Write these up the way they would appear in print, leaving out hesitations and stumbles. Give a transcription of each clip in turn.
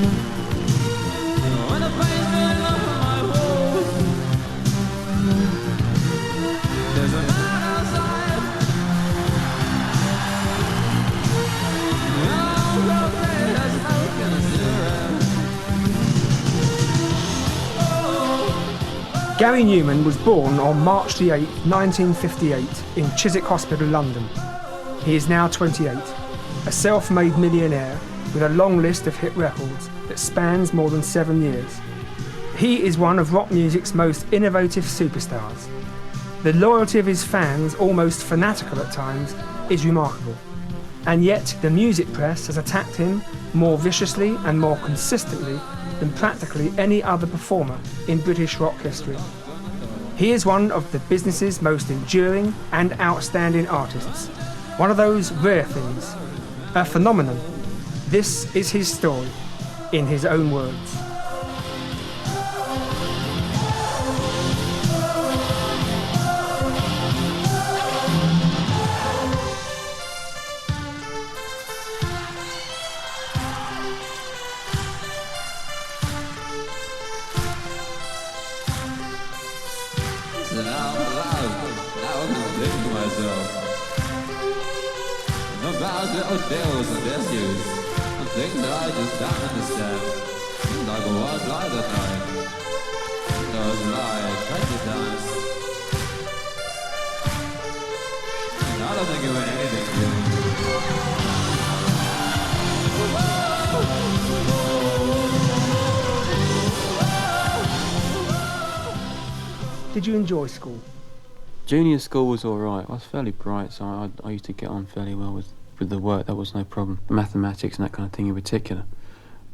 When the pain's been up on my walls, there's a man outside. Oh, God, there's smoke and a cigarette. Gary Newman was born on March the 8th, 1958 in Chiswick Hospital, London. He is now 28, a self-made millionaire with a long list of hit records that spans more than 7 years. He is one of rock music's most innovative superstars. The loyalty of his fans, almost fanatical at times, is remarkable. And yet the music press has attacked him more viciously and more consistently than practically any other performer in British rock history. He is one of the business's most enduring and outstanding artists. One of those rare things, a phenomenon. This is his story, in his own words. So now I'm alive, now I'm thinking to myself about little deals and issues, and things that I just don't understand. Seems like a white lie that night. Those lies, 20 times. And I don't think it meant anything to me. Did you enjoy school? Junior school was all right. I was fairly bright, so I used to get on fairly well with the work. That was no problem. Mathematics and that kind of thing in particular.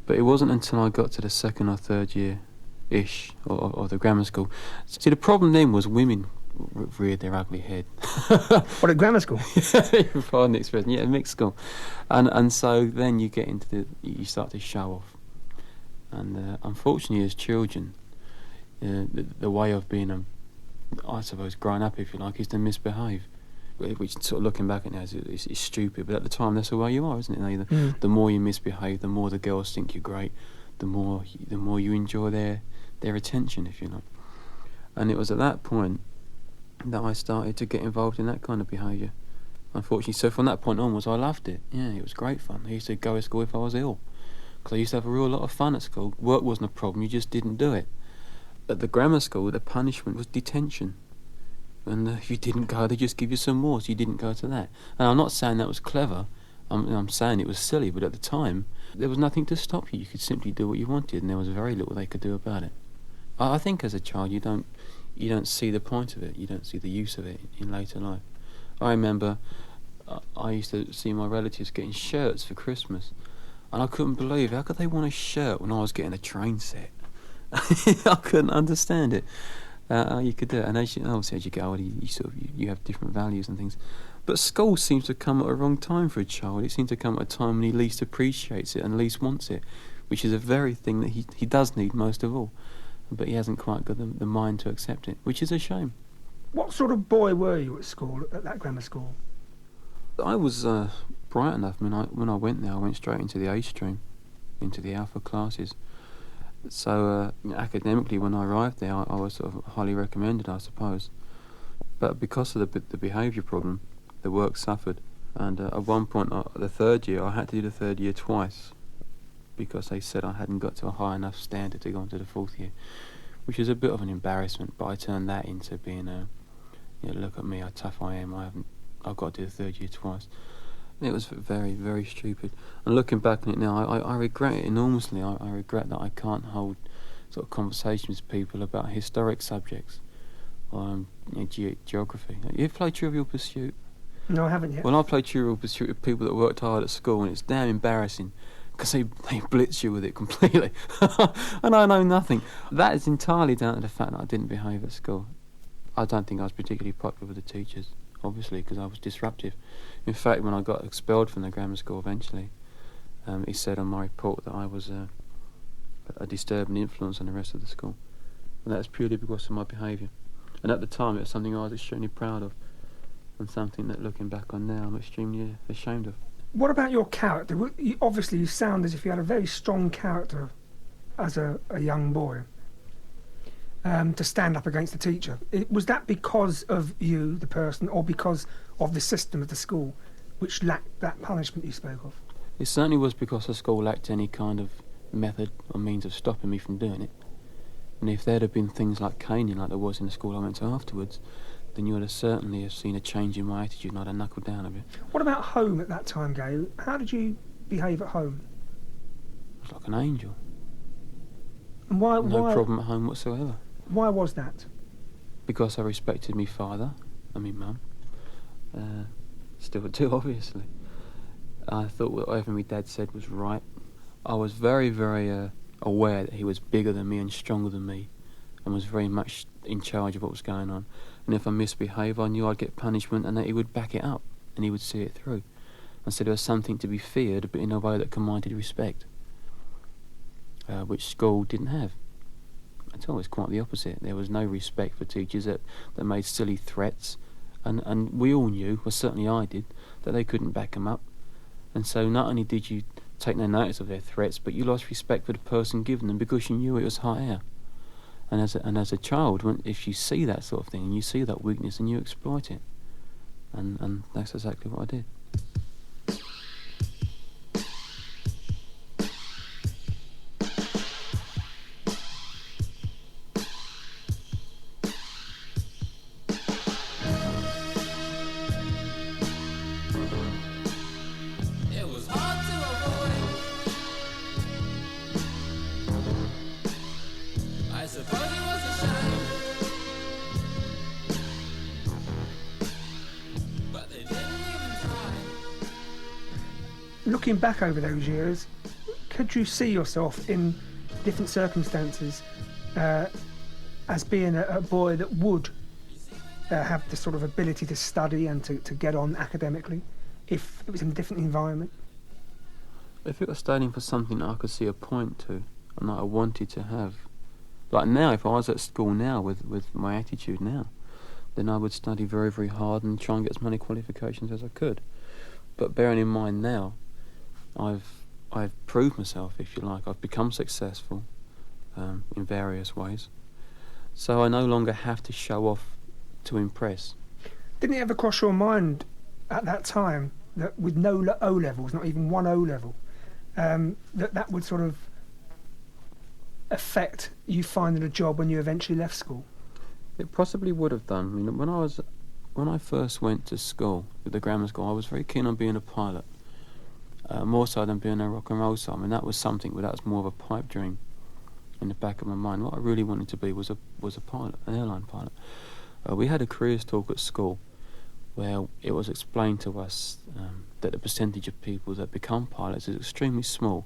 But it wasn't until I got to the second or third year-ish of the grammar school. See, the problem then was women reared their ugly head. What, at grammar school? Pardon the expression. Yeah, mixed school. And so then you get into you start to show off. And unfortunately, as children, the way of being I suppose growing up, if you like, is to misbehave, which sort of looking back at now is stupid, but at the time that's the way you are, isn't it? The more you misbehave, the more the girls think you're great, the more you enjoy their attention, if you like. And it was at that point that I started to get involved in that kind of behaviour, unfortunately. So from that point onwards, I loved it. Yeah, it was great fun. I used to go to school if I was ill, because I used to have a real lot of fun at school. Work wasn't a problem, you just didn't do it. At the grammar school, the punishment was detention. And if you didn't go, they just give you some more, so you didn't go to that. And I'm not saying that was clever, I'm saying it was silly, but at the time, there was nothing to stop you. You could simply do what you wanted, and there was very little they could do about it. I think as a child, you don't see the point of it, you don't see the use of it in later life. I remember I used to see my relatives getting shirts for Christmas, and I couldn't believe, how could they want a shirt when I was getting a train set? I couldn't understand it. You could do it, and obviously as you get older, you have different values and things. But school seems to come at a wrong time for a child. It seems to come at a time when he least appreciates it and least wants it, which is a very thing that he does need most of all. But he hasn't quite got the mind to accept it, which is a shame. What sort of boy were you at school, at that grammar school? I was bright enough. I mean, when I went there, I went straight into the A stream, into the alpha classes. So academically, when I arrived there, I was sort of highly recommended, I suppose. But because of the behaviour problem, the work suffered. And at one point, the third year, I had to do the third year twice, because they said I hadn't got to a high enough standard to go on to the fourth year, which is a bit of an embarrassment. But I turned that into being look at me, how tough I am. I've got to do the third year twice. It was very, very stupid. And looking back on it now, I regret it enormously. I regret that I can't hold sort of conversations with people about historic subjects, or geography. You've played Trivial Pursuit? No, I haven't yet. Well, I played Trivial Pursuit with people that worked hard at school, and it's damn embarrassing, because they blitz you with it completely. And I know nothing. That is entirely down to the fact that I didn't behave at school. I don't think I was particularly popular with the teachers, obviously, because I was disruptive. In fact, when I got expelled from the grammar school eventually, he said on my report that I was a disturbing influence on the rest of the school. And that was purely because of my behaviour. And at the time, it was something I was extremely proud of, and something that, looking back on now, I'm extremely ashamed of. What about your character? Obviously, you sound as if you had a very strong character as a young boy, to stand up against the teacher. Was that because of you, the person, or because of the system of the school, which lacked that punishment you spoke of? It certainly was because the school lacked any kind of method or means of stopping me from doing it. And if there'd have been things like caning, like there was in the school I went to afterwards, then you would have certainly have seen a change in my attitude and I'd have knuckled down a bit. What about home at that time, Gail? How did you behave at home? I was like an angel. And why? No problem at home whatsoever. Why was that? Because I respected my father and my mum. Still do, obviously. I thought whatever my dad said was right. I was very, very aware that he was bigger than me and stronger than me and was very much in charge of what was going on. And if I misbehaved, I knew I'd get punishment and that he would back it up and he would see it through. And so there was something to be feared, but in a way that commanded respect, which school didn't have. At all, it's quite the opposite. There was no respect for teachers that made silly threats, and we all knew, well certainly I did, that they couldn't back them up. And so not only did you take no notice of their threats, but you lost respect for the person giving them because you knew it was hot air. And as a child, if you see that sort of thing and you see that weakness and you exploit it, and that's exactly what I did. It was hard to avoid. I suppose it was a shame, but they didn't even try. Looking back over those years, could you see yourself in different circumstances as being a boy that would have the sort of ability to study and to get on academically if it was in a different environment? If it was studying for something that I could see a point to and that I wanted to have, like now, if I was at school now with my attitude now, then I would study very, very hard and try and get as many qualifications as I could. But bearing in mind now, I've proved myself, if you like. I've become successful in various ways. So I no longer have to show off to impress. Didn't it ever cross your mind at that time that with no O-levels, not even one O-level, that would sort of affect you finding a job when you eventually left school? It possibly would have done. I mean, when I first went to school, at the grammar school, I was very keen on being a pilot, more so than being a rock and roll star. I mean, that was something, but that was more of a pipe dream in the back of my mind. What I really wanted to be was a pilot, an airline pilot. We had a careers talk at school where it was explained to us that the percentage of people that become pilots is extremely small,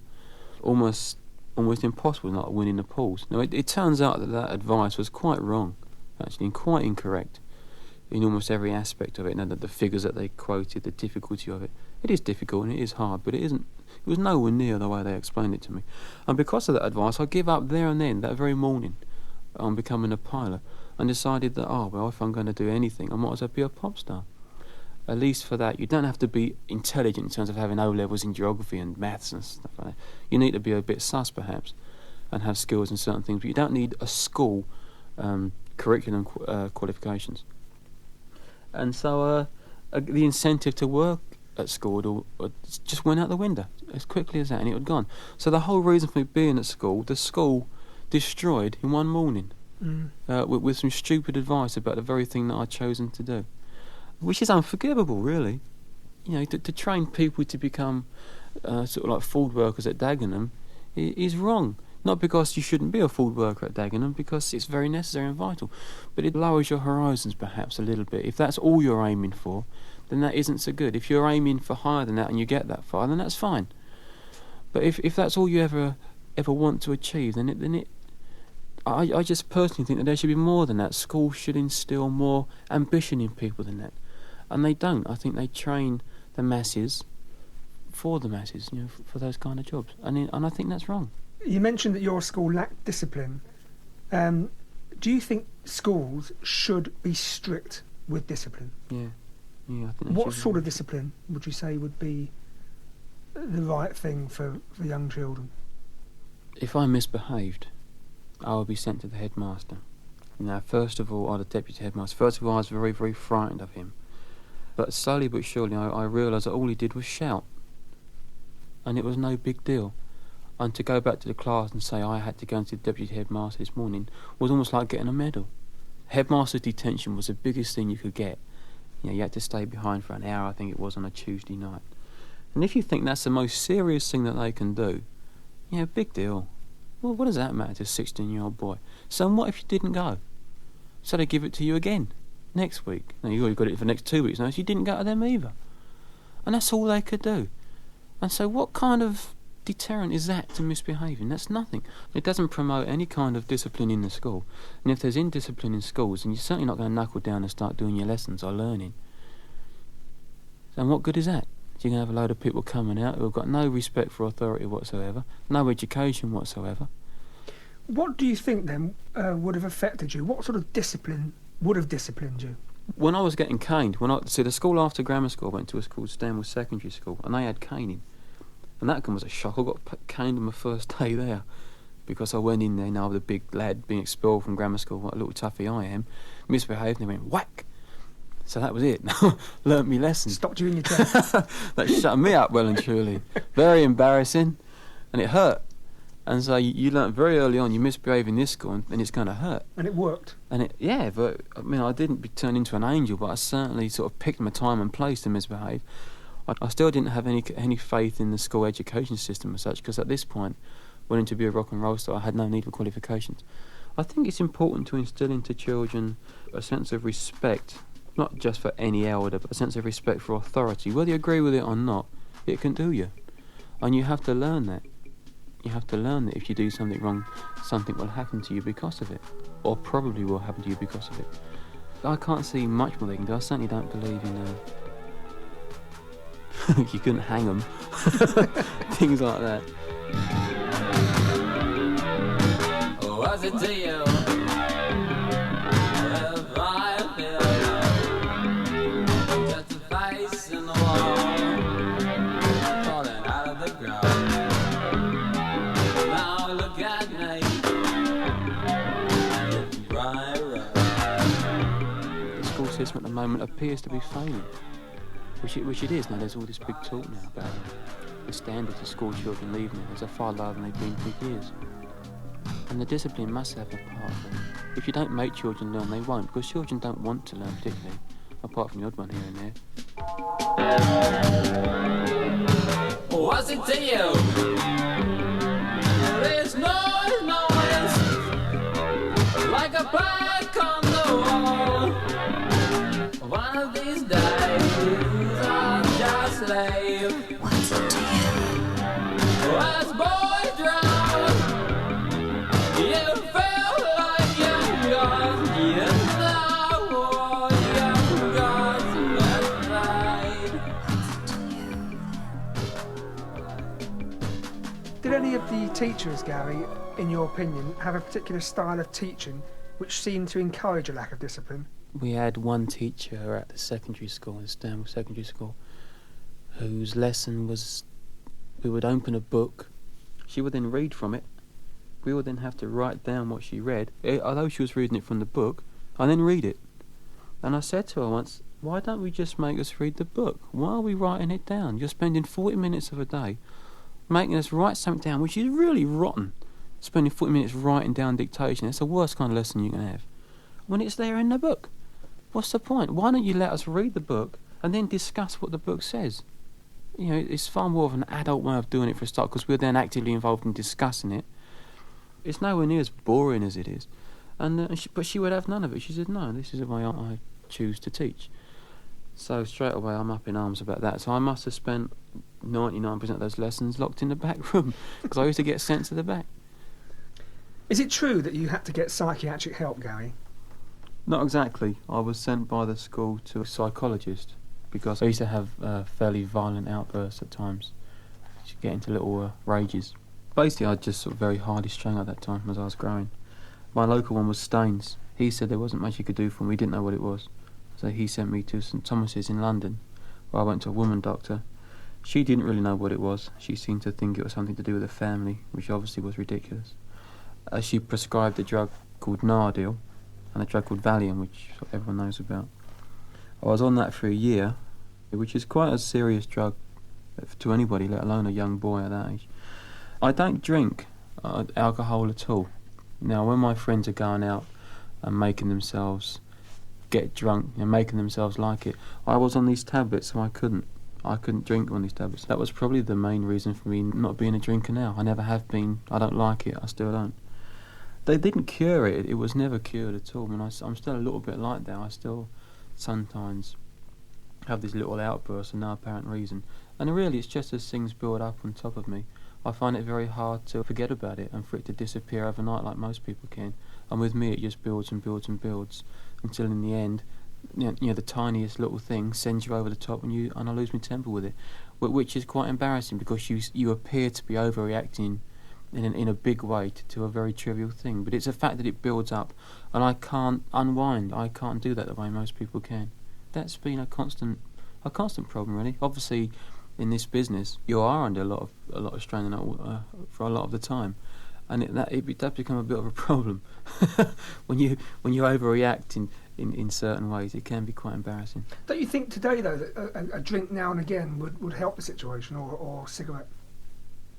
almost impossible not to win in the pools. Now, it turns out that advice was quite wrong, actually, and quite incorrect in almost every aspect of it. And the figures that they quoted, the difficulty of it, it is difficult and it is hard, but it was nowhere near the way they explained it to me. And because of that advice, I gave up there and then, that very morning, on becoming a pilot, and decided that, if I'm going to do anything, I might as well be a pop star. At least for that, you don't have to be intelligent in terms of having O-levels in geography and maths and stuff like that. You need to be a bit sus, perhaps, and have skills in certain things, but you don't need a school curriculum qualifications. And so the incentive to work at school just went out the window as quickly as that, and it had gone. So the whole reason for me being at school, the school destroyed in one morning. With some stupid advice about the very thing that I'd chosen to do, which is unforgivable, really. You know, to train people to become sort of like field workers at Dagenham is wrong. Not because you shouldn't be a field worker at Dagenham, because it's very necessary and vital, but it lowers your horizons perhaps a little bit. If that's all you're aiming for, then that isn't so good. If you're aiming for higher than that and you get that far, then that's fine. But if that's all you ever want to achieve, then I just personally think that there should be more than that. Schools should instill more ambition in people than that, and they don't. I think they train the masses for the masses, for those kind of jobs, and I think that's wrong. You mentioned that your school lacked discipline. Do you think schools should be strict with discipline? Yeah, I think. What sort of discipline would you say would be the right thing for young children? If I misbehaved, I would be sent to the headmaster. Now, first of all, or the deputy headmaster. First of all, I was very, very frightened of him. But slowly but surely, I realised that all he did was shout. And it was no big deal. And to go back to the class and say I had to go into the deputy headmaster this morning was almost like getting a medal. Headmaster's detention was the biggest thing you could get. You had to stay behind for an hour, I think it was, on a Tuesday night. And if you think that's the most serious thing that they can do, big deal. Well, what does that matter to a 16-year-old boy? So what if you didn't go? So they give it to you again next week. No, you already got it for the next 2 weeks now, so you didn't go to them either. And that's all they could do. And so what kind of deterrent is that to misbehaving? That's nothing. It doesn't promote any kind of discipline in the school. And if there's indiscipline in schools, then you're certainly not going to knuckle down and start doing your lessons or learning. And what good is that? You're going to have a load of people coming out who have got no respect for authority whatsoever, no education whatsoever. What do you think then would have affected you? What sort of discipline would have disciplined you? When I was getting caned, the school after grammar school, I went to a school, Stanwell Secondary School, and they had caning. And that was a shock. I got caned on my first day there because I went in there, with a big lad being expelled from grammar school, what a little toughie I am, misbehaved, and they went whack. So that was it. Learnt me lesson. Stopped you in your tracks. That shut me up well and truly. Very embarrassing, and it hurt. And so you learnt very early on, you misbehave in this school, and it's going to hurt. And it worked. And but I didn't turn into an angel, but I certainly sort of picked my time and place to misbehave. I still didn't have any faith in the school education system as such, because at this point, wanting to be a rock and roll star, I had no need for qualifications. I think it's important to instill into children a sense of respect, not just for any elder, but a sense of respect for authority. Whether you agree with it or not, it can do you. And you have to learn that. You have to learn that if you do something wrong, something will happen to you because of it, or probably will happen to you because of it. I can't see much more they can do. I certainly don't believe in you couldn't hang them. Things like that. Was it to you? If I feel just a face in the wall, falling out of the ground. Now look at me, right. The school system at the moment appears to be failing. Which it is now. There's all this big talk now about the standards of school children leaving. They're far lower than they've been for years. And the discipline must have a part of it. If you don't make children learn, they won't, because children don't want to learn particularly, apart from the odd one here and there. Was it to you? There's noise, like a plaque on the wall. One of these days I'll just leave. What's it to you? As boys drown, you feel like young gods. You know what young gods must fight. Did any of the teachers, Gary, in your opinion, have a particular style of teaching which seemed to encourage a lack of discipline? We had one teacher at the secondary school, in Stanwell Secondary School, whose lesson was, we would open a book, she would then read from it, we would then have to write down what she read, although she was reading it from the book, and then read it. And I said to her once, why don't we just make us read the book? Why are we writing it down? You're spending 40 minutes of a day making us write something down, which is really rotten. Spending 40 minutes writing down dictation, that's the worst kind of lesson you can have. When it's there in the book. What's the point? Why don't you let us read the book and then discuss what the book says? It's far more of an adult way of doing it for a start, because we're then actively involved in discussing it. It's nowhere near as boring as it is. But she would have none of it. She said, no, this is the way I choose to teach. So straight away I'm up in arms about that. So I must have spent 99% of those lessons locked in the back room, because I used to get sent to the back. Is it true that you had to get psychiatric help, Gary? Not exactly. I was sent by the school to a psychologist because I used to have fairly violent outbursts at times. I used to get into little rages. Basically, I just sort of very hardly strung at that time as I was growing. My local one was Staines. He said there wasn't much he could do for me. He didn't know what it was. So he sent me to St Thomas's in London, where I went to a woman doctor. She didn't really know what it was. She seemed to think it was something to do with the family, which obviously was ridiculous. She prescribed a drug called Nardil and a drug called Valium, which everyone knows about. I was on that for a year, which is quite a serious drug to anybody, let alone a young boy at that age. I don't drink alcohol at all. Now, when my friends are going out and making themselves get drunk and making themselves like it, I was on these tablets, so I couldn't drink on these tablets. That was probably the main reason for me not being a drinker now. I never have been. I don't like it. I still don't. They didn't cure it. It was never cured at all. I mean, I'm still a little bit like that. I still sometimes have these little outbursts for no apparent reason. And really, it's just as things build up on top of me, I find it very hard to forget about it and for it to disappear overnight like most people can. And with me, it just builds and builds and builds until in the end, you know, the tiniest little thing sends you over the top and I lose my temper with it, which is quite embarrassing because you appear to be overreacting in a big way to a very trivial thing. But it's a fact that it builds up, and I can't unwind. I can't do that the way most people can. That's been a constant problem, really. Obviously, in this business, you are under a lot of strain for a lot of the time, and it does become a bit of a problem when you overreact in certain ways. It can be quite embarrassing. Don't you think today, though, that a drink now and again would help the situation, or a cigarette?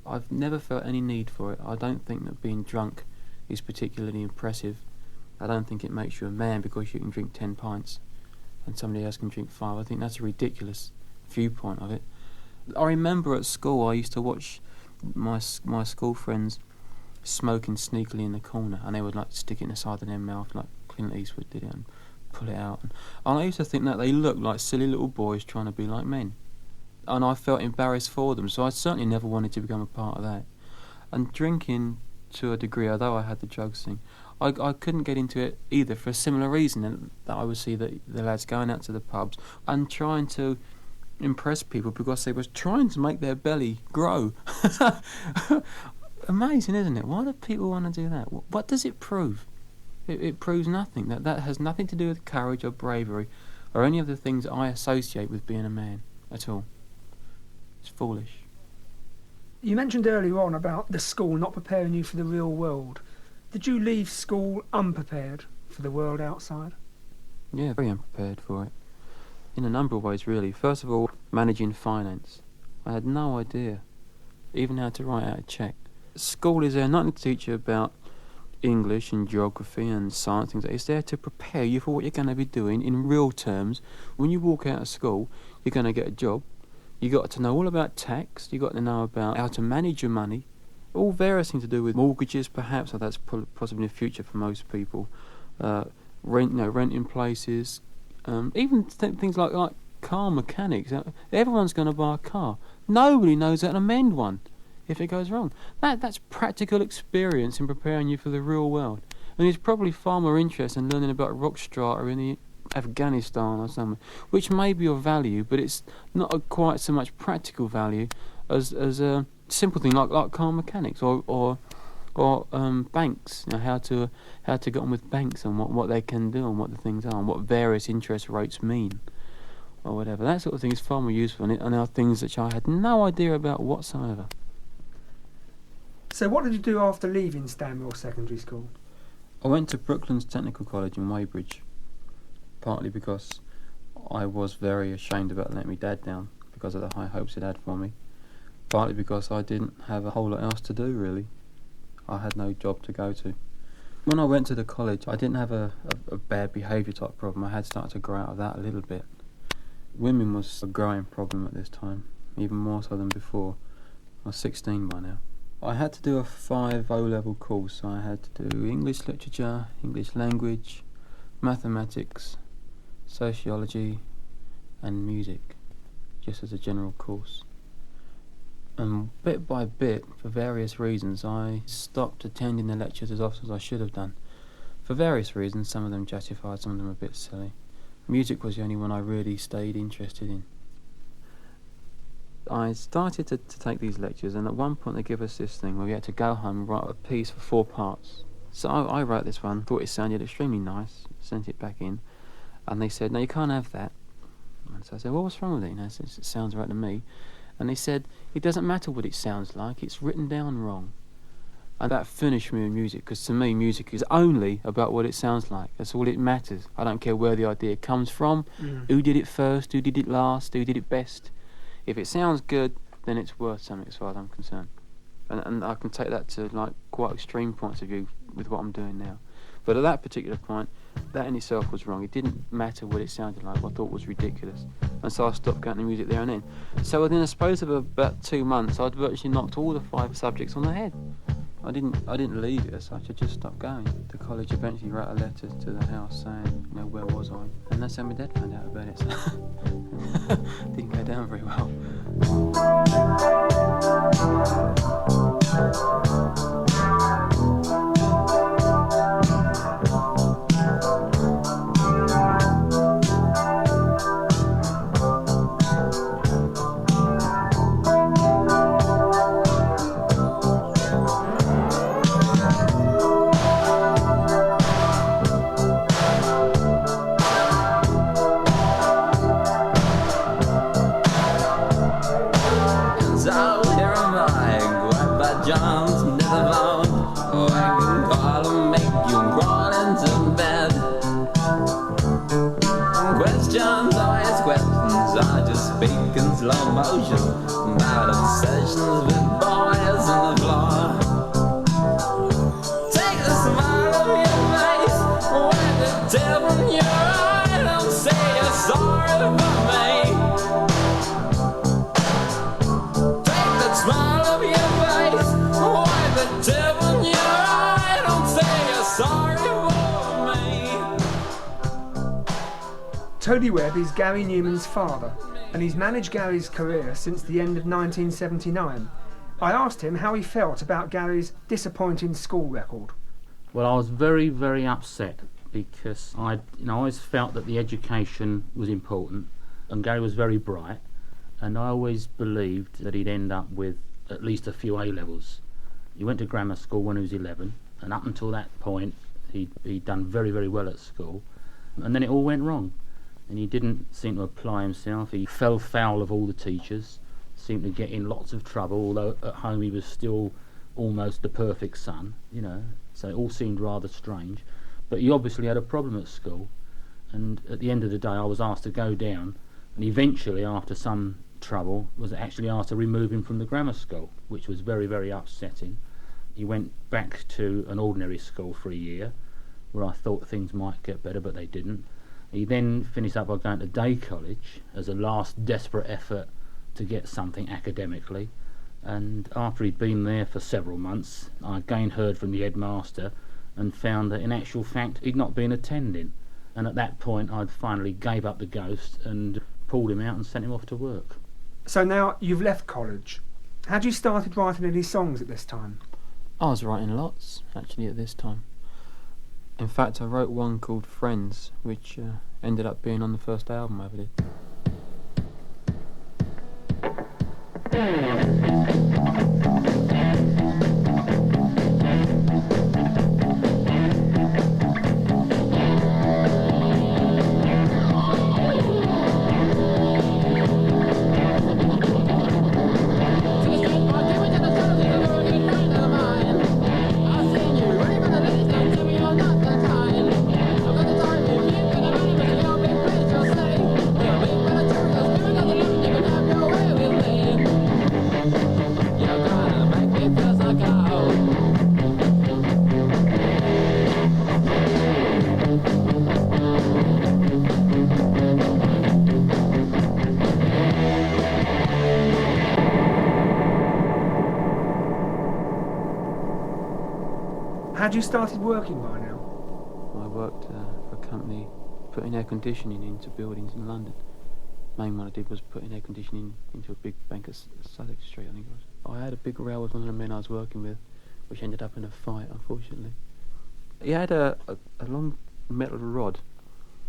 I've never felt any need for it. I don't think that being drunk is particularly impressive. I don't think it makes you a man because you can drink 10 pints and somebody else can drink 5. I think that's a ridiculous viewpoint of it. I remember at school I used to watch my school friends smoking sneakily in the corner, and they would like stick it in the side of their mouth like Clint Eastwood did it and pull it out. And I used to think that they looked like silly little boys trying to be like men. And I felt embarrassed for them, so I certainly never wanted to become a part of that. And drinking, to a degree, although I had the drugs thing, I couldn't get into it either for a similar reason, that I would see the lads going out to the pubs and trying to impress people because they were trying to make their belly grow. Amazing, isn't it? Why do people want to do that? What does it prove? It proves nothing. That has nothing to do with courage or bravery or any of the things I associate with being a man at all. It's foolish. You mentioned earlier on about the school not preparing you for the real world. Did you leave school unprepared for the world outside? Yeah, very unprepared for it. In a number of ways, really. First of all, managing finance. I had no idea even how to write out a cheque. School is there not to teach you about English and geography and science things. It's there to prepare you for what you're going to be doing in real terms. When you walk out of school, you're going to get a job. You got to know all about tax. You got to know about how to manage your money. All various things to do with mortgages, perhaps. Or that's possibly in the future for most people. Renting places. Even things like car mechanics. Everyone's going to buy a car. Nobody knows how to mend one if it goes wrong. That's practical experience in preparing you for the real world. And it's probably far more interesting than learning about rock strata in Afghanistan or something, which may be of value, but it's not quite so much practical value as a simple thing like car mechanics or banks. You know, how to get on with banks and what they can do and what the things are and what various interest rates mean or whatever. That sort of thing is far more useful, and are things which I had no idea about whatsoever. So what did you do after leaving Stanmore Secondary School? I went to Brooklands Technical College in Weybridge, partly because I was very ashamed about letting my dad down because of the high hopes it had for me, partly because I didn't have a whole lot else to do, really. I had no job to go to. When I went to the college, I didn't have a bad behaviour type problem. I had started to grow out of that a little bit. Women was a growing problem at this time, even more so than before. I was 16 by now. I had to do a 5 O-level course. So I had to do English literature, English language, mathematics, sociology and music, just as a general course. And bit by bit, for various reasons, I stopped attending the lectures as often as I should have done. For various reasons, some of them justified, some of them a bit silly. Music was the only one I really stayed interested in. I started to take these lectures, and at one point they give us this thing where we had to go home and write a piece for 4 parts. So I wrote this one, thought it sounded extremely nice, sent it back in, and they said, no, you can't have that. And so I said, well, what's wrong with it? You know, it sounds right to me. And he said, it doesn't matter what it sounds like, it's written down wrong. And that finished me in music, because to me music is only about what it sounds like. That's all it matters. I don't care where the idea comes from, who did it first, who did it last, who did it best. If it sounds good, then it's worth something as far as I'm concerned. And I can take that to like quite extreme points of view with what I'm doing now. But at that particular point, that in itself was wrong. It didn't matter what it sounded like. I thought was ridiculous. And so I stopped going to music there and then. So within a space of about 2 months, I'd virtually knocked all the 5 subjects on the head. I didn't leave it as such. I just stopped going. The college eventually wrote a letter to the house saying, where was I? And that's how my dad found out about it. So didn't go down very well. Slow motion, about obsessions with boys on the floor. Take the smile of your face, wipe the tear from your eye. Don't say you're sorry for me. Take the smile of your face, wipe the tear from your eye. Don't say you're sorry for me. Toby Webb is Gary Newman's father, and he's managed Gary's career since the end of 1979. I asked him how he felt about Gary's disappointing school record. Well, I was very, very upset because I always felt that the education was important, and Gary was very bright, and I always believed that he'd end up with at least a few A-levels. He went to grammar school when he was 11, and up until that point he'd done very, very well at school, and then it all went wrong. And he didn't seem to apply himself. He fell foul of all the teachers, seemed to get in lots of trouble, although at home he was still almost the perfect son, so it all seemed rather strange. But he obviously had a problem at school, and at the end of the day I was asked to go down, and eventually, after some trouble, was actually asked to remove him from the grammar school, which was very, very upsetting. He went back to an ordinary school for a year, where I thought things might get better, but they didn't. He then finished up by going to day college as a last desperate effort to get something academically. And after he'd been there for several months, I again heard from the headmaster and found that in actual fact he'd not been attending. And at that point I'd finally gave up the ghost and pulled him out and sent him off to work. So now you've left college. Had you started writing any songs at this time? I was writing lots, actually, at this time. In fact, I wrote one called Friends, which ended up being on the first album I ever did. Had you started working by now? I worked for a company putting air conditioning into buildings in London. Main one I did was putting air conditioning into a big bank at Sussex Street, I think it was. I had a big row with one of the men I was working with, which ended up in a fight, unfortunately. He had a long metal rod.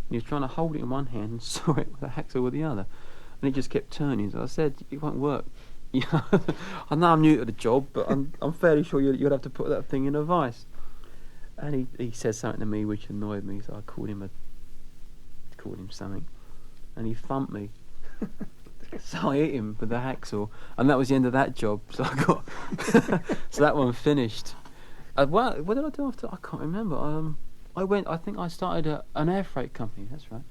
He was trying to hold it in one hand and saw it with a hacksaw with the other. And it just kept turning. So I said, it won't work. I know I'm new to the job, but I'm fairly sure you'd have to put that thing in a vice. And he said something to me which annoyed me, so I called him something, and he thumped me. So I hit him with the hacksaw, and that was the end of that job. So I got so that one finished. Well, what did I do after? I can't remember. I think I started an air freight company. That's right,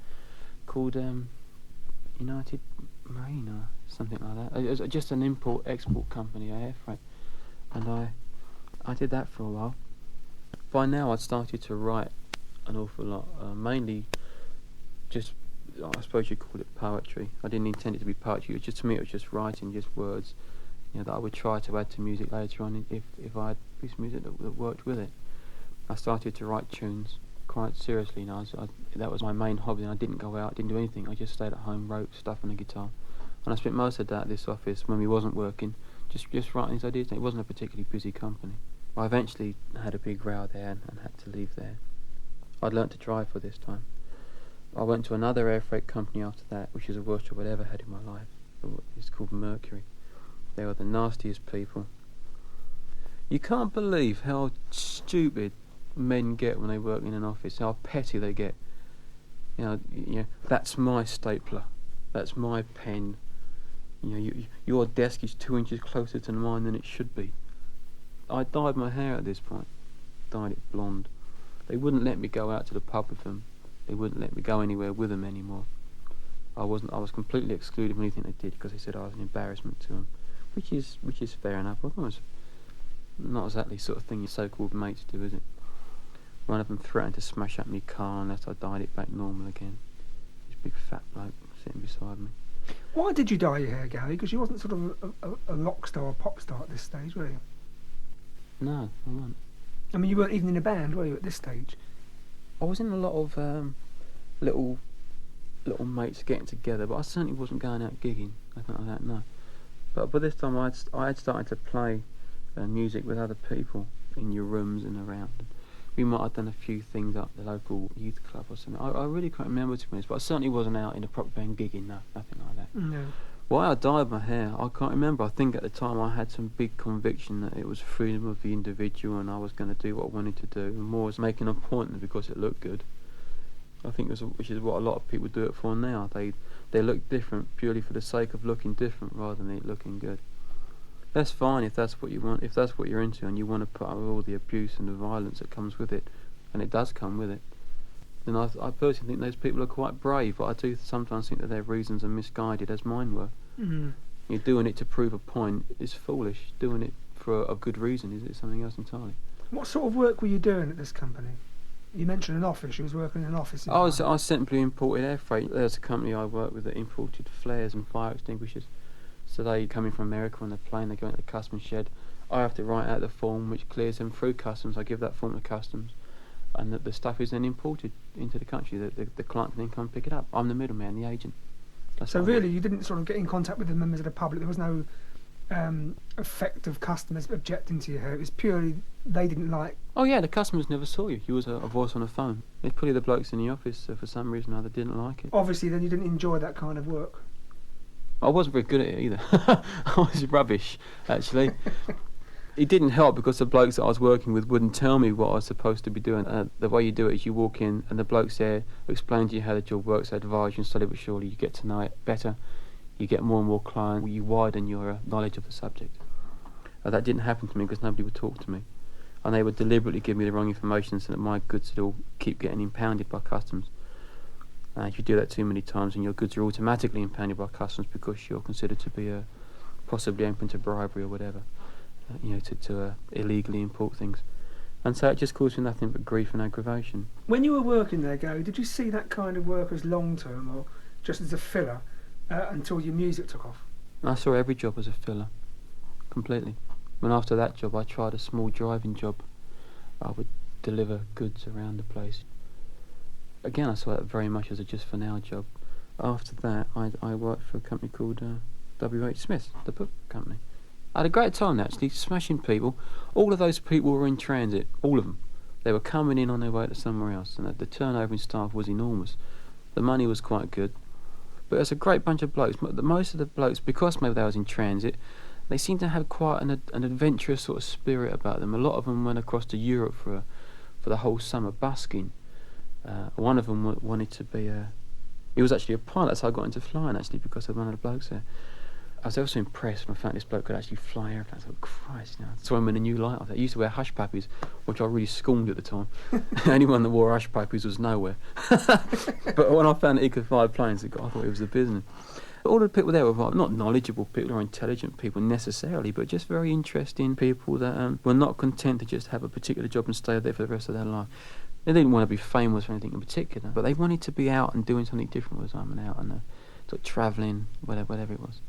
called United Marine or something like that. It was just an import-export company, air freight, and I did that for a while. By now, I'd started to write an awful lot, mainly just, I suppose you'd call it poetry. I didn't intend it to be poetry. It was just, to me, it was just writing, just words, that I would try to add to music later on if I had piece of music that worked with it. I started to write tunes quite seriously now. That was my main hobby, and I didn't go out, didn't do anything. I just stayed at home, wrote stuff on a guitar, and I spent most of that at this office when we wasn't working, just writing these ideas. It wasn't a particularly busy company. I eventually had a big row there and had to leave there. I'd learnt to drive for this time. I went to another air freight company after that, which is the worst job I'd ever had in my life. It's called Mercury. They were the nastiest people. You can't believe how stupid men get when they work in an office, how petty they get. That's my stapler, that's my pen. Your desk is 2 inches closer to mine than it should be. I dyed my hair at this point, dyed it blonde. They wouldn't let me go out to the pub with them. They wouldn't let me go anywhere with them anymore. I was completely excluded from anything they did because they said I was an embarrassment to them, which is fair enough. I was not exactly the sort of thing your so-called mates do, is it? One of them threatened to smash up my car unless I dyed it back normal again. This big fat bloke sitting beside me. Why did you dye your hair, Gary? Because you wasn't sort of a rock star or pop star at this stage, were you? No, I wasn't. I mean, you weren't even in a band, were you, at this stage? I was in a lot of little mates getting together, but I certainly wasn't going out gigging, nothing like that, no. But by this time I had started to play music with other people in your rooms and around. We might have done a few things up the local youth club or something. I really can't remember, to be honest, but I certainly wasn't out in a proper band gigging, no, nothing like that. No. Why I dyed my hair, I can't remember. I think at the time I had some big conviction that it was freedom of the individual and I was going to do what I wanted to do, and more as making a point than because it looked good. I think which is what a lot of people do it for now. They look different purely for the sake of looking different rather than it looking good. That's fine if that's what you want, if that's what you're into and you want to put up with all the abuse and the violence that comes with it, and it does come with it. Then I personally think those people are quite brave, but I do sometimes think that their reasons are misguided, as mine were. Mm. You're doing it to prove a point is foolish. Doing it for a good reason is something else entirely. What sort of work were you doing at this company? You mentioned an office. You was working in an office. I simply imported air freight. There's a company I worked with that imported flares and fire extinguishers. So they come in from America on the plane, they go into the customs shed. I have to write out the form which clears them through customs. I give that form to customs, and the stuff is then imported into the country. The client can then come and pick it up. I'm the middleman, the agent. So really, you didn't sort of get in contact with the members of the public. There was no effect of customers objecting to your hair. It was purely they didn't like. Oh yeah, the customers never saw you. You was a voice on a phone. It's probably the blokes in the office for some reason or other didn't like it. Obviously, then you didn't enjoy that kind of work. I wasn't very good at it either. I was rubbish, actually. It didn't help because the blokes that I was working with wouldn't tell me what I was supposed to be doing. The way you do it is you walk in and the blokes there explain to you how the job works, they advise you, and slowly but surely you get to know it better. You get more and more clients, you widen your knowledge of the subject. That didn't happen to me because nobody would talk to me. And they would deliberately give me the wrong information so that my goods would all keep getting impounded by customs. If you do that too many times, and your goods are automatically impounded by customs because you're considered to be possibly open to bribery or whatever, to illegally import things. And so it just caused me nothing but grief and aggravation. When you were working there, Gary, did you see that kind of work as long-term or just as a filler until your music took off? I saw every job as a filler, completely. When after that job I tried a small driving job, I would deliver goods around the place. Again, I saw that very much as a just-for-now job. After that, I worked for a company called W.H. Smith, the book company. I had a great time, actually, smashing people. All of those people were in transit, all of them. They were coming in on their way to somewhere else, and the turnover in staff was enormous. The money was quite good. But there's a great bunch of blokes. Most of the blokes, because maybe they was in transit, they seemed to have quite an adventurous sort of spirit about them. A lot of them went across to Europe for the whole summer busking. One of them wanted to be He was actually a pilot, so I got into flying actually because of one of the blokes there. I was also impressed when I found this bloke could actually fly airplanes. I thought, Christ, you know, I saw him in a new light. I used to wear hush puppies, which I really scorned at the time. Anyone that wore hush puppies was nowhere. But when I found that he could fly planes, I thought it was the business. All the people there were not knowledgeable people or intelligent people necessarily, but just very interesting people that were not content to just have a particular job and stay there for the rest of their life. They didn't want to be famous for anything in particular, but they wanted to be out and doing something different with time and out and sort of travelling, whatever it was.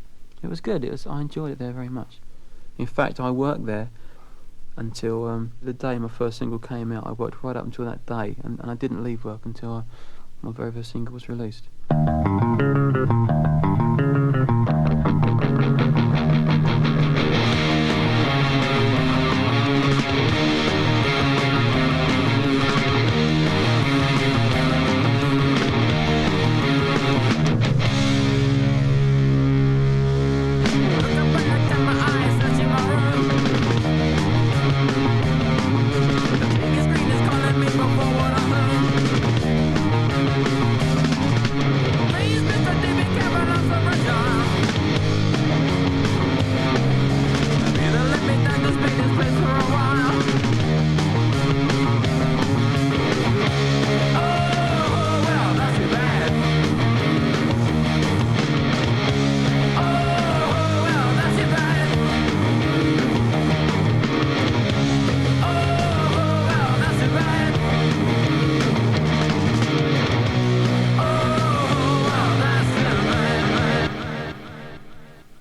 It was good. I enjoyed it there very much. In fact, I worked there until the day my first single came out. I worked right up until that day, and I didn't leave work until my very first single was released.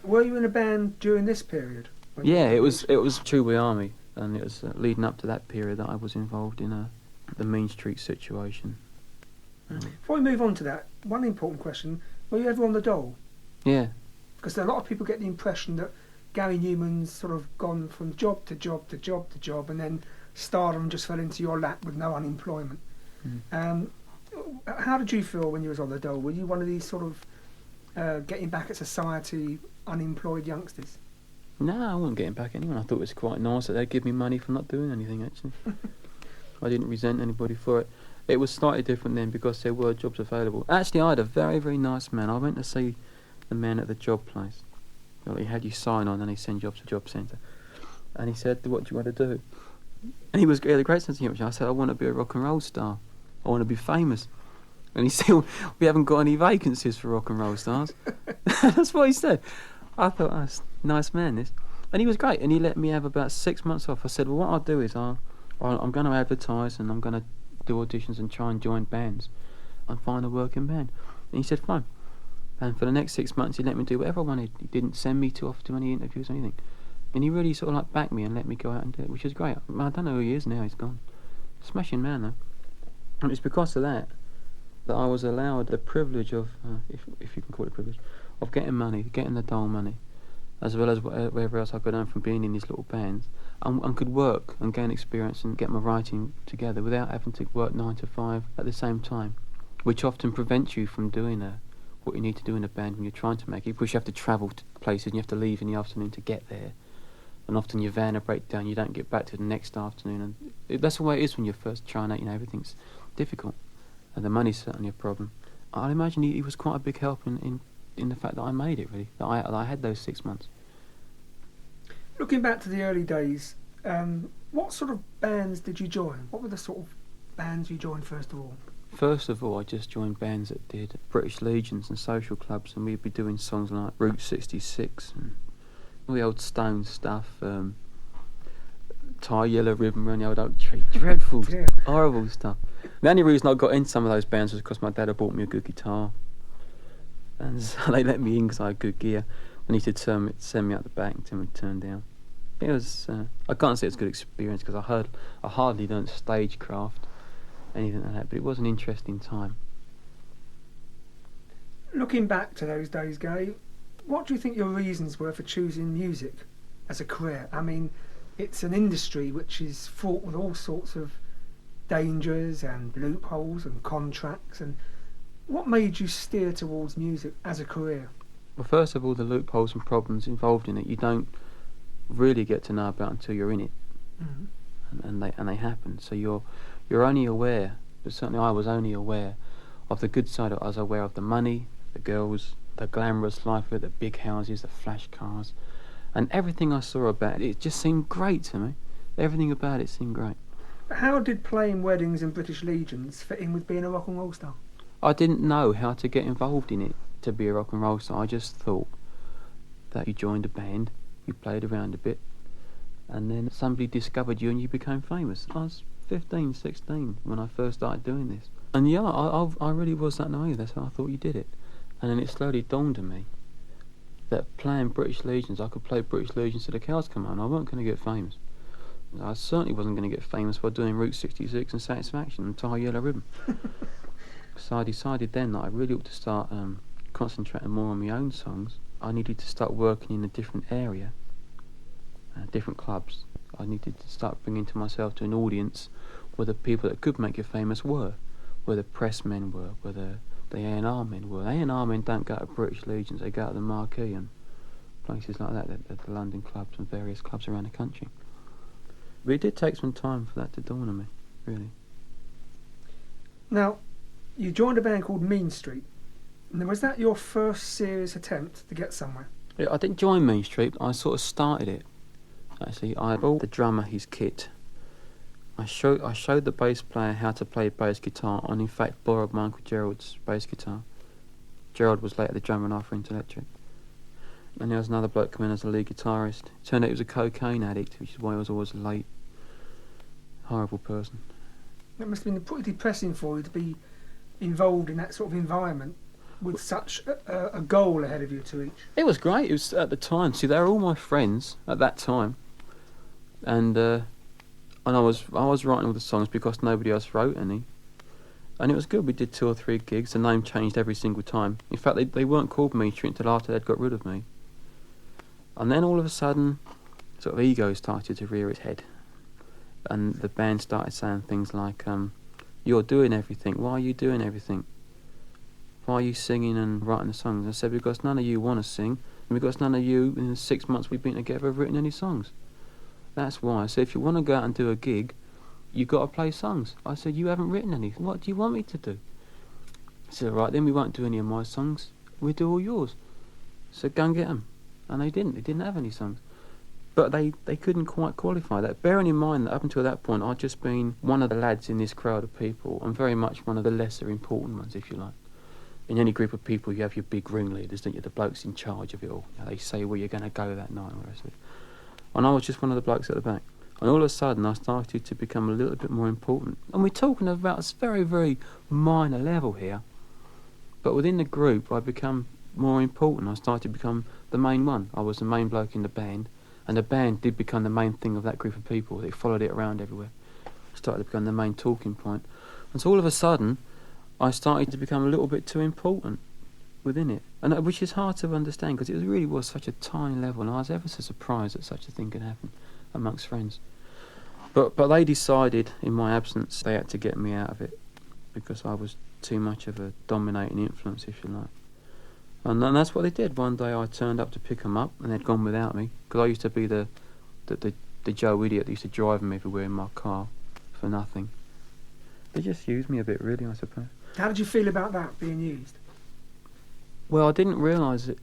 Were you in a band during this period? Yeah, it was Two-Way Army, and it was leading up to that period that I was involved in the Mean Street situation. Before we move on to that, one important question: were you ever on the dole? Yeah. Because a lot of people get the impression that Gary Newman's sort of gone from job to job to job to job, and then stardom just fell into your lap with no unemployment. How did you feel when you was on the dole? Were you one of these sort of getting back at society, unemployed youngsters? No, I wasn't getting back anyone. I thought it was quite nice that they'd give me money for not doing anything, actually. I didn't resent anybody for it. It was slightly different then because there were jobs available. Actually, I had a very, very nice man. I went to see the man at the job place. Well, he had you sign on and he send you up to job centre. And he said, what do you want to do? And he had a great sense of humour. I said, I want to be a rock and roll star. I want to be famous. And he said, well, we haven't got any vacancies for rock and roll stars. That's what he said. I thought, oh, that's a nice man, this. And he was great, and he let me have about 6 months off. I said, well, what I'll do is I'm going to advertise and I'm going to do auditions and try and join bands and find a working band. And he said, fine. And for the next 6 months, he let me do whatever I wanted. He didn't send me too often to any interviews or anything. And he really sort of like backed me and let me go out and do it, which is great. I don't know who he is now, he's gone. Smashing man, though. And it's because of that I was allowed the privilege of, if you can call it privilege, of getting money, getting the dole money, as well as whatever else I could earn from being in these little bands, and could work and gain experience and get my writing together without having to work 9 to 5 at the same time, which often prevents you from doing what you need to do in a band when you're trying to make it, because you have to travel to places and you have to leave in the afternoon to get there, and often your van will break down, you don't get back to the next afternoon, and that's the way it is when you're first trying out, everything's difficult, and the money's certainly a problem. I imagine he was quite a big help in the fact that I made it, really, that I had those 6 months. Looking back to the early days, what sort of bands did you join? What were the sort of bands you joined first of all? First of all, I just joined bands that did British Legions and social clubs, and we'd be doing songs like Route 66 and all the old Stone stuff, Tie Yellow Ribbon Round the Old Oak Tree, dreadful, Yeah. horrible stuff. The only reason I got into some of those bands was because my dad had bought me a good guitar, and so they let me in because I had good gear, and he said send me out the back and tell me to turn down. It was, I can't say it's a good experience because I hardly learnt stagecraft, anything like that, but it was an interesting time. Looking back to those days, Gary, what do you think your reasons were for choosing music as a career? I mean, it's an industry which is fraught with all sorts of dangers and loopholes and contracts, and what made you steer towards music as a career? Well, first of all, the loopholes and problems involved in it, you don't really get to know about until you're in it, and they happen. So you're only aware, but certainly I was only aware of the good side. I was aware of the money, the girls, the glamorous life with the big houses, the flash cars, and everything I saw about it. It just seemed great to me. Everything about it seemed great. How did playing weddings and British Legions fit in with being a rock and roll star? I didn't know how to get involved in it to be a rock and roll star. I just thought that you joined a band, you played around a bit, and then somebody discovered you and you became famous. I was 15, 16 when I first started doing this. And yeah, I really was that naive. That's how I thought you did it. And then it slowly dawned on me that playing British Legions, I could play British Legions till the cows come home. I wasn't going to get famous. I certainly wasn't going to get famous by doing Route 66 and Satisfaction and Tie Yellow Ribbon. So I decided then that I really ought to start concentrating more on my own songs. I needed to start working in a different area, different clubs. I needed to start bringing to myself to an audience where the people that could make you famous were, where the press men were, where the A&R men were. A&R men don't go to British Legions, they go to the Marquee and places like that, at the London clubs and various clubs around the country. But it did take some time for that to dawn on me, really. Now, you joined a band called Mean Street. And was that your first serious attempt to get somewhere? Yeah, I didn't join Mean Street, I sort of started it. Actually, I bought the drummer his kit. I showed the bass player how to play bass guitar, and in fact borrowed my Uncle Gerald's bass guitar. Gerald was later the drummer and I for Electric. And there was another bloke coming in as a lead guitarist. It turned out he was a cocaine addict, which is why he was always late. Horrible person. It must have been pretty depressing for you to be involved in that sort of environment with such a goal ahead of you to reach. It was great. It was at the time. See, they were all my friends at that time, and I was writing all the songs because nobody else wrote any, and it was good. We did 2 or 3 gigs. The name changed every single time. In fact, they weren't called Mean Street until after they'd got rid of me. And then all of a sudden, sort of ego started to rear its head, and the band started saying things like, "You're doing everything. Why are you doing everything? Why are you singing and writing the songs?" I said, "Because none of you want to sing, and because none of you, in the 6 months we've been together, have written any songs. That's why." I said, "If you want to go out and do a gig, you've got to play songs." I said, "You haven't written any. What do you want me to do?" I said, "All right, then we won't do any of my songs. We'll do all yours." So go and get them. And they didn't. They didn't have any songs. But they couldn't quite qualify that. Bearing in mind that up until that point, I'd just been one of the lads in this crowd of people, and very much one of the lesser important ones, if you like. In any group of people, you have your big ringleaders, don't you? The blokes in charge of it all. You know, they say where you're going to go that night and all the rest of it. And I was just one of the blokes at the back. And all of a sudden, I started to become a little bit more important. And we're talking about a very, very minor level here. But within the group, I become more important. I started to become the main one. I was the main bloke in the band. And the band did become the main thing of that group of people. They followed it around everywhere. It started to become the main talking point. And so all of a sudden, I started to become a little bit too important within it. And which is hard to understand, because it really was such a tiny level, and I was ever so surprised that such a thing could happen amongst friends. But they decided, in my absence, they had to get me out of it, because I was too much of a dominating influence, if you like. And that's what they did. One day I turned up to pick them up, and they'd gone without me, because I used to be the Joe idiot that used to drive them everywhere in my car for nothing. They just used me a bit, really, I suppose. How did you feel about that, being used? Well, I didn't realise it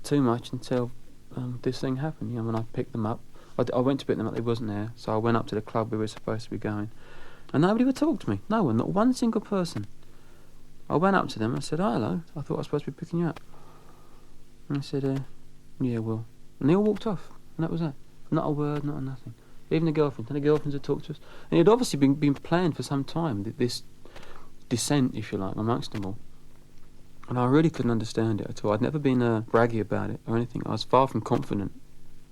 too much until this thing happened. You know, when I picked them up, I went to pick them up, they wasn't there, so I went up to the club we were supposed to be going, and nobody would talk to me. No one, not one single person. I went up to them and I said, "Oh, hello, I thought I was supposed to be picking you up." And I said, "Yeah, well," and they all walked off, and that was it. Not a word, not a nothing. Even the girlfriend, and the girlfriends had talked to us, and it had obviously been planned for some time, this descent, if you like, amongst them all. And I really couldn't understand it at all. I'd never been braggy about it or anything. I was far from confident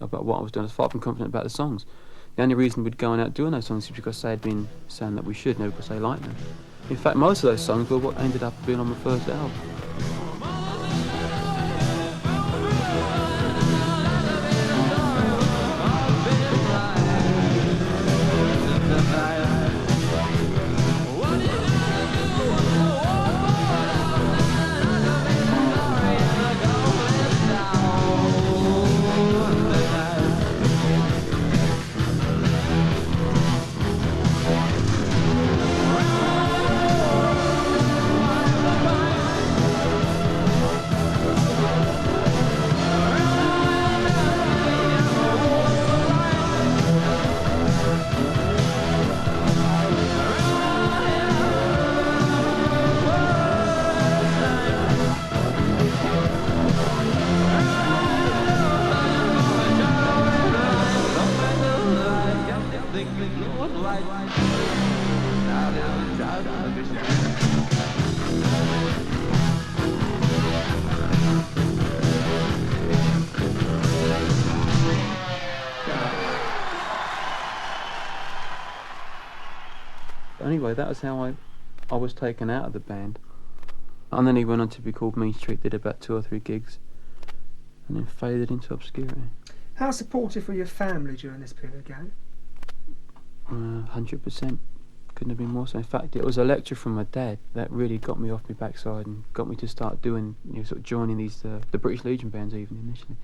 about what I was doing. I was far from confident about the songs. The only reason we'd go out doing those songs is because they had been saying that we should, no, because they liked them. In fact, most of those songs were what ended up being on my first album. Anyway, that was how I was taken out of the band. And then he went on to be called Mean Street, did about 2 or 3 gigs, and then faded into obscurity. How supportive were your family during this period, Gary? 100%. Couldn't have been more so. In fact, it was a lecture from my dad that really got me off my backside and got me to start doing, sort of joining these, the British Legion bands even initially.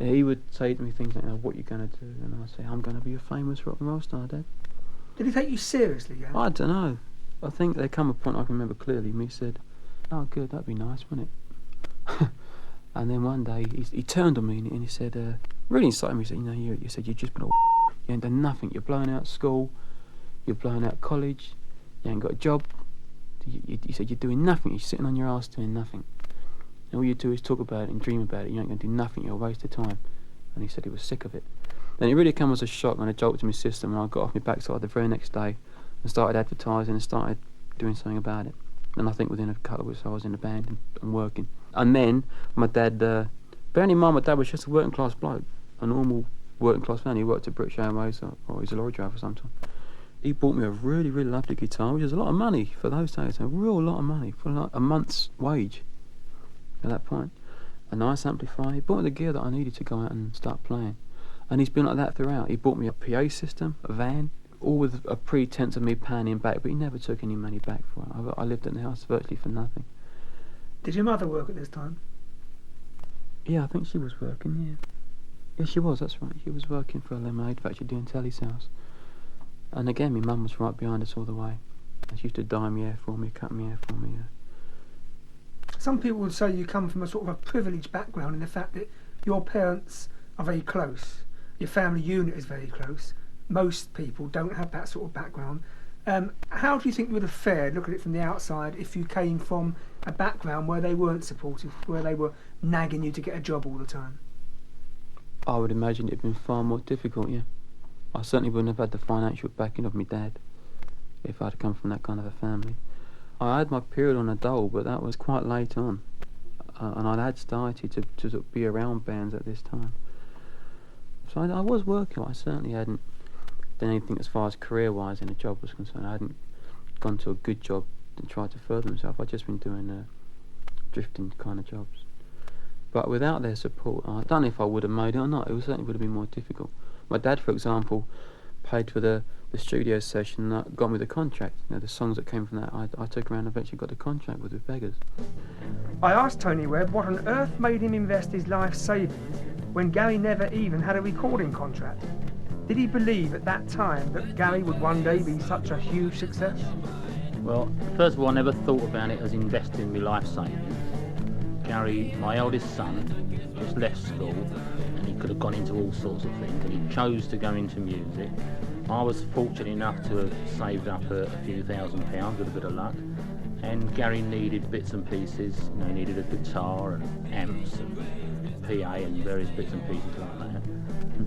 He would say to me things like, what are you going to do? And I'd say, I'm going to be a famous rock and roll star, Dad. Did he take you seriously, Gary? I don't know. I think there come a point I can remember clearly. Me said, "Oh, good, that'd be nice, wouldn't it?" And then one day he turned on me and he said, really incited me. He said, you said you've just been you ain't done nothing. You're blowing out school. You're blowing out college. You ain't got a job. You said you're doing nothing. You're sitting on your ass doing nothing. And all you do is talk about it and dream about it. You ain't going to do nothing. You're a waste of time." And he said he was sick of it. And it really came as a shock and a jolt to my system, and I got off my backside the very next day and started advertising and started doing something about it. And I think within a couple of weeks I was in the band and working. And then my dad, bearing in mind my dad was just a working class bloke, a normal working class man. He worked at British Airways or he was a lorry driver sometime. He bought me a really, really lovely guitar, which was a lot of money for those days, a real lot of money, for like a month's wage at that point. A nice amplifier. He bought me the gear that I needed to go out and start playing. And he's been like that throughout. He bought me a PA system, a van, all with a pretense of me paying him back, but he never took any money back for it. I lived in the house virtually for nothing. Did your mother work at this time? Yeah, I think she was working, yeah. Yeah, she was, that's right. She was working for a lemonade factory doing telesales. And again, my mum was right behind us all the way. And she used to dye my hair for me, cut my hair for me, yeah. Some people would say you come from a sort of a privileged background in the fact that your parents are very close. Your family unit is very close. Most people don't have that sort of background. How do you think you would have fared, look at it from the outside, if you came from a background where they weren't supportive, where they were nagging you to get a job all the time? I would imagine it'd been far more difficult, yeah. I certainly wouldn't have had the financial backing of my dad if I'd come from that kind of a family. I had my period on a dole, but that was quite late on. And I'd had started to sort of be around bands at this time. So I was working, but I certainly hadn't done anything as far as career-wise in a job was concerned. I hadn't gone to a good job and tried to further myself. I'd just been doing drifting kind of jobs. But without their support, I don't know if I would have made it or not. It certainly would have been more difficult. My dad, for example, paid for the studio session that got me the contract. The songs that came from that, I took around and eventually got the contract with the Beggars. I asked Tony Webb what on earth made him invest his life savings when Gary never even had a recording contract. Did he believe at that time that Gary would one day be such a huge success? Well, first of all, I never thought about it as investing my life savings. Gary, my eldest son, just left school and he could have gone into all sorts of things, and he chose to go into music. I was fortunate enough to have saved up a few £1,000 with a bit of luck, and Gary needed bits and pieces. He needed a guitar and amps and PA and various bits and pieces like that,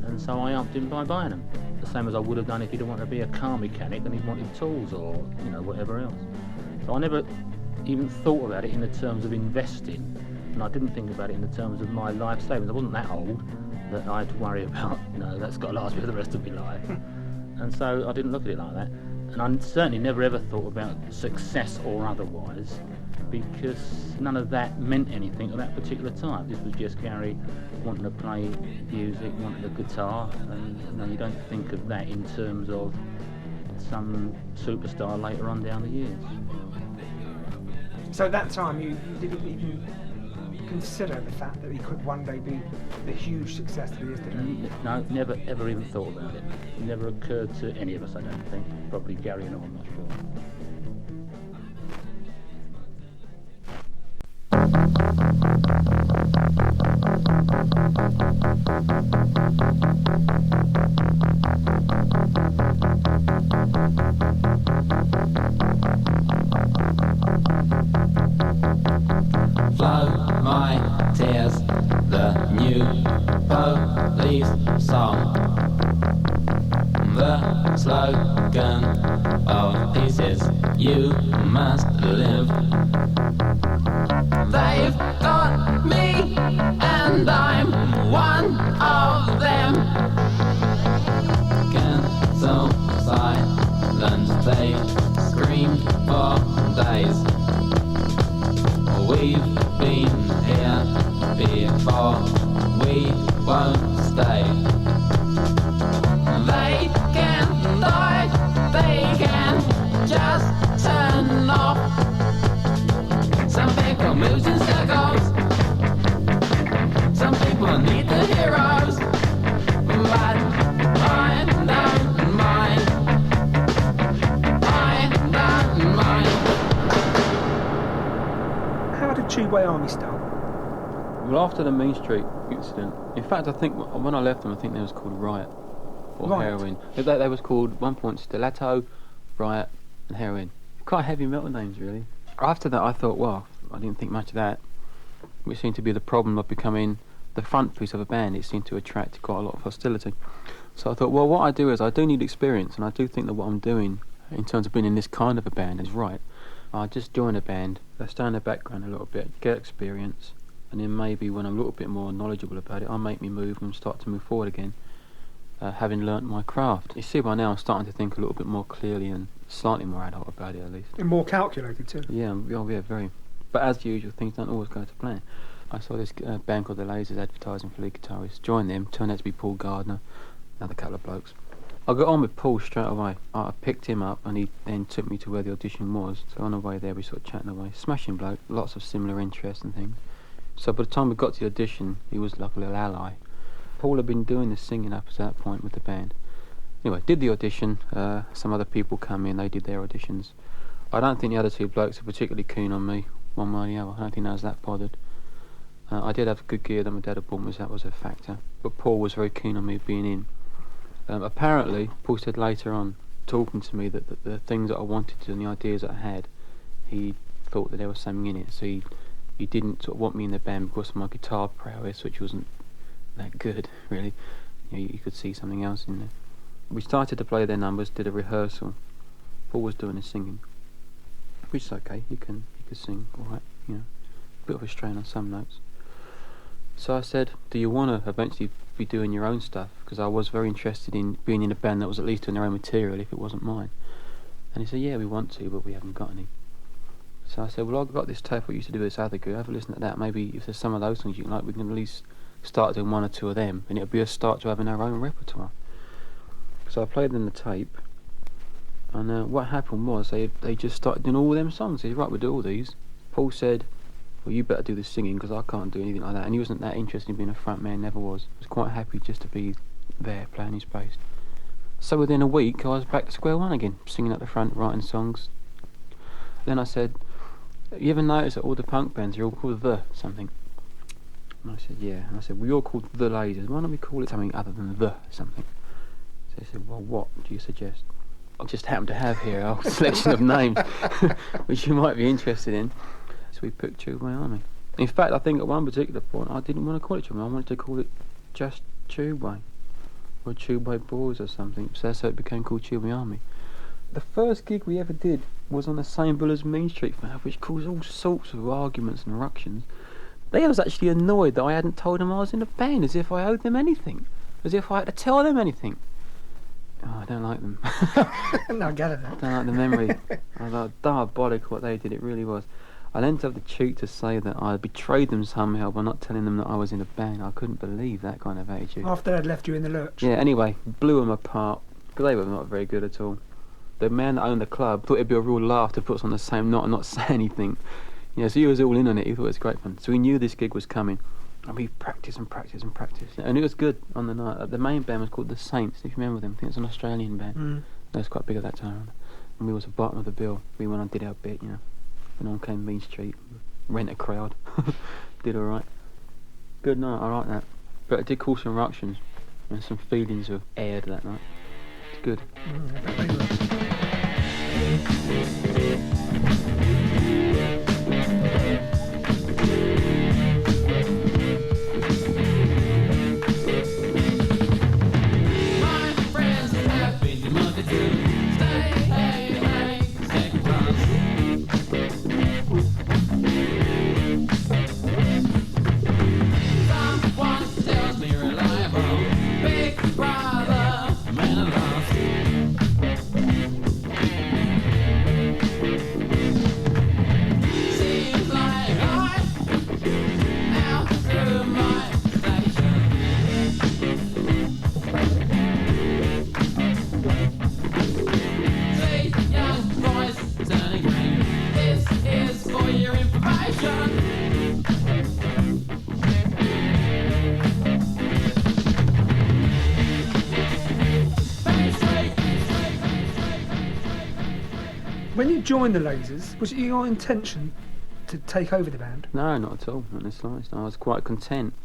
and so I upped him by buying them, the same as I would have done if he'd wanted to be a car mechanic and he wanted tools or whatever else. So I never even thought about it in the terms of investing, and I didn't think about it in the terms of my life savings. I wasn't that old that I had to worry about, that's got to last me for the rest of my life. And so I didn't look at it like that. And I certainly never ever thought about success or otherwise, because none of that meant anything at that particular time. This was just Gary wanting to play music, wanting a guitar, and you don't think of that in terms of some superstar later on down the years. So at that time you didn't even consider the fact that he could one day be the huge success that he is today? No, never ever even thought about it. It never occurred to any of us, I don't think. Probably Gary and I, I'm not sure. Flow my tears, the new police song. The slogan of pieces. You must live. They've got me, and I'm one of them. Cancel silence, they screamed for days. We've been here before, we won't stay. They can die, they can just turn off. Some people move in circles, some people need the heroes, but I don't mind, I don't mind. How did Tubeway Army start? Well, after the Mean Street incident, in fact, I think when I left them, I think they was called Riot or Riot? Heroin. They was called at one point Stiletto, Riot, and Heroin. Quite heavy metal names, really. After that, I thought, well, I didn't think much of that, which seemed to be the problem of becoming the front piece of a band. It seemed to attract quite a lot of hostility. So I thought, well, what I do is I do need experience, and I do think that what I'm doing in terms of being in this kind of a band is right. I just join a band, stay in the background a little bit, get experience, and then maybe when I'm a little bit more knowledgeable about it, I'll make me move and start to move forward again, having learnt my craft. You see, by now I'm starting to think a little bit more clearly and slightly more adult about it, at least. And more calculated too. Yeah, very. But as usual, things don't always go to plan. I saw this band called The Lasers advertising for lead guitarists. Joined them, turned out to be Paul Gardner, another couple of blokes. I got on with Paul straight away. I picked him up and he then took me to where the audition was. So on the way there we sort of chatting away. Smashing bloke, lots of similar interests and things. So by the time we got to the audition, he was like a little ally. Paul had been doing the singing up to that point with the band. Anyway, did the audition, some other people come in, they did their auditions. I don't think the other two blokes are particularly keen on me, one way or the other. I don't think I was that bothered. I did have good gear that my dad had bought me, so that was a factor. But Paul was very keen on me being in. Apparently, Paul said later on, talking to me, that the things that I wanted to and the ideas that I had, he thought that there was something in it. So he didn't sort of want me in the band because of my guitar prowess, which wasn't that good, really. You know, you could see something else in there. We started to play their numbers, did a rehearsal. Paul was doing the singing, which is okay. He could sing all right, you know, a bit of a strain on some notes. So I said, do you want to eventually be doing your own stuff? Because I was very interested in being in a band that was at least doing their own material if it wasn't mine. And he said, yeah, we want to, but we haven't got any. So I said, well, I've got this tape what you used to do with this other group. Have a listen to that. Maybe if there's some of those things you can like, we can at least start doing one or two of them, and it'll be a start to having our own repertoire. So I played them the tape, and what happened was they just started doing all them songs. He said, right, we'll do all these. Paul said, well, you better do the singing because I can't do anything like that. And he wasn't that interested in being a front man, never was. He was quite happy just to be there, playing his bass. So within a week, I was back to square one again, singing at the front, writing songs. Then I said, you ever notice that all the punk bands are all called The something? And I said, yeah. And I said, we're all called The Lasers. Why don't we call it something other than The something? So he said, well, what do you suggest? I just happen to have here a whole selection of names, which you might be interested in. So we picked Tubeway Army. In fact, I think at one particular point, I didn't want to call it Tubeway. I wanted to call it just Tubeway, or Tubeway Boys or something. So that's how it became called Tubeway Army. The first gig we ever did was on the same bill as Mean Street Fab, which caused all sorts of arguments and ructions. They was actually annoyed that I hadn't told them I was in a band, as if I owed them anything, as if I had to tell them anything. Oh, I don't like them. No, I get it. I don't like the memory. I thought diabolical what they did, it really was. I then have the cheek to say that I betrayed them somehow by not telling them that I was in a band. I couldn't believe that kind of attitude. After they'd left you in the lurch. Yeah, anyway, blew them apart, because they were not very good at all. The man that owned the club thought it'd be a real laugh to put us on the same knot and not say anything. You know, so he was all in on it, he thought it was great fun. So we knew this gig was coming, and we practiced and practiced and practiced. And it was good on the night. The main band was called The Saints, if you remember them. I think it's an Australian band. They was quite big at that time. And we was at the bottom of the bill. We went on, did our bit, you know. When on came Mean Street, rent a crowd. Did alright. Good night, I like that. But it did cause some ructions, and some feelings were aired that night. It's good. My friends have been demoted to stay When you joined the Lasers, was it your intention to take over the band? No, not at all, not in the slightest. I was quite content.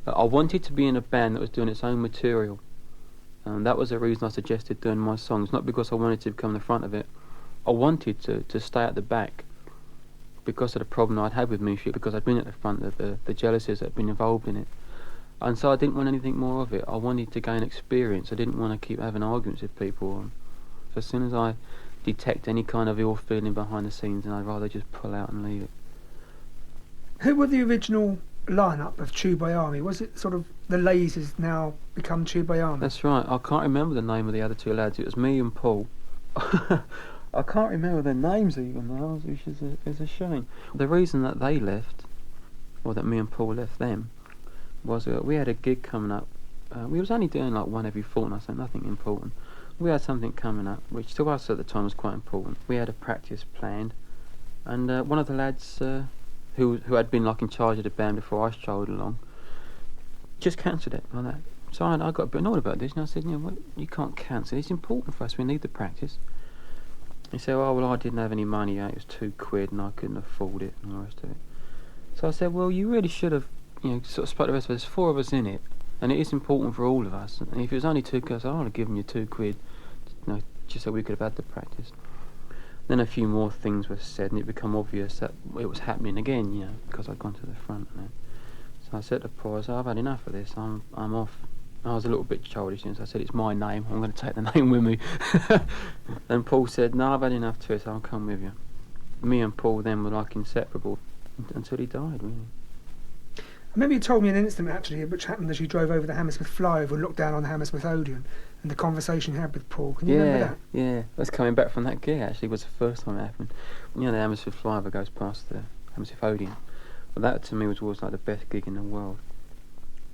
I wanted to be in a band that was doing its own material. And that was the reason I suggested doing my songs, not because I wanted to become the front of it. I wanted to stay at the back because of the problem I'd had with music, because I'd been at the front of the jealousies that had been involved in it. And so I didn't want anything more of it. I wanted to gain experience. I didn't want to keep having arguments with people. So as soon as I detect any kind of ill feeling behind the scenes, and I'd rather just pull out and leave it. Who were the original lineup of Chew by Army? Was it sort of the Lasers now become Chew by Army? That's right. I can't remember the name of the other two lads. It was me and Paul. I can't remember their names even now, which is a shame. The reason that they left, or that me and Paul left them, was we had a gig coming up. We was only doing like one every fortnight, so nothing important. We had something coming up, which to us at the time was quite important. We had a practice planned, and one of the lads who had been like in charge of the band before I strolled along, just cancelled it like that. So I got a bit annoyed about this, and I said, you can't cancel. It's important for us. We need the practice. He said, well, I didn't have any money. It was £2, and I couldn't afford it, and all the rest of it. So I said, well, you really should have, sort of spoke to the rest of us. There's 4 of us in it, and it is important for all of us. And if it was only £2, I would have given you £2, just so we could have had the practice. Then a few more things were said, and it became obvious that it was happening again, because I'd gone to the front. So I said to Paul, I've had enough of this. I'm off. I was a little bit childish, so I said, it's my name. I'm going to take the name with me. And Paul said, no, I've had enough to it, so I'll come with you. Me and Paul then were like inseparable until he died, really. I remember you told me an incident actually which happened as you drove over the Hammersmith flyover and looked down on the Hammersmith Odeon, and the conversation you had with Paul. Can you remember that? Yeah. I was coming back from that gig, actually. It was the first time it happened. The Hammersmith flyover goes past the Hammersmith Odeon. Well, that to me was always like the best gig in the world.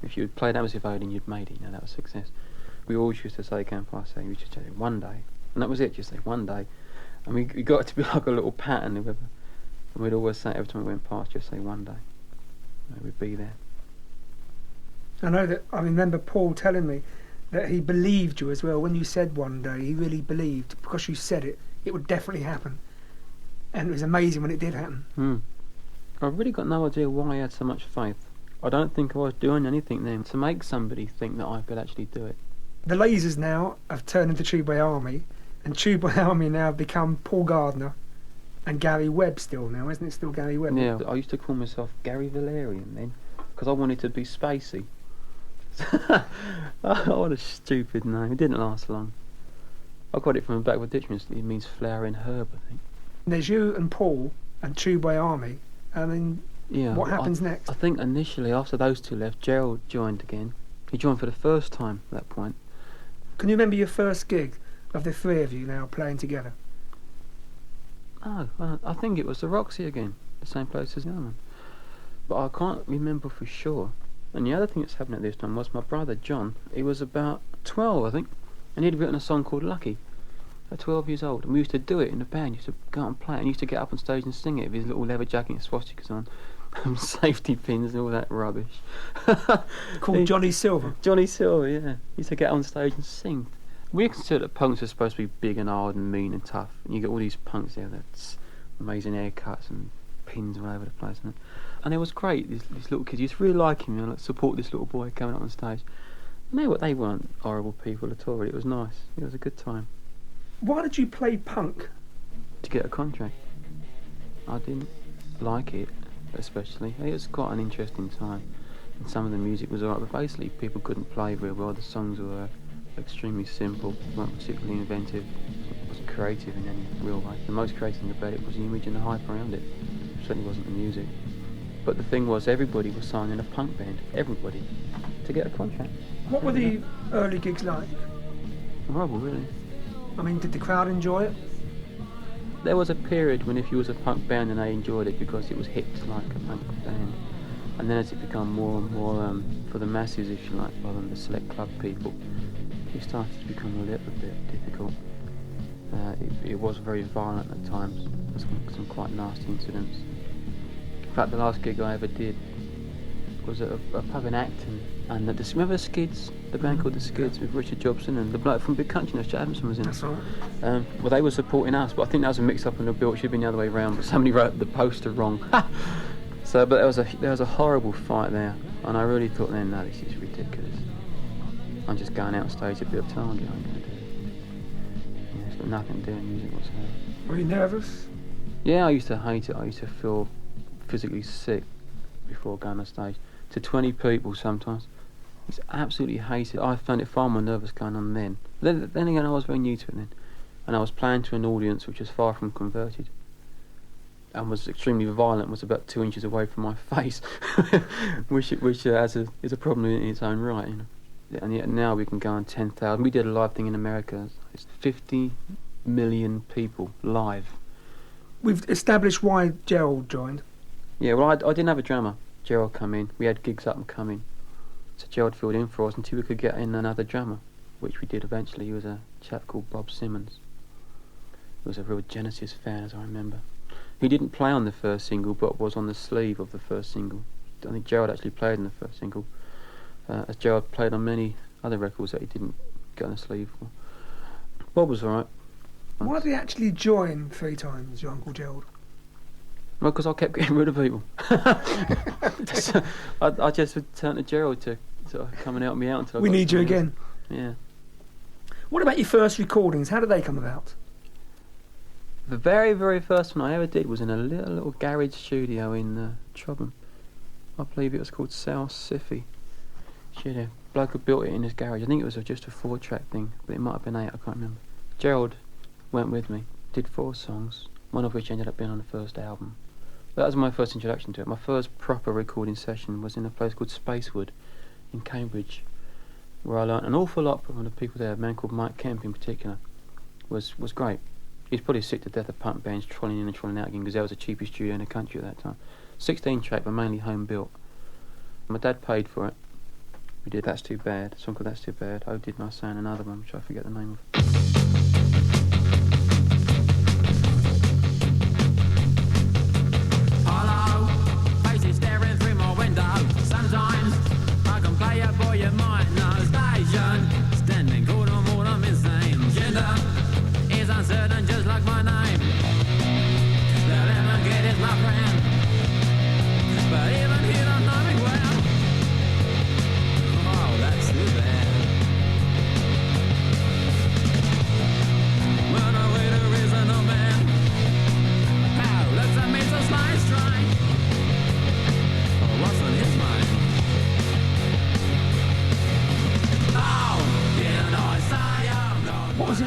If you had played Hammersmith Odeon, you'd made it, that was success. We always used to say, we used to say one day. And that was it, just say one day. And we got it to be like a little pattern. And we'd always say, every time we went past, just say one day. We'd be there. I remember Paul telling me that he believed you as well. When you said one day, he really believed, because you said it would definitely happen. And it was amazing when it did happen. I've really got no idea why I had so much faith. I don't think I was doing anything then to make somebody think that I could actually do it. The Lasers now have turned into Chew by Army, and Chew by Army now have become Paul Gardner and Gary Webb still now, isn't it still Gary Webb? Yeah, I used to call myself Gary Valerian then, because I wanted to be spacey. Oh, what a stupid name. It didn't last long. I got it from a backward dictionary. It means flowering herb, I think. There's you and Paul and Chew by Army, what happens next? I think initially, after those two left, Gerald joined again. He joined for the first time at that point. Can you remember your first gig of the 3 of you now playing together? No, I think it was the Roxy again, the same place as the other one. But I can't remember for sure. And the other thing that's happened at this time was my brother John. He was about 12, I think, and he'd written a song called Lucky at 12 years old. And we used to do it in the band. Used to go out and play it, and used to get up on stage and sing it with his little leather jacket and swastikas on, safety pins and all that rubbish. Called Johnny Silver. Johnny Silver, yeah. He used to get on stage and sing. We consider that punks are supposed to be big and hard and mean and tough. And you get all these punks there that's amazing haircuts and pins all over the place. And it was great, these little kids. You used to really like him, support this little boy coming up on stage. They weren't horrible people at all. It was nice. It was a good time. Why did you play punk? To get a contract. I didn't like it, especially. It was quite an interesting time. And some of the music was alright, but basically people couldn't play very well. The songs were extremely simple, not particularly inventive. It wasn't creative in any real way. The most creative thing about it was the image and the hype around it. It certainly wasn't the music. But the thing was, everybody was signing a punk band. Everybody. To get a contract. What were the early gigs like? Horrible, really. Did the crowd enjoy it? There was a period when if you was a punk band and they enjoyed it because it was hip like a punk band. And then as it became more and more for the masses, if you like, rather than the select club people, it started to become a little bit difficult. It was very violent at times. There some quite nasty incidents. In fact, the last gig I ever did was at a pub in Acton And remember the Skids, the band called the Skids with Richard Jobson and the bloke from Big Country, Chad Adamson was in it. That's right. Well, they were supporting us, but I think that was a mix-up in the bill. It should have been the other way around, but somebody wrote the poster wrong. But there was a horrible fight there, and I really thought then, no, this is ridiculous. I'm just going out on stage a bit of target. I'm going to do it. Yeah, it's got nothing to do with music whatsoever. Were you nervous? Yeah, I used to hate it. I used to feel physically sick before going on stage. To 20 people sometimes. I used to absolutely hate it. I found it far more nervous going on then. Then again, I was very new to it then. And I was playing to an audience which was far from converted. And was extremely violent, was about 2 inches away from my face. which is a problem in its own right, you know. And yet now we can go on 10,000. We did a live thing in America. It's 50 million people live. We've established why Gerald joined. Yeah, well, I didn't have a drummer. Gerald come in. We had gigs up and coming. So Gerald filled in for us until we could get in another drummer, which we did eventually. He was a chap called Bob Simmons. He was a real Genesis fan, as I remember. He didn't play on the first single, but was on the sleeve of the first single. I think Gerald actually played in the first single, as Gerald played on many other records that he didn't get on the sleeve for. Bob was alright. Why did he actually join 3 times, your Uncle Gerald? Well, because I kept getting rid of people. I just would turn to Gerald to sort of come and help me out until I We got need you something again. else. Yeah. What about your first recordings? How did they come about? The very, very first one I ever did was in a little garage studio in Chobham. I believe it was called South Siffy. Shit, a bloke had built it in his garage. I think it was just a 4-track thing, but it might have been 8, I can't remember. Gerald went with me, did 4 songs, one of which ended up being on the first album. That was my first introduction to it. My first proper recording session was in a place called Spacewood in Cambridge, where I learnt an awful lot from the people there. A man called Mike Kemp in particular was great. He was probably sick to death of punk bands trolling in and trolling out again because that was the cheapest studio in the country at that time. 16-track, but mainly home built. My dad paid for it. We did That's Too Bad, a song called That's Too Bad. Oh, did my son another one, which I forget the name of.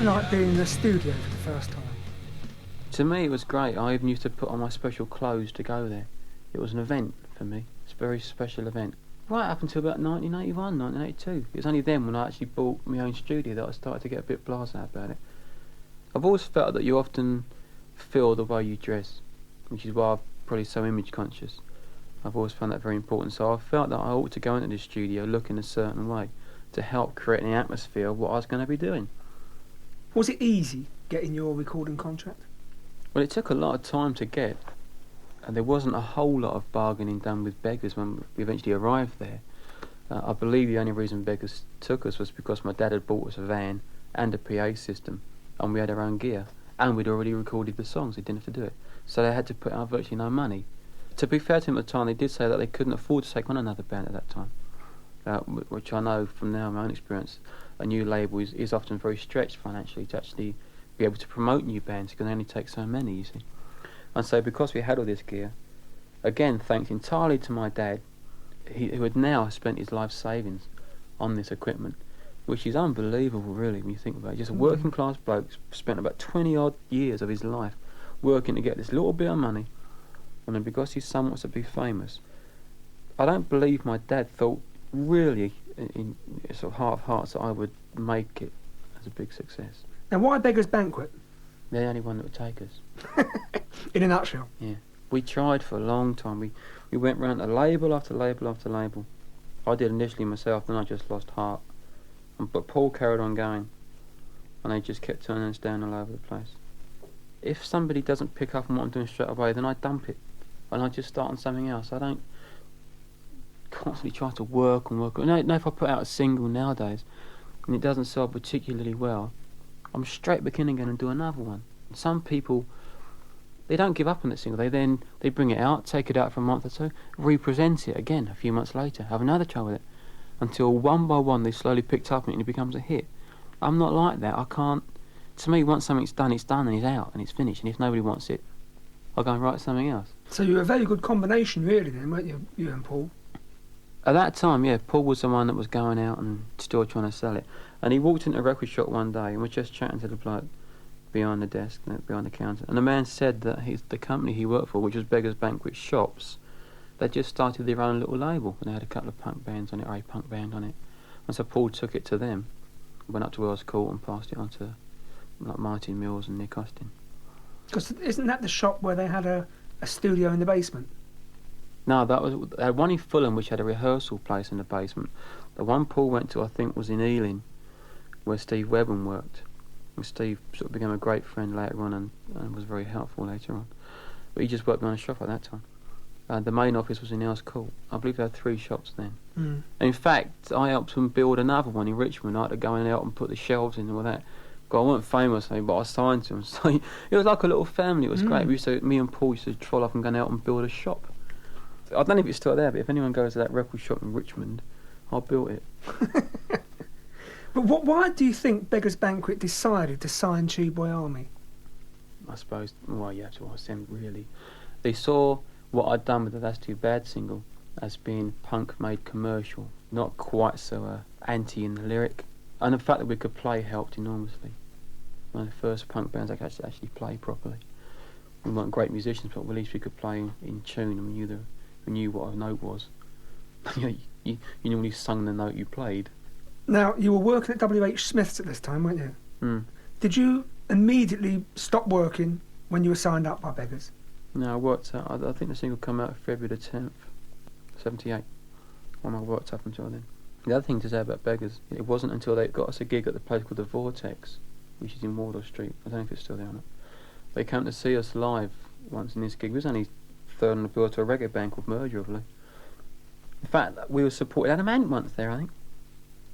Like being in the studio for the first time? To me it was great. I even used to put on my special clothes to go there. It was an event for me. It's a very special event. Right up until about 1981, 1982. It was only then when I actually bought my own studio that I started to get a bit blasé about it. I've always felt that you often feel the way you dress, which is why I'm probably so image conscious. I've always found that very important. So I felt that I ought to go into the studio looking a certain way to help create an atmosphere of what I was going to be doing. Was it easy getting your recording contract? Well, it took a lot of time to get, and there wasn't a whole lot of bargaining done with beggars when we eventually arrived there. I believe the only reason beggars took us was because my dad had bought us a van and a PA system, and we had our own gear, and we'd already recorded the songs. They didn't have to do it, so they had to put out virtually no money. To be fair to them at the time, they did say that they couldn't afford to take on another band at that time, which I know from now my own experience. A new label is often very stretched financially to actually be able to promote new bands because they only take so many, you see. And so because we had all this gear, again thanks entirely to my dad, who had now spent his life savings on this equipment, which is unbelievable really when you think about it. Just a working class bloke spent about 20 odd years of his life working to get this little bit of money, and then because his son wants to be famous, I don't believe my dad thought really in sort of heart of hearts that I would make it as a big success. And why Beggar's Banquet? They're the only one that would take us. In a nutshell. Yeah. We tried for a long time. We went round to label after label after label. I did initially myself, then I just lost heart. But Paul carried on going, and they just kept turning us down all over the place. If somebody doesn't pick up on what I'm doing straight away, then I dump it, and I just start on something else. I don't constantly try to work and work. Now if I put out a single nowadays and it doesn't sell particularly well, I'm straight back in again and do another one. Some people, they don't give up on that single. They bring it out, take it out for a month or two, represent it again a few months later, have another try with it, until one by one they slowly picked up on it and it becomes a hit. I'm not like that. I can't. To me, once something's done, it's done and it's out and it's finished. And if nobody wants it, I'll go and write something else. So you're a very good combination, really, then, weren't you, you and Paul? At that time, yeah, Paul was the one that was going out and still trying to sell it. And he walked into a record shop one day and was just chatting to the bloke behind the desk, behind the counter. And the man said that the company he worked for, which was Beggars Banquet Shops, they just started their own little label. And they had a couple of punk bands on it, or a punk band on it. And so Paul took it to them, went up to Wells Court and passed it on to like Martin Mills and Nick Austin. Because isn't that the shop where they had a studio in the basement? No, they had one in Fulham which had a rehearsal place in the basement. The one Paul went to, I think, was in Ealing, where Steve Webben worked. And Steve sort of became a great friend later on and was very helpful later on. But he just worked behind a shop at that time. The main office was in Earls Court. I believe they had 3 shops then. Mm. In fact, I helped them build another one in Richmond. I had to go in and help and put the shelves in and all that. God, I wasn't famous, but I signed to them. So it was like a little family. It was great. Me and Paul used to troll off and go out and build a shop. I don't know if it's still there, but if anyone goes to that record shop in Richmond, I built it. But why do you think Beggars Banquet decided to sign Cheap Boy Army? I suppose, well, you have to ask them, really. They saw what I'd done with the That's Too Bad single as being punk made commercial, not quite so anti in the lyric. And the fact that we could play helped enormously. One of the first punk bands I could actually play properly. We weren't great musicians, but at least we could play in tune and we knew what a note was. you normally sung the note you played. Now, you were working at W.H. Smith's at this time, weren't you? Mm. Did you immediately stop working when you were signed up by Beggars? No, I worked out. I think the single came out February the 10th, 78. When I worked up until then. The other thing to say about Beggars, it wasn't until they got us a gig at the place called the Vortex, which is in Wardour Street. I don't know if it's still there or not. They came to see us live once in this gig. It was only third on the bill to a reggae band called Merger, I believe. In fact, we were supported. Adamant once there, I think.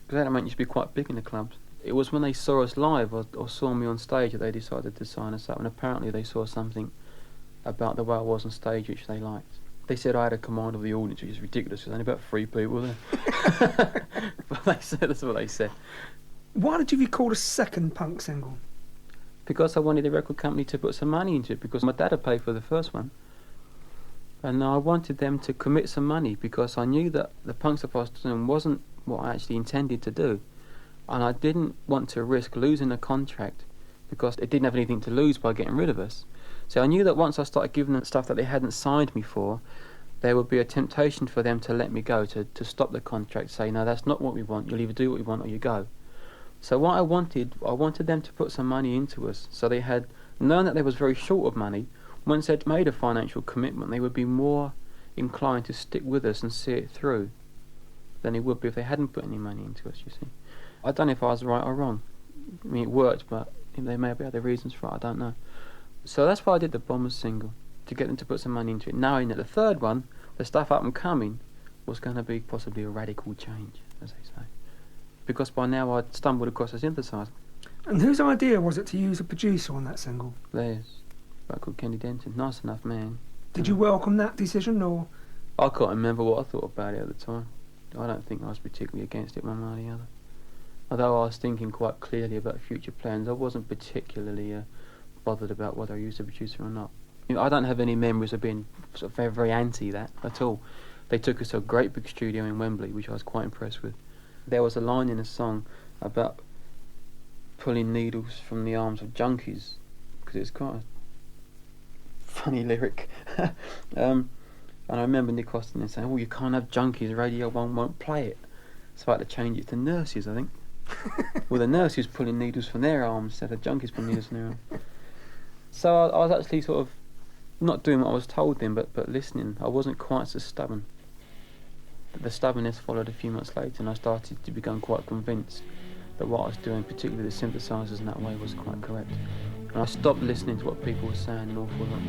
Because Adamant used to be quite big in the clubs. It was when they saw us live or saw me on stage that they decided to sign us up. And apparently they saw something about the way I was on stage which they liked. They said I had a command of the audience, which is ridiculous. There's only about 3 people there. But that's what they said. Why did you record a second punk single? Because I wanted the record company to put some money into it, because my dad had paid for the first one. And I wanted them to commit some money, because I knew that the punk stuff I was doing wasn't what I actually intended to do. And I didn't want to risk losing a contract, because it didn't have anything to lose by getting rid of us. So I knew that once I started giving them stuff that they hadn't signed me for, there would be a temptation for them to let me go, to stop the contract, say, no, that's not what we want, you'll either do what we want or you go. So what I wanted them to put some money into us, so they had, knowing that they was very short of money, once they'd made a financial commitment, they would be more inclined to stick with us and see it through than they would be if they hadn't put any money into us, you see. I don't know if I was right or wrong. I mean, it worked, but they may have other reasons for it, I don't know. So that's why I did the Bombers single, to get them to put some money into it, knowing that the third one, the stuff up and coming, was going to be possibly a radical change, as they say. Because by now I'd stumbled across a synthesizer. And whose idea was it to use a producer on that single? Theirs. A guy called Kenny Denton. Nice enough man. Did you welcome that decision, or...? I can't remember what I thought about it at the time. I don't think I was particularly against it one way or the other. Although I was thinking quite clearly about future plans, I wasn't particularly bothered about whether I used a producer or not. I don't have any memories of being sort of very, very anti that at all. They took us to a great big studio in Wembley, which I was quite impressed with. There was a line in a song about pulling needles from the arms of junkies, because it's quite a funny lyric. And I remember Nick Austin saying, "Oh, you can't have junkies, Radio 1 won't play it." So I had to change it to nurses, I think. Well, the nurses pulling needles from their arms instead of junkies pulling needles from their arms. So I was actually sort of not doing what I was told then, but listening. I wasn't quite so stubborn. The stubbornness followed a few months later, and I started to become quite convinced that what I was doing, particularly the synthesizers in that way, was quite correct. And I stopped listening to what people were saying an awful lot.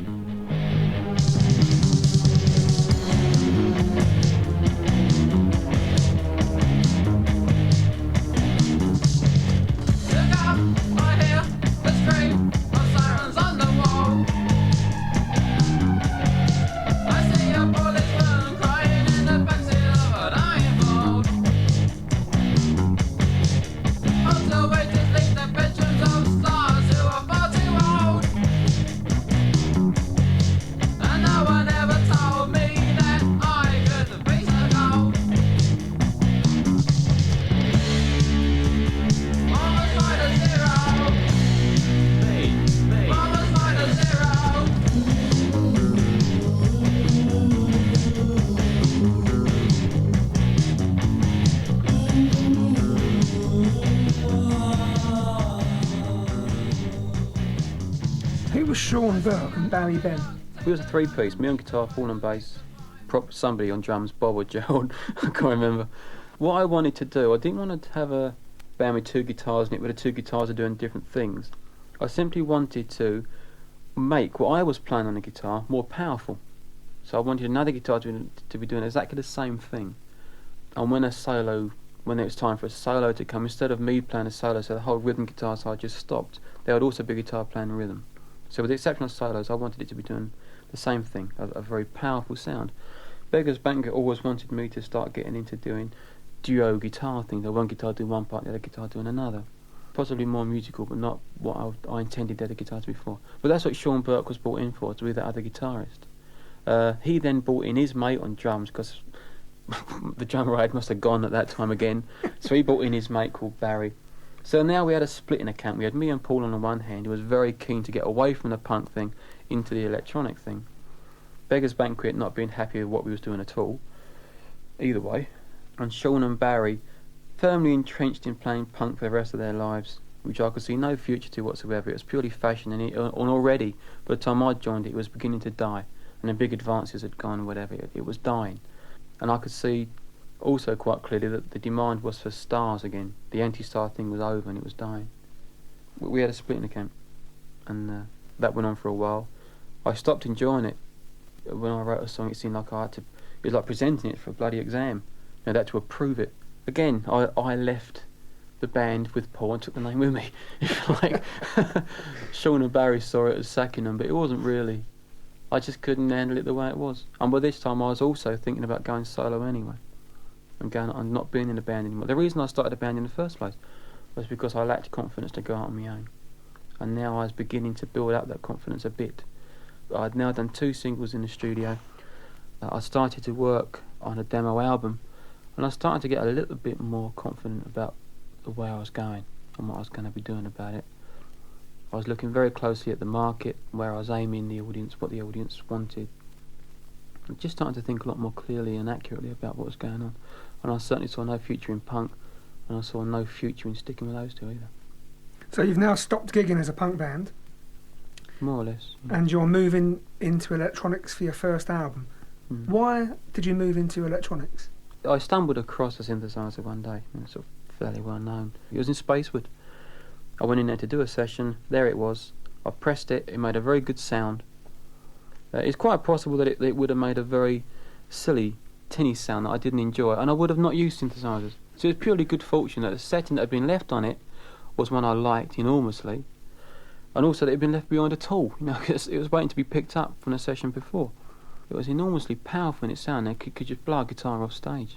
Who was Sean Burke and Barry Ben? We was a three-piece, me on guitar, Paul on bass, somebody on drums, Bob or Gerald, I can't remember. What I wanted to do, I didn't want to have a band with two guitars in it, where the two guitars are doing different things. I simply wanted to make what I was playing on the guitar more powerful. So I wanted another guitar to be doing exactly the same thing. And when it was time for a solo to come, instead of me playing a solo, so the whole rhythm guitar side just stopped, there would also be a guitar playing rhythm. So with the exception of solos, I wanted it to be doing the same thing, a very powerful sound. Beggar's Banquet always wanted me to start getting into doing duo guitar things, one guitar doing one part, the other guitar doing another. Possibly more musical, but not what I intended the other guitar to be for. But that's what Sean Burke was brought in for, to be that other guitarist. He then brought in his mate on drums, because the drummer I had must have gone at that time again. So he brought in his mate called Barry. So now we had a split in the camp. We had me and Paul on the one hand, who was very keen to get away from the punk thing into the electronic thing. Beggar's Banquet not being happy with what we was doing at all, either way. And Sean and Barry firmly entrenched in playing punk for the rest of their lives, which I could see no future to whatsoever. It was purely fashion, and already, by the time I joined it was beginning to die, and the big advances had gone, whatever, it was dying. And I could see also quite clearly that the demand was for stars again. The anti-star thing was over and it was dying. We had a split in the camp, and that went on for a while. I stopped enjoying it. When I wrote a song, it seemed like it was like presenting it for a bloody exam. I had to approve it. Again, I left the band with Paul and took the name with me. Like, Sean and Barry saw it as sacking them, but it wasn't really. I just couldn't handle it the way it was. And by this time I was also thinking about going solo anyway. I'm not being in a band anymore. The reason I started a band in the first place was because I lacked confidence to go out on my own. And now I was beginning to build up that confidence a bit. I'd now done 2 singles in the studio. I started to work on a demo album, and I started to get a little bit more confident about the way I was going and what I was going to be doing about it. I was looking very closely at the market, where I was aiming the audience, what the audience wanted. I just started to think a lot more clearly and accurately about what was going on. And I certainly saw no future in punk, and I saw no future in sticking with those two either. So you've now stopped gigging as a punk band, more or less. Yeah. and you're moving into electronics for your first album. Mm. Why did you move into electronics? I stumbled across a synthesizer one day, and it's sort of fairly well known. It was in Spacewood. I went in there to do a session. There it was. I pressed it. It made a very good sound. It's quite possible that it would have made a very silly, tinny sound that I didn't enjoy, and I would have not used synthesizers. So it was purely good fortune that the setting that had been left on it was one I liked enormously, and also that it had been left behind at all. You know, it was waiting to be picked up from the session before. It was enormously powerful in its sound. It could just blow a guitar off stage,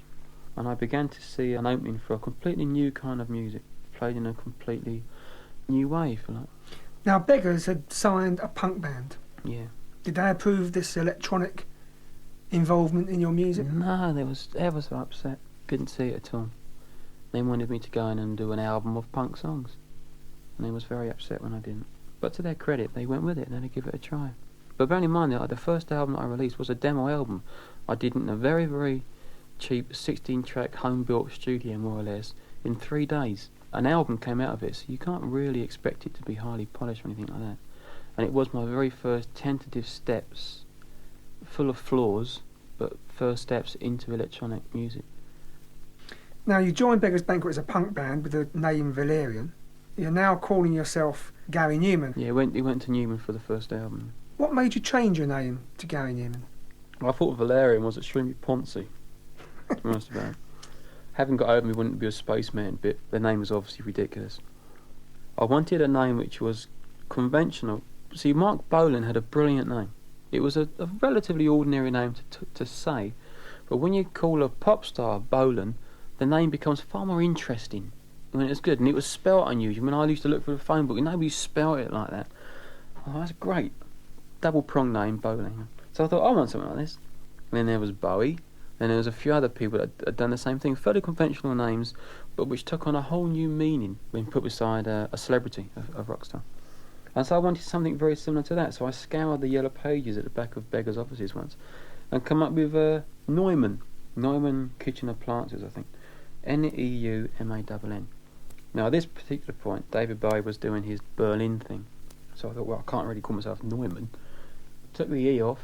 and I began to see an opening for a completely new kind of music, played in a completely new way, if you like. Now, Beggars had signed a punk band. Yeah. Did they approve this electronic involvement in your music? No, they was ever so upset. Couldn't see it at all. They wanted me to go in and do an album of punk songs, and they was very upset when I didn't. But to their credit, they went with it and they give it a try. But bearing in mind that the first album that I released was a demo album. I did it in a very, very cheap 16-track home-built studio, more or less, in 3 days. An album came out of it, so you can't really expect it to be highly polished or anything like that. And it was my very first tentative steps, full of flaws, but first steps into electronic music. Now, you joined Beggars Banquet as a punk band with the name Valerian. You're now calling yourself Gary Newman. Yeah, he went to Newman for the first album. What made you change your name to Gary Newman? I thought Valerian was extremely poncy, to be honest about it. Having got over me wouldn't be a spaceman bit, the name was obviously ridiculous. I wanted a name which was conventional. See, Mark Bolan had a brilliant name. It was a relatively ordinary name to say, but when you call a pop star Bolan, the name becomes far more interesting when it's good, and it was spelt unusual. When I used to look for the phone book, nobody spelt it like that. Oh, that's great. Double prong name, Bolan. So I thought, I want something like this. And then there was Bowie, and there was a few other people that had done the same thing, fairly conventional names, but which took on a whole new meaning when put beside a celebrity, a rock star. And so I wanted something very similar to that, so I scoured the yellow pages at the back of Beggars' offices once, and come up with Neumann Kitchen Appliances, I think. Neumann. Now at this particular point, David Bowie was doing his Berlin thing, So I thought, well, I can't really call myself Neumann. Took the E off,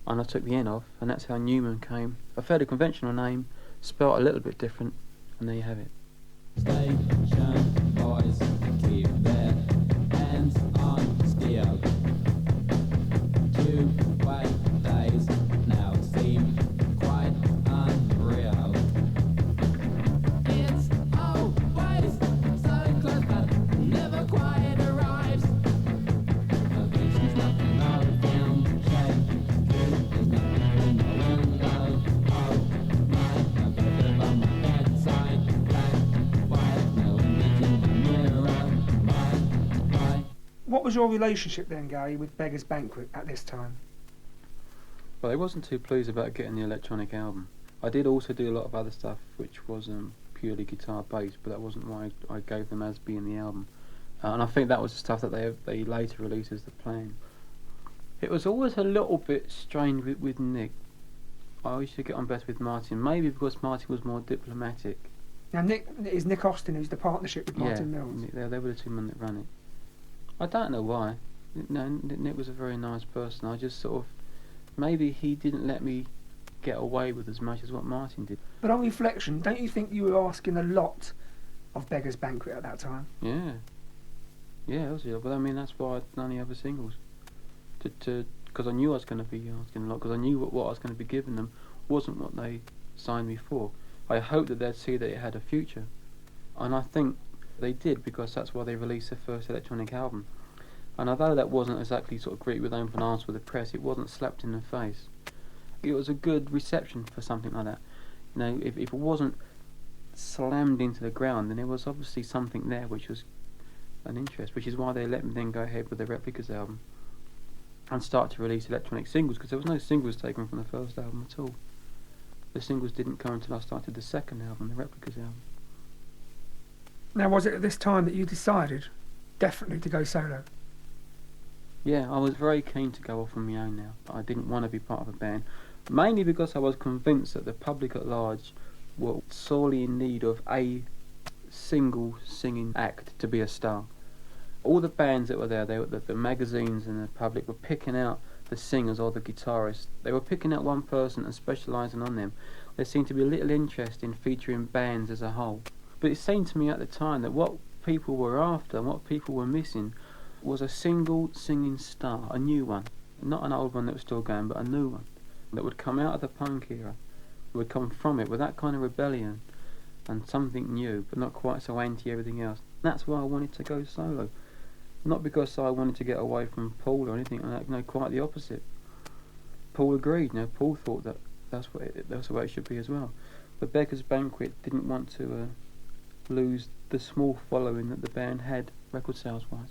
and I took the N off, and that's how Newman came. A fairly conventional name, spelt a little bit different, and there you have it. Station boys keep their hands on steel. 2 white days now seem quite unreal. It's always so close but never quite arrives. The vision's nothing of film shade. There's nothing in the window. Oh my, a bit on my bedside. Black, white, no image in the mirror. My. What was your relationship then, Gary, with Beggar's Banquet at this time? Well, I wasn't too pleased about getting the electronic album. I did also do a lot of other stuff which was purely guitar based, but that wasn't why I gave them as being the album. And I think that was the stuff that they later released as the plan. It was always a little bit strange with Nick. I used to get on better with Martin, maybe because Martin was more diplomatic. Now, Nick Austin, who's the partnership with Martin Mills. They were the two men that ran it. I don't know why. No, Nick was a very nice person. I just sort of, maybe he didn't let me get away with as much as what Martin did. But on reflection, don't you think you were asking a lot of Beggar's Banquet at that time? Yeah, it was. But I mean, that's why I'd done the other singles, because I knew I was going to be asking a lot, because I knew what I was going to be giving them wasn't what they signed me for. I hoped that they'd see that it had a future, and I think they did, because that's why they released their first electronic album. And although that wasn't exactly sort of greeted with open arms with the press, it wasn't slapped in the face. It was a good reception for something like that. You know, if it wasn't slammed into the ground, then there was obviously something there which was an interest, which is why they let me then go ahead with the Replicas album and start to release electronic singles, because there was no singles taken from the first album at all. The singles didn't come until I started the second album, the Replicas album. Now, was it at this time that you decided definitely to go solo? Yeah, I was very keen to go off on my own now. I didn't want to be part of a band, mainly because I was convinced that the public at large were sorely in need of a single singing act to be a star. All the bands that were there, the magazines and the public were picking out the singers or the guitarists. They were picking out one person and specialising on them. There seemed to be little interest in featuring bands as a whole. But it seemed to me at the time that what people were after and what people were missing was a single singing star, a new one. Not an old one that was still going, but a new one that would come out of the punk era, would come from it with that kind of rebellion and something new, but not quite so anti everything else. That's why I wanted to go solo. Not because I wanted to get away from Paul or anything like that. No, quite the opposite. Paul agreed. You know, Paul thought that that's the way it should be as well. But Beggar's Banquet didn't want to lose the small following that the band had, record sales wise.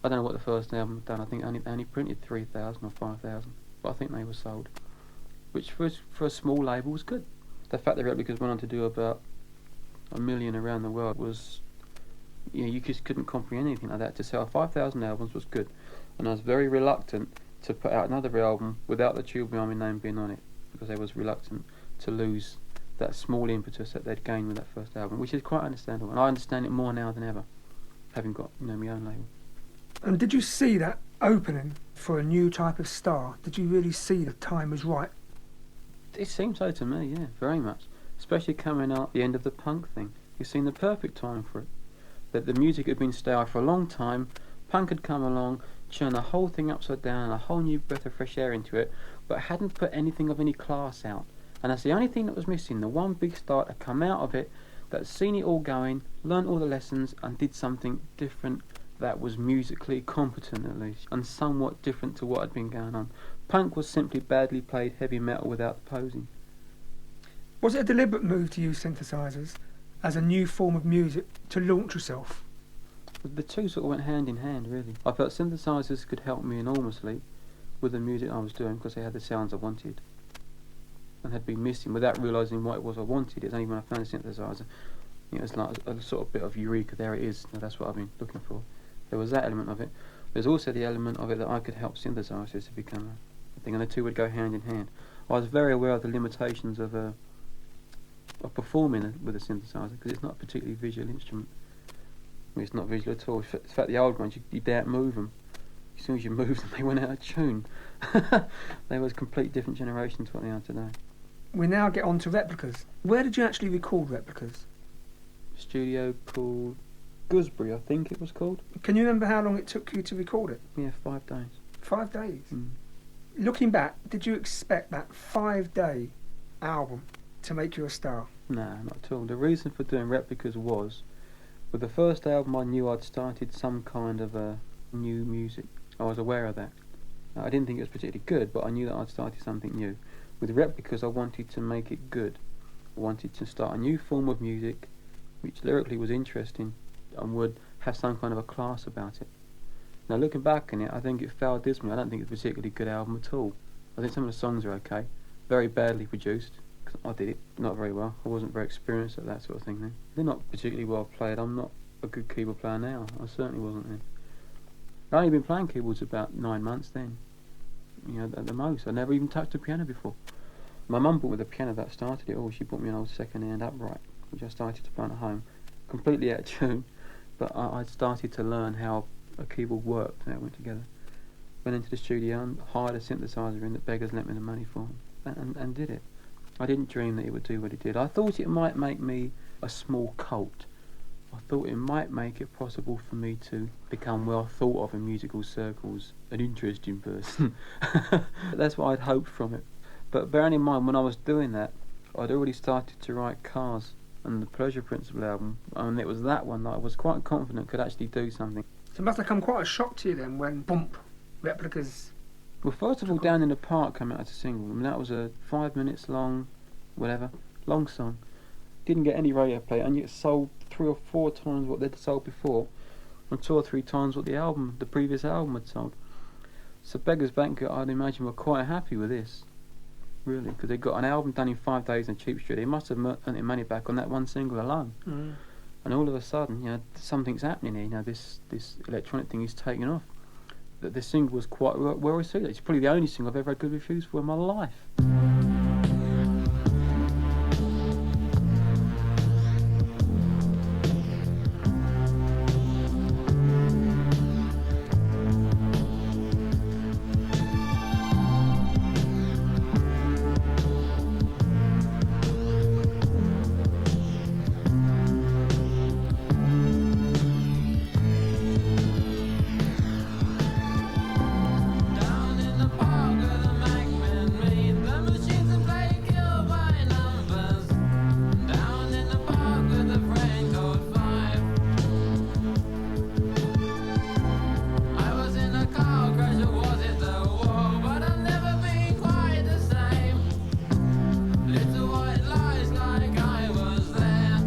I don't know what the first album had done. I think they only printed 3,000 or 5,000, but I think they were sold, which for a small label was good. The fact that Replicas went on to do about 1 million around the world was, you just couldn't comprehend anything like that. To sell 5,000 albums was good, and I was very reluctant to put out another album without the Tube Army name being on it, because I was reluctant to lose that small impetus that they'd gained with that first album, which is quite understandable, and I understand it more now than ever, having got my own label. And did you see that opening for a new type of star? Did you really see the time was right? It seemed so to me, yeah, very much. Especially coming out the end of the punk thing. It seemed the perfect time for it. That the music had been stale for a long time, punk had come along, turned the whole thing upside down and a whole new breath of fresh air into it, but hadn't put anything of any class out. And that's the only thing that was missing, the one big star that come out of it, that seen it all going, learnt all the lessons and did something different that was musically competent at least, and somewhat different to what had been going on. Punk was simply badly played heavy metal without the posing. Was it a deliberate move to use synthesizers as a new form of music to launch yourself? The two sort of went hand in hand, really. I felt synthesizers could help me enormously with the music I was doing, because they had the sounds I wanted and had been missing without realising what it was I wanted. It's only when I found a synthesizer, it's like a sort of bit of eureka, there it is, that's what I've been looking for. There was that element of it. There's also the element of it that I could help synthesizers to become a thing, and the two would go hand in hand. I was very aware of the limitations of performing with a synthesizer, because it's not a particularly visual instrument. I mean, it's not visual at all. In fact, the old ones, you daren't move them. as soon as you moved them, they went out of tune. They was a complete different generation to what they are today. We now get on to replicas. Where did you actually record replicas? A studio called Gooseberry, I think it was called. Can you remember how long it took you to record it? Yeah, 5 days. 5 days? Mm. Looking back, did you expect that 5-day album to make you a star? Nah, not at all. The reason for doing replicas was, with the first album I knew I'd started some kind of new music. I was aware of that. I didn't think it was particularly good, but I knew that I'd started something new. With replicas, I wanted to make it good. I wanted to start a new form of music, which lyrically was interesting and would have some kind of a class about it. Now, looking back on it, I think it failed dismally. I don't think it's a particularly good album at all. I think some of the songs are okay, very badly produced. 'Cause I did it not very well. I wasn't very experienced at that sort of thing then. They're not particularly well played. I'm not a good keyboard player now. I certainly wasn't then. I'd only been playing keyboards about 9 months then. You know, at the most. I'd never even touched a piano before. My mum bought me the piano that started it all. She bought me an old second-hand upright, which I started to play at home. Completely out of tune, but I'd started to learn how a keyboard worked and how it went together. Went into the studio and hired a synthesizer in that beggars lent me the money for, and did it. I didn't dream that it would do what it did. I thought it might make me a small cult. I thought it might make it possible for me to become well thought of in musical circles, an interesting person. That's what I'd hoped from it. But bearing in mind, when I was doing that, I'd already started to write Cars and the Pleasure Principle album, and it was that one that I was quite confident could actually do something. So it must have come quite a shock to you then when, bump, replicas... Well, first of all, Down in the Park came out as a single. I mean, that was a 5 minutes long, whatever, long song. Didn't get any radio play, and yet sold 3 or 4 times what they'd sold before, and 2 or 3 times what the previous album had sold. So Beggars Banquet, I'd imagine, were quite happy with this, really, because they got an album done in 5 days in a cheap studio. They must have earned their money back on that one single alone. Mm. And all of a sudden, you know, something's happening here. You know, this electronic thing is taking off. The single was quite well received. It's probably the only single I've ever had good reviews for in my life. Down in the park where the Macmen meet the machines and play kill by numbers. Down in the park with the friend code 5. I was in a car crash, or was it the war? But I've never been quite the same. Little white lies like I was there.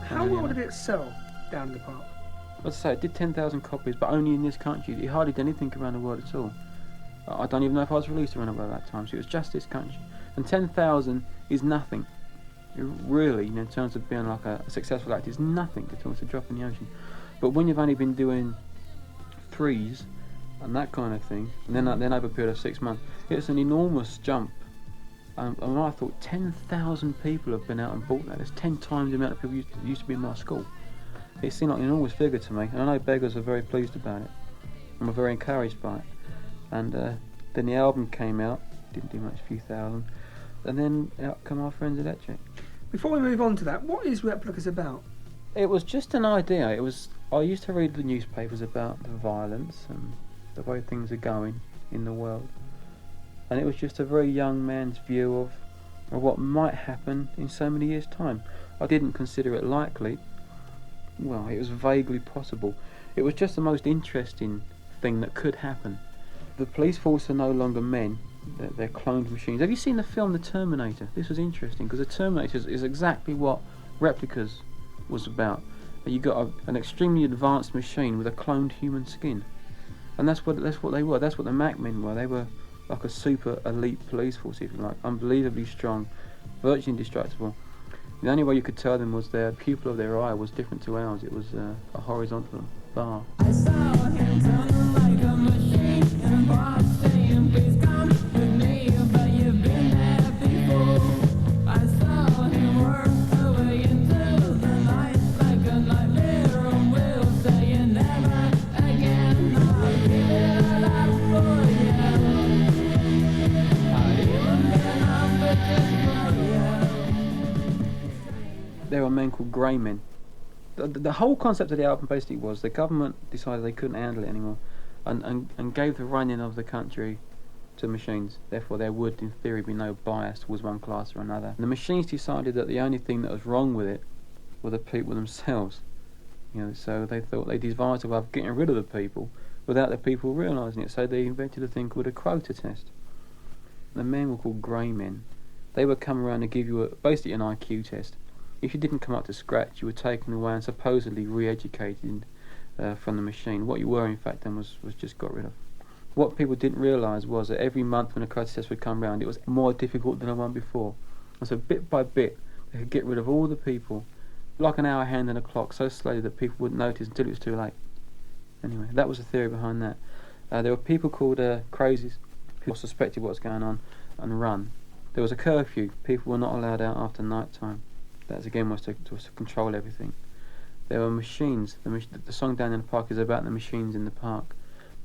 How well did it sell Down in the Park? As I say, it did 10,000 copies, but only in this country. It hardly did anything around the world at all. I don't even know if I was released around the world at that time, so it was just this country. And 10,000 is nothing. It really, you know, in terms of being like a successful act, is nothing at all. It's a drop in the ocean. But when you've only been doing 3s and that kind of thing, and then over a period of 6 months, it's an enormous jump. And I thought 10,000 people have been out and bought that. There's 10 times the amount of people used to be in my school. It seemed like an enormous figure to me, and I know Beggars are very pleased about it, and were very encouraged by it. And then the album came out, didn't do much, a few thousand, and then out come Our Friends Electric. Before we move on to that, what is Replicas about? It was just an idea. I used to read the newspapers about the violence and the way things are going in the world, and it was just a very young man's view of what might happen in so many years' time. I didn't consider it likely. Well, it was vaguely possible. It was just the most interesting thing that could happen. The police force are no longer men, they're cloned machines. Have you seen the film The Terminator? This was interesting, because The Terminator is exactly what Replicas was about. You got an extremely advanced machine with a cloned human skin. And that's what they were. That's what the Macmen were. They were like a super elite police force, if you like, unbelievably strong, virtually indestructible. The only way you could tell them was their pupil of their eye was different to ours. It was a horizontal bar. I saw him turn men called grey men. The whole concept of the album basically was the government decided they couldn't handle it anymore, and gave the running of the country to machines. Therefore, there would, in theory, be no bias towards one class or another. The machines decided that the only thing that was wrong with it were the people themselves. So they thought they devised a way of getting rid of the people without the people realising it. So they invented a thing called a quota test. The men were called grey men. They would come around and give you basically an IQ test. If you didn't come up to scratch, you were taken away and supposedly re-educated from the machine. What you were, in fact, then was just got rid of. What people didn't realise was that every month when a quota test would come round, it was more difficult than the one before. And so bit by bit, they could get rid of all the people, like an hour hand on a clock, so slowly that people wouldn't notice until it was too late. Anyway, that was the theory behind that. There were people called crazies who suspected what was going on and run. There was a curfew. People were not allowed out after night time. That again was to control everything. There were machines. The song Down in the Park is about the machines in the park.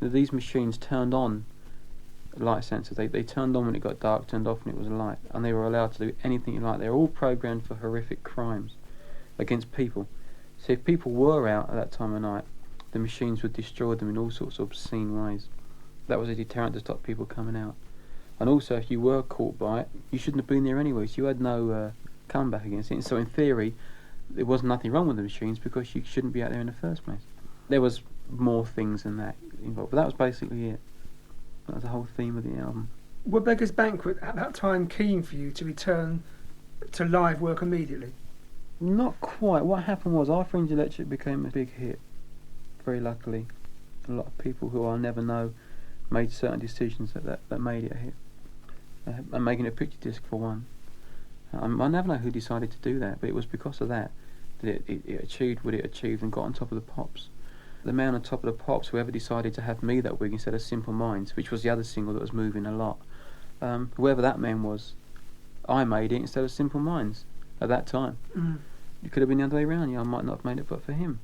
These machines turned on light sensors. They turned on when it got dark, turned off when it was light, and they were allowed to do anything you like. They were all programmed for horrific crimes against people. So if people were out at that time of night, the machines would destroy them in all sorts of obscene ways. That was a deterrent to stop people coming out. And also, if you were caught by it, you shouldn't have been there anyway, so you had no comeback against it. So in theory, there was nothing wrong with the machines because you shouldn't be out there in the first place. There was more things than that involved, but that was basically it. That was the whole theme of the album. Were Beggars Banquet at that time keen for you to return to live work immediately? Not quite. What happened was our Fringe Electric became a big hit, very luckily. A lot of people who I'll never know made certain decisions that made it a hit. And making a picture disc for one. I never know who decided to do that, but it was because of that it achieved what it achieved and got on top of the pops. The man on top of the pops, whoever decided to have Me that week instead of Simple Minds, which was the other single that was moving a lot, whoever that man was, I made it instead of Simple Minds at that time. It could have been the other way around. I might not have made it but for him.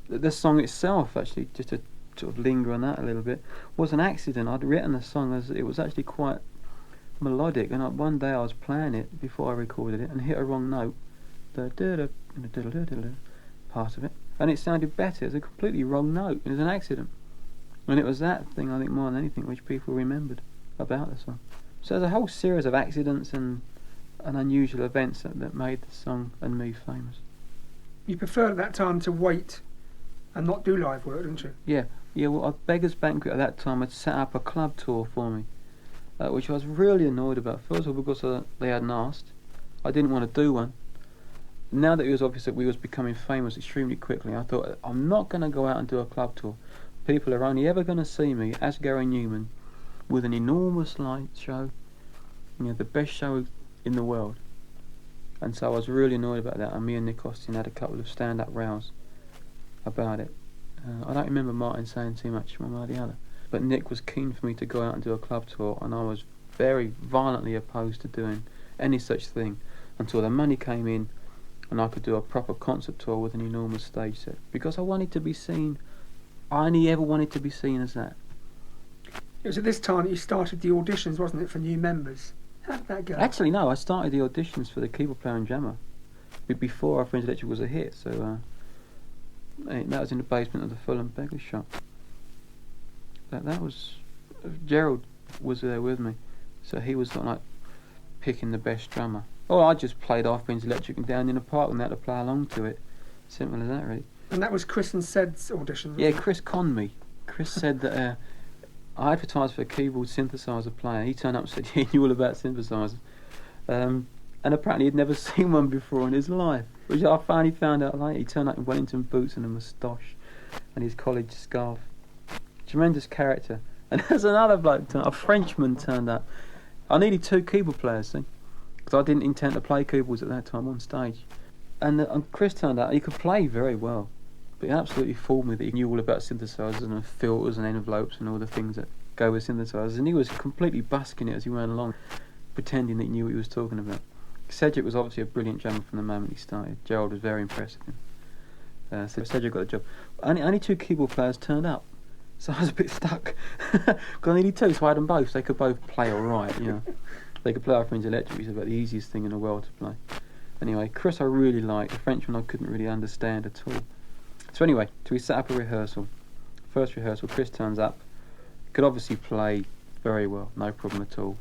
The song itself, actually, just to sort of linger on that a little bit, was an accident. I'd written the song as it was actually quite melodic, and one day I was playing it before I recorded it and hit a wrong note, the part of it, and it sounded better. It was a completely wrong note. It was an accident, and it was that thing, I think, more than anything, which people remembered about the song. So there's a whole series of accidents and unusual events that made the song and me famous. You preferred at that time to wait and not do live work, didn't you? Yeah. Well, Beggars Banquet at that time had set up a club tour for me, which I was really annoyed about. First of all, because they hadn't asked. I didn't want to do one. Now that it was obvious that we was becoming famous extremely quickly, I thought, I'm not going to go out and do a club tour. People are only ever going to see me as Gary Newman with an enormous light show, the best show in the world. And so I was really annoyed about that, and me and Nick Austin had a couple of stand-up rows about it. I don't remember Martin saying too much one way or the other, but Nick was keen for me to go out and do a club tour, and I was very violently opposed to doing any such thing until the money came in and I could do a proper concert tour with an enormous stage set, because I wanted to be seen. I only ever wanted to be seen as that. It was at this time that you started the auditions, wasn't it, for new members? How did that go? Actually, no, I started the auditions for the keyboard player and drummer before our Fringe Electric was a hit, so that was in the basement of the Fulham Beggar Shop. That was Gerald was there with me, so he was like picking the best drummer. Oh, I just played our Fringe Electric and Down in the Park and they had to play along to it. Simple as that, really. And that was Chris and Sed's audition? Yeah, Chris conned me. Chris said that I advertised for a keyboard synthesizer player. He turned up and said he knew all about synthesizers, and apparently he'd never seen one before in his life, which I finally found out later. He turned up in Wellington boots and a moustache and his college scarf. Tremendous character. And there's another bloke, a Frenchman, turned up. I needed 2 keyboard players, see, because I didn't intend to play keyboards at that time on stage. And Chris turned out. He could play very well, but he absolutely fooled me that he knew all about synthesizers and filters and envelopes and all the things that go with synthesizers, and he was completely busking it as he went along, pretending that he knew what he was talking about. Cedric was obviously a brilliant drummer from the moment he started. Gerald was very impressed with him. So Cedric got the job. Only 2 keyboard players turned up, so I was a bit stuck. Because I needed 2, so I had them both. They could both play all right, They could play our Fringe Electric, which is about the easiest thing in the world to play. Anyway, Chris I really liked. The Frenchman I couldn't really understand at all. So anyway, so we set up a rehearsal. First rehearsal, Chris turns up. Could obviously play very well, no problem at all.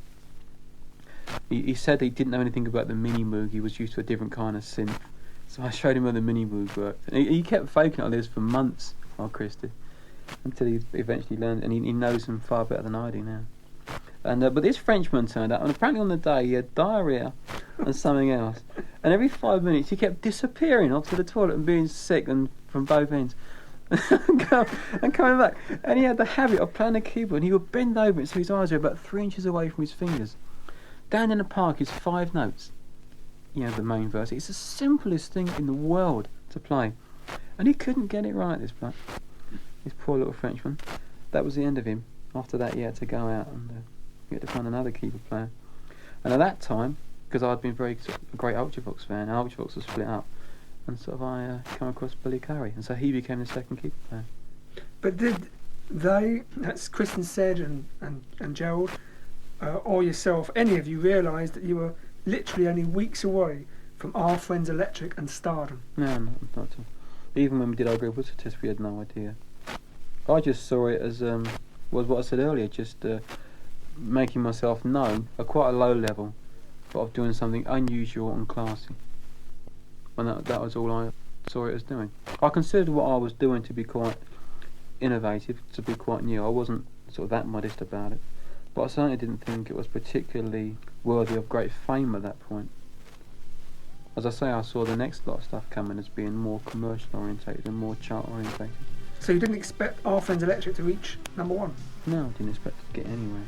He said he didn't know anything about the mini moog. He was used to a different kind of synth. So I showed him how the mini moog worked. And he kept faking on this for months, Chris did, until he eventually learned, and he knows them far better than I do now. And but this Frenchman turned up, and apparently on the day he had diarrhea and something else. And every 5 minutes he kept disappearing off to the toilet and being sick and from both ends. and coming back. And he had the habit of playing the keyboard, and he would bend over it so his eyes were about 3 inches away from his fingers. Down in the Park is 5 notes. The main verse. It's the simplest thing in the world to play. And he couldn't get it right, this poor little Frenchman. That was the end of him. After that he had to go out and he had to find another keyboard player. And at that time, because I'd been a great Ultravox fan, and Ultravox was split up, and I come across Billy Curry, and so he became the second keyboard player. But did they, that's Chris and Sed and Gerald, or yourself, any of you realise that you were literally only weeks away from Our Friends Electric and stardom? No, not at all. Even when we did our group whistle test, we had no idea. I just saw it as was what I said earlier, just making myself known at quite a low level, but of doing something unusual and classy. And that was all I saw it as doing. I considered what I was doing to be quite innovative, to be quite new. I wasn't that modest about it, but I certainly didn't think it was particularly worthy of great fame at that point. As I say, I saw the next lot of stuff coming as being more commercial orientated and more chart orientated. So you didn't expect Our Friends Electric to reach number 1? No, I didn't expect it to get anywhere.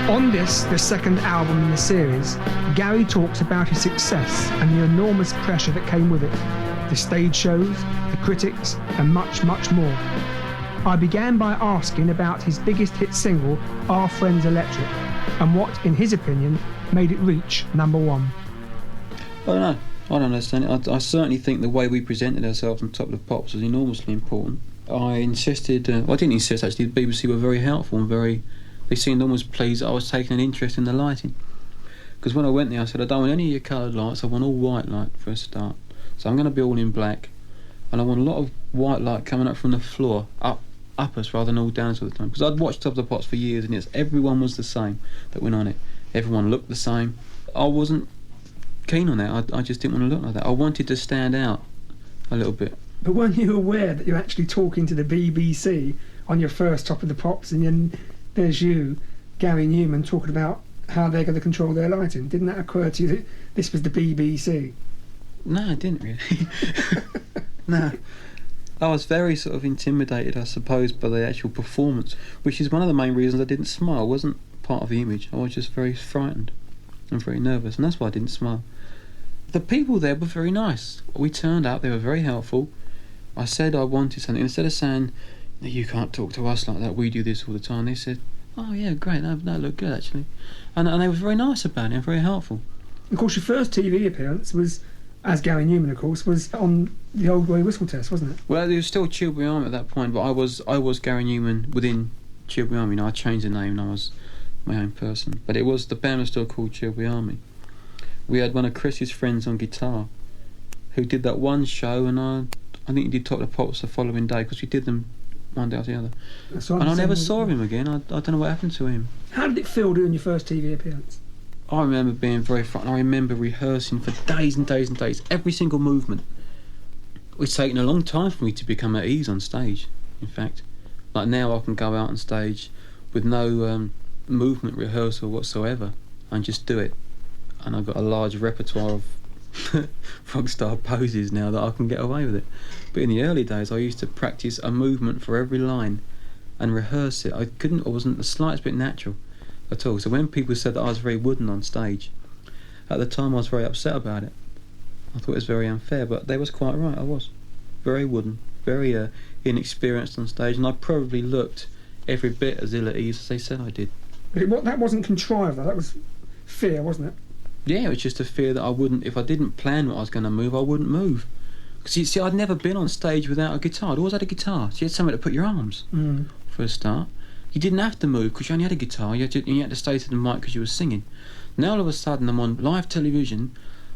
On this, the second album in the series, Gary talks about his success and the enormous pressure that came with it, the stage shows, the critics, and much, much more. I began by asking about his biggest hit single, Our Friends Electric, and what, in his opinion, made it reach number one. I don't know. I don't understand it. I certainly think the way we presented ourselves on Top of the Pops was enormously important. I insisted, I didn't insist actually, the BBC were very helpful and they seemed almost pleased that I was taking an interest in the lighting. Because when I went there I said, I don't want any of your coloured lights, I want all white light for a start. So I'm going to be all in black, and I want a lot of white light coming up from the floor, up us rather than all down all the time. Because I'd watched Top of the Pops for years and everyone was the same that went on it. Everyone looked the same. I wasn't keen on that. I just didn't want to look like that. I wanted to stand out a little bit. But weren't you aware that you're actually talking to the BBC on your first Top of the Pops, and then there's you, Gary Newman, talking about how they're going to control their lighting? Didn't that occur to you that this was the BBC? No, I didn't really. No. I was very sort of intimidated, I suppose, by the actual performance, which is one of the main reasons I didn't smile. It wasn't part of the image. I was just very frightened and very nervous, and that's why I didn't smile. The people there were very nice. We turned up, they were very helpful. I said I wanted something. Instead of saying, you can't talk to us like that, we do this all the time, they said, oh yeah, great, that looked good actually. And they were very nice about it and very helpful. Of course, your first TV appearance was, as Gary Newman, of course, was on the Old Grey Whistle Test, wasn't it? Well, there was still Chilbury Army at that point, but I was Gary Newman within Chilbury Army. I changed the name and I was my own person. But it was, the band was still called Chilbury Army. We had one of Chris's friends on guitar who did that one show, and I think he did Top of the Pops the following day, because we did them one day after the other. And I never saw him again. I don't know what happened to him. How did it feel doing your first TV appearance? I remember being very frightened. I remember rehearsing for days and days and days, every single movement. It's taken a long time for me to become at ease on stage, in fact. Like now I can go out on stage with no movement rehearsal whatsoever and just do it. And I've got a large repertoire of rock star poses now that I can get away with it. But in the early days I used to practice a movement for every line and rehearse it. I wasn't the slightest bit natural at all. So when people said that I was very wooden on stage, at the time I was very upset about it. I thought it was very unfair, but they was quite right. I was very wooden, very inexperienced on stage, and I probably looked every bit as ill at ease as they said I did. But that wasn't contrived, though. That was fear, wasn't it? Yeah, it was just a fear that I wouldn't, if I didn't plan what I was going to move, I wouldn't move. Because you see, I'd never been on stage without a guitar. I'd always had a guitar. So you had somewhere to put your arms for a start. You didn't have to move because you only had a guitar. You had to stay to the mic because you were singing. Now all of a sudden I'm on live television.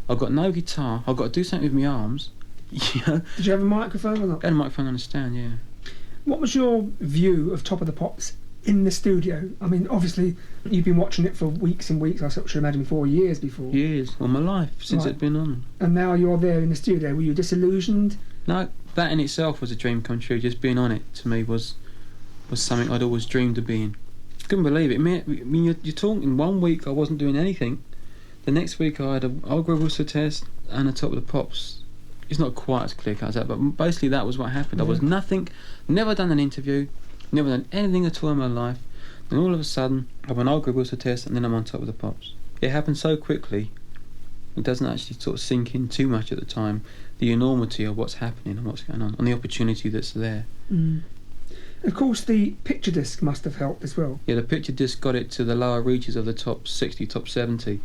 I've got no guitar. I've got to do something with my arms. Did you have a microphone or not? I had a microphone on the stand, yeah. What was your view of Top of the Pops in the studio? I mean, obviously you've been watching it for weeks and weeks. I should imagine 4 years before. Years, all my life since it'd been on. And now you're there in the studio. Were you disillusioned? No, that in itself was a dream come true. Just being on it to me was something I'd always dreamed of being. Couldn't believe it. I mean, you're talking 1 week I wasn't doing anything. The next week I had a Old Grey Whistle Test and a Top of the Pops. It's not quite as clear cut as that, but basically that was what happened. Yeah. I was nothing, never done an interview, never done anything at all in my life, and all of a sudden I'm on Old Grey Whistle Test and then I'm on Top of the Pops. It happened so quickly, it doesn't actually sort of sink in too much at the time, the enormity of what's happening and what's going on, and the opportunity that's there. Of course, the picture disc must have helped as well. Yeah, the picture disc got it to the lower reaches of the top 60, top 70.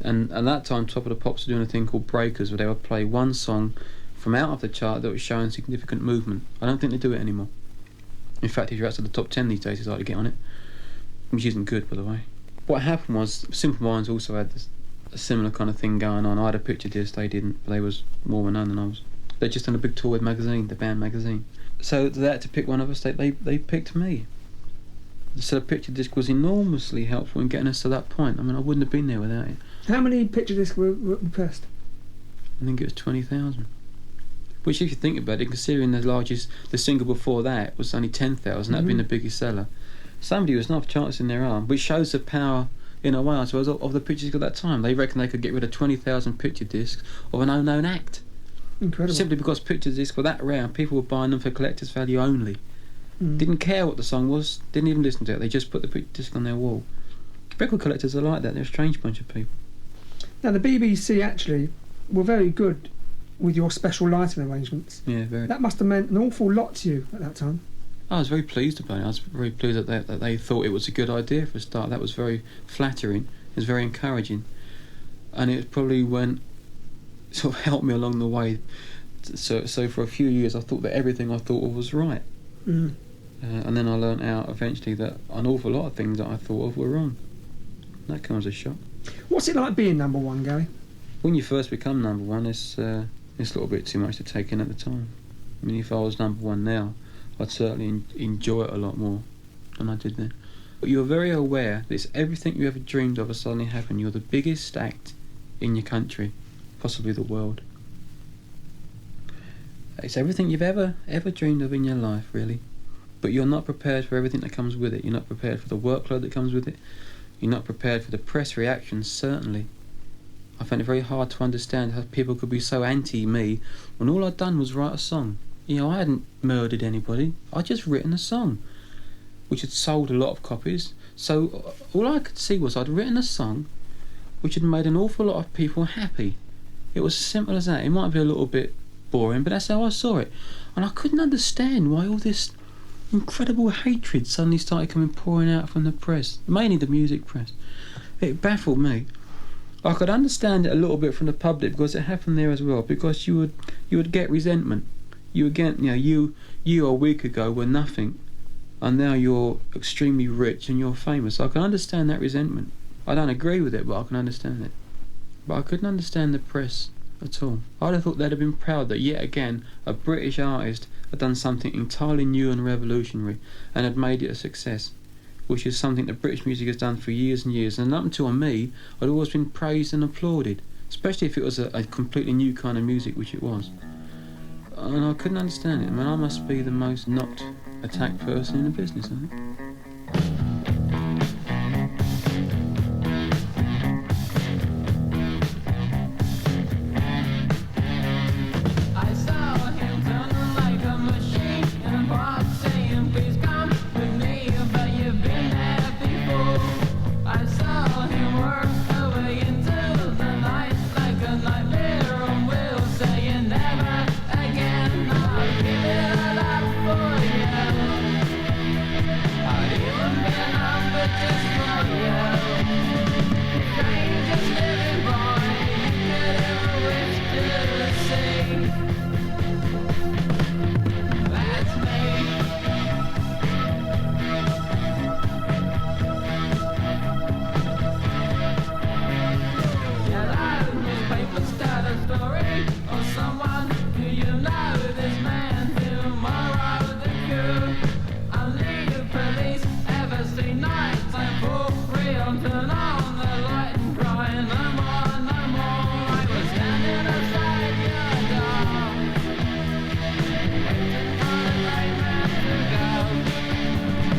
And at that time, Top of the Pops were doing a thing called breakers, where they would play one song from out of the chart that was showing significant movement. I don't think they do it anymore. In fact, if you're outside the top 10 these days, it's hard to get on it, which isn't good, by the way. What happened was, Simple Minds also had a similar kind of thing going on. I had a picture disc, they didn't, but they was more well known than I was. They'd just done a big tour with magazine, the band magazine. So they had to pick one of us, they picked me. So the picture disc was enormously helpful in getting us to that point. I mean, I wouldn't have been there without it. How many picture discs were pressed? I think it was 20,000. Which, if you think about it, considering the single before that was only 10,000, that'd been the biggest seller. Somebody was not chancing their arm, which shows the power, in a way, I suppose, of the picture disc at that time. They reckon they could get rid of 20,000 picture discs of an unknown act. Incredible. Simply because picture discs were that rare, people were buying them for collector's value only. Didn't care what the song was, didn't even listen to it, they just put the picture disc on their wall. Record collectors are like that. They're a strange bunch of people. Now, the BBC actually were very good with your special lighting arrangements. Yeah, very. That must have meant an awful lot to you at that time. I was very pleased about it. I was very pleased that they thought it was a good idea for a start. That was very flattering. It was very encouraging. And it probably sort of helped me along the way. So for a few years I thought that everything I thought of was right. Mm. And then I learnt out eventually that an awful lot of things that I thought of were wrong. That comes as a shock. What's it like being number one, Gary? When you first become number one, it's a little bit too much to take in at the time. I mean, if I was number one now, I'd certainly enjoy it a lot more than I did then. But you're very aware that it's everything you ever dreamed of has suddenly happened. You're the biggest act in your country, possibly the world. It's everything you've ever dreamed of in your life, really. But you're not prepared for everything that comes with it. You're not prepared for the workload that comes with it. You're not prepared for the press reactions, certainly. I found it very hard to understand how people could be so anti-me when all I'd done was write a song. You know, I hadn't murdered anybody. I'd just written a song, which had sold a lot of copies. So all I could see was I'd written a song which had made an awful lot of people happy. It was as simple as that. It might be a little bit boring, but that's how I saw it. And I couldn't understand why all this incredible hatred suddenly started pouring out from the press, mainly the music press. It baffled me. I could understand it a little bit from the public because it happened there as well, because you would get resentment. You would get, you a week ago were nothing, and now you're extremely rich and you're famous. I can understand that resentment. I don't agree with it, but I can understand it. But I couldn't understand the press at all. I'd have thought they'd have been proud that yet again a British artist had done something entirely new and revolutionary and had made it a success, which is something that British music has done for years and years. And up until me, I'd always been praised and applauded, especially if it was a completely new kind of music, which it was. And I couldn't understand it. I mean, I must be the most not attacked person in the business, I think. I saw him turning like a machine in a box saying, please come with me, but you've been there before. I saw him work her way into the night like a nightmare on wheels, saying never again, I'll give it all up for you. I'd even be a number just for you. Strangest living boy you could ever wish to see. That's me. Yeah, that newspaper start a story of someone who you know, this man tomorrow the coup. Only the police ever see nighttime for real. Turn on the light and cry no more, no more. I was standing outside your door, waiting for the right man to go.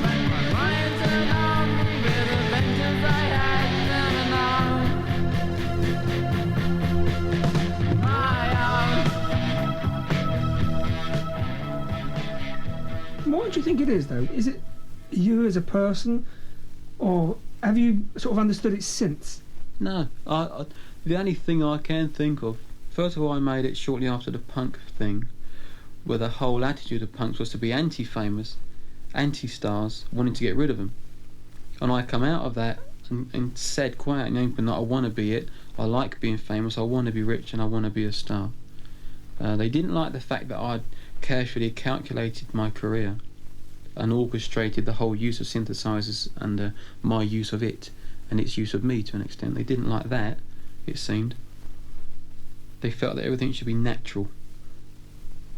But my mind turned on me with a vengeance I had never known. My own. What do you think it is, though? Is it you as a person, or have you sort of understood it since? No, the only thing I can think of, first of all, I made it shortly after the punk thing, where the whole attitude of punks was to be anti-famous, anti-stars, wanting to get rid of them. And I come out of that and said quite out in the open that I want to be it, I like being famous, I want to be rich, and I want to be a star. They didn't like the fact that I'd carefully calculated my career and orchestrated the whole use of synthesizers and my use of it and its use of me to an extent. They didn't like that, it seemed. They felt that everything should be natural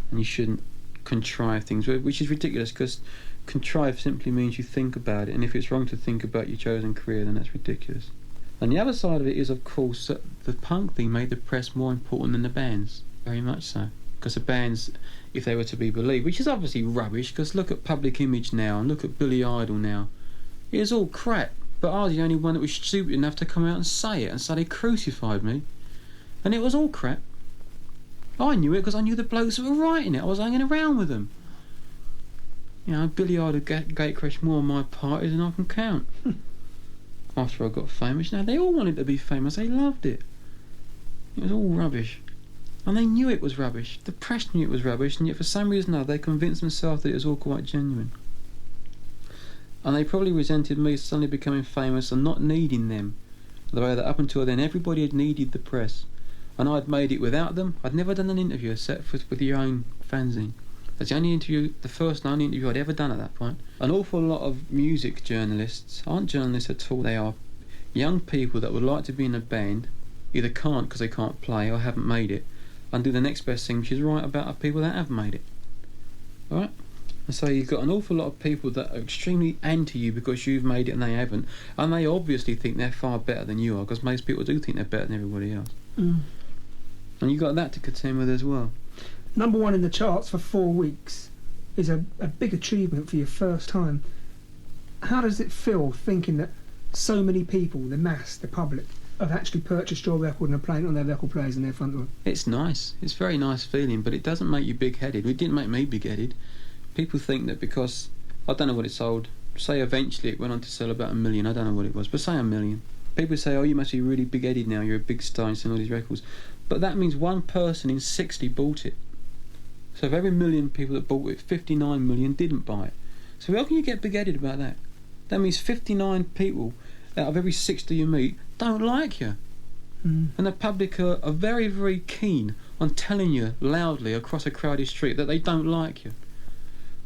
and you shouldn't contrive things, which is ridiculous, because contrive simply means you think about it, and if it's wrong to think about your chosen career, then that's ridiculous. And the other side of it is, of course, that the punk thing made the press more important than the bands, very much so. Because the bands, if they were to be believed, which is obviously rubbish, because look at Public Image now and look at Billy Idol now, it was all crap, but I was the only one that was stupid enough to come out and say it, and so they crucified me, and it was all crap. I knew it because I knew the blokes that were writing it. I was hanging around with them. You know, Billy Idol gatecrashed more on my parties than I can count. after I got famous. You know, they all wanted to be famous. They loved it. It was all rubbish. And they knew it was rubbish. The press knew it was rubbish, and yet for some reason or other they convinced themselves that it was all quite genuine. And they probably resented me suddenly becoming famous and not needing them. The way that up until then everybody had needed the press. And I'd made it without them. I'd never done an interview except with your own fanzine. That's the only interview, the first and only interview I'd ever done at that point. An awful lot of music journalists aren't journalists at all. They are young people that would like to be in a band, either can't because they can't play or haven't made it, and do the next best thing, which is write about people that have made it. Alright? And so you've got an awful lot of people that are extremely anti you because you've made it and they haven't, and they obviously think they're far better than you are, because most people do think they're better than everybody else. And you've got that to contend with as well. Number 1 in the charts for 4 weeks is a big achievement for your first time. How does it feel thinking that so many people, the mass, the public, have actually purchased your record and are playing it on their record players in their front room? It's nice. It's a very nice feeling, but it doesn't make you big-headed. It didn't make me big-headed. People think that because, I don't know what it sold, say eventually it went on to sell about 1 million, I don't know what it was, but say 1 million. People say, oh, you must be really big-headed now, you're a big star and selling all these records. But that means one person in 60 bought it. So of every 1 million people that bought it, 59 million didn't buy it. So how can you get big-headed about that? That means 59 people out of every 60 you meet don't like you. And the public are very, very keen on telling you loudly across a crowded street that they don't like you.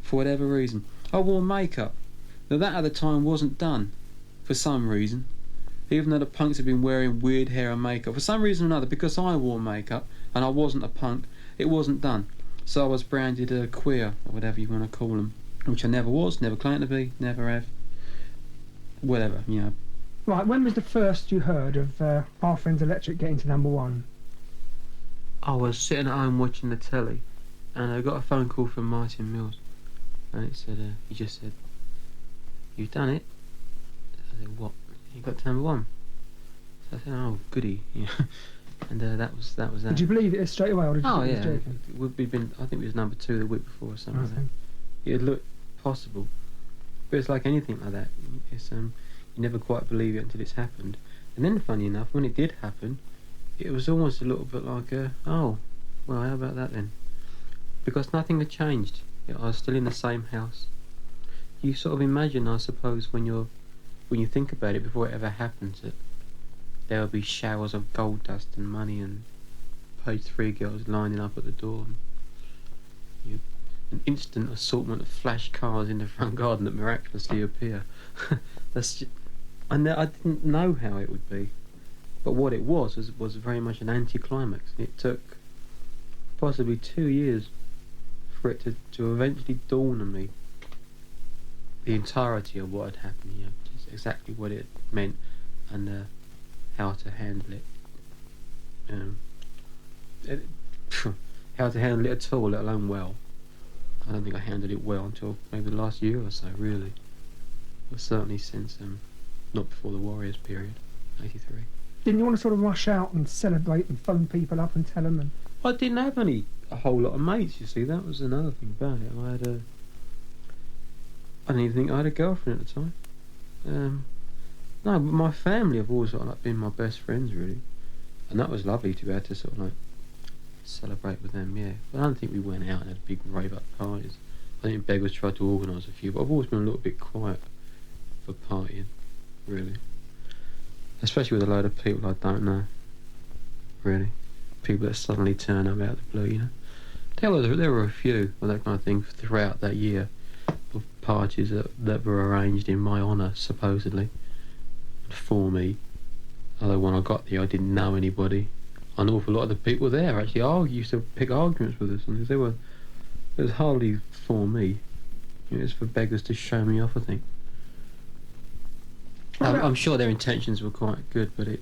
For whatever reason. I wore makeup. Now that at the time wasn't done. For some reason. Even though the punks had been wearing weird hair and makeup. For some reason or another, because I wore makeup and I wasn't a punk, it wasn't done. So I was branded a queer, or whatever you want to call them. Which I never was, never claimed to be, never have. Whatever, you know. Right, when was the first you heard of Our Friends Electric getting to number 1? I was sitting at home watching the telly, and I got a phone call from Martin Mills, and it said, he just said, "You've done it." I said, "What?" "You got to number 1." So I said, "Oh, goody." Yeah. And that was that. Did you believe it straight away, or did you Oh think yeah, it was joking? we'd been. I think it was number 2 the week before or something like that. It looked possible, but it's like anything like that. It's you never quite believe it until it's happened, and then funny enough, when it did happen, it was almost a little bit like, oh, well, how about that then? Because nothing had changed. I was still in the same house. You sort of imagine, I suppose, when you think about it before it ever happens, that there will be showers of gold dust and money and page 3 girls lining up at the door. And an instant assortment of flash cars in the front garden that miraculously appear. I didn't know how it would be. But what it was very much an anticlimax. It took possibly 2 years for it to eventually dawn on me the entirety of what had happened, just exactly what it meant and how to handle it. How to handle it at all, let alone well. I don't think I handled it well until maybe the last year or so, really. Well, certainly since, not before the Warriors period, 83. Didn't you want to sort of rush out and celebrate and phone people up and tell them? And I didn't have a whole lot of mates, you see. That was another thing about it. I didn't even think I had a girlfriend at the time. No, but my family have always sort of like been my best friends, really. And that was lovely to be able to sort of like celebrate with them, yeah. But I don't think we went out and had big rave-up parties. I think Beggars tried to organise a few, but I've always been a little bit quiet for partying, really. Especially with a load of people I don't know, really. People that suddenly turn up out of the blue, you know. There were a few of that kind of thing throughout that year of parties that were arranged in my honour, supposedly, for me. Although when I got there I didn't know anybody. An awful lot of the people there actually used to pick arguments with us, and it was hardly for me. It was for beggars to show me off, I think. I'm sure their intentions were quite good, but it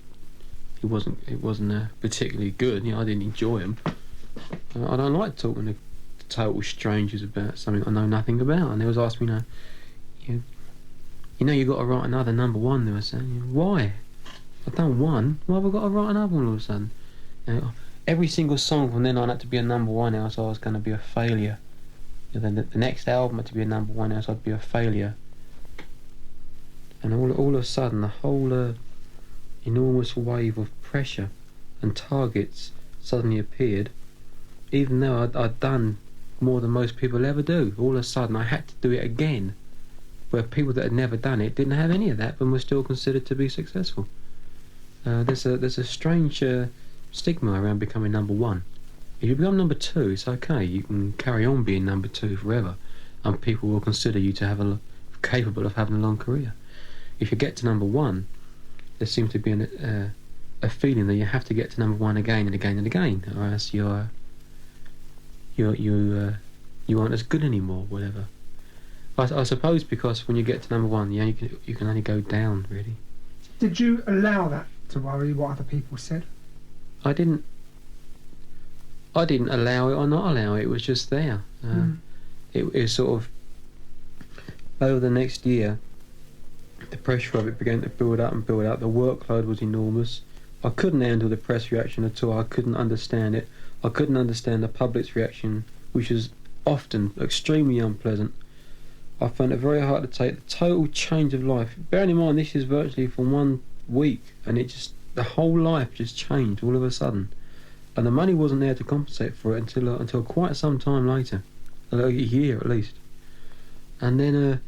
wasn't particularly good. I didn't enjoy them. I don't like talking to total strangers about something I know nothing about. And they was asking me, you've got to write another number 1. They were saying, why? I've done 1. Why have I got to write another one all of a sudden? Every single song from then on had to be a number 1, else I was going to be a failure. Then the next album had to be a number 1, else I'd be a failure. And all of a sudden, the whole enormous wave of pressure and targets suddenly appeared, even though I'd done more than most people ever do. All of a sudden, I had to do it again, where people that had never done it didn't have any of that, but were still considered to be successful. There's a strange stigma around becoming number one. If you become number two, it's okay. You can carry on being number two forever, and people will consider you to have capable of having a long career. If you get to number one, there seems to be a feeling that you have to get to number one again and again and again, or else you aren't as good anymore, whatever. I suppose because when you get to number one, you can only go down, really. Did you allow that to worry what other people said? I didn't allow it or not allow it. It was just there. It sort of, over the next year, the pressure of it began to build up and build up. The workload was enormous. I couldn't handle the press reaction at all. I couldn't understand it. I couldn't understand the public's reaction, which is often extremely unpleasant. I found it very hard to take. The total change of life. Bearing in mind, this is virtually for 1 week, and the whole life just changed all of a sudden. And the money wasn't there to compensate for it until quite some time later, a year at least. And then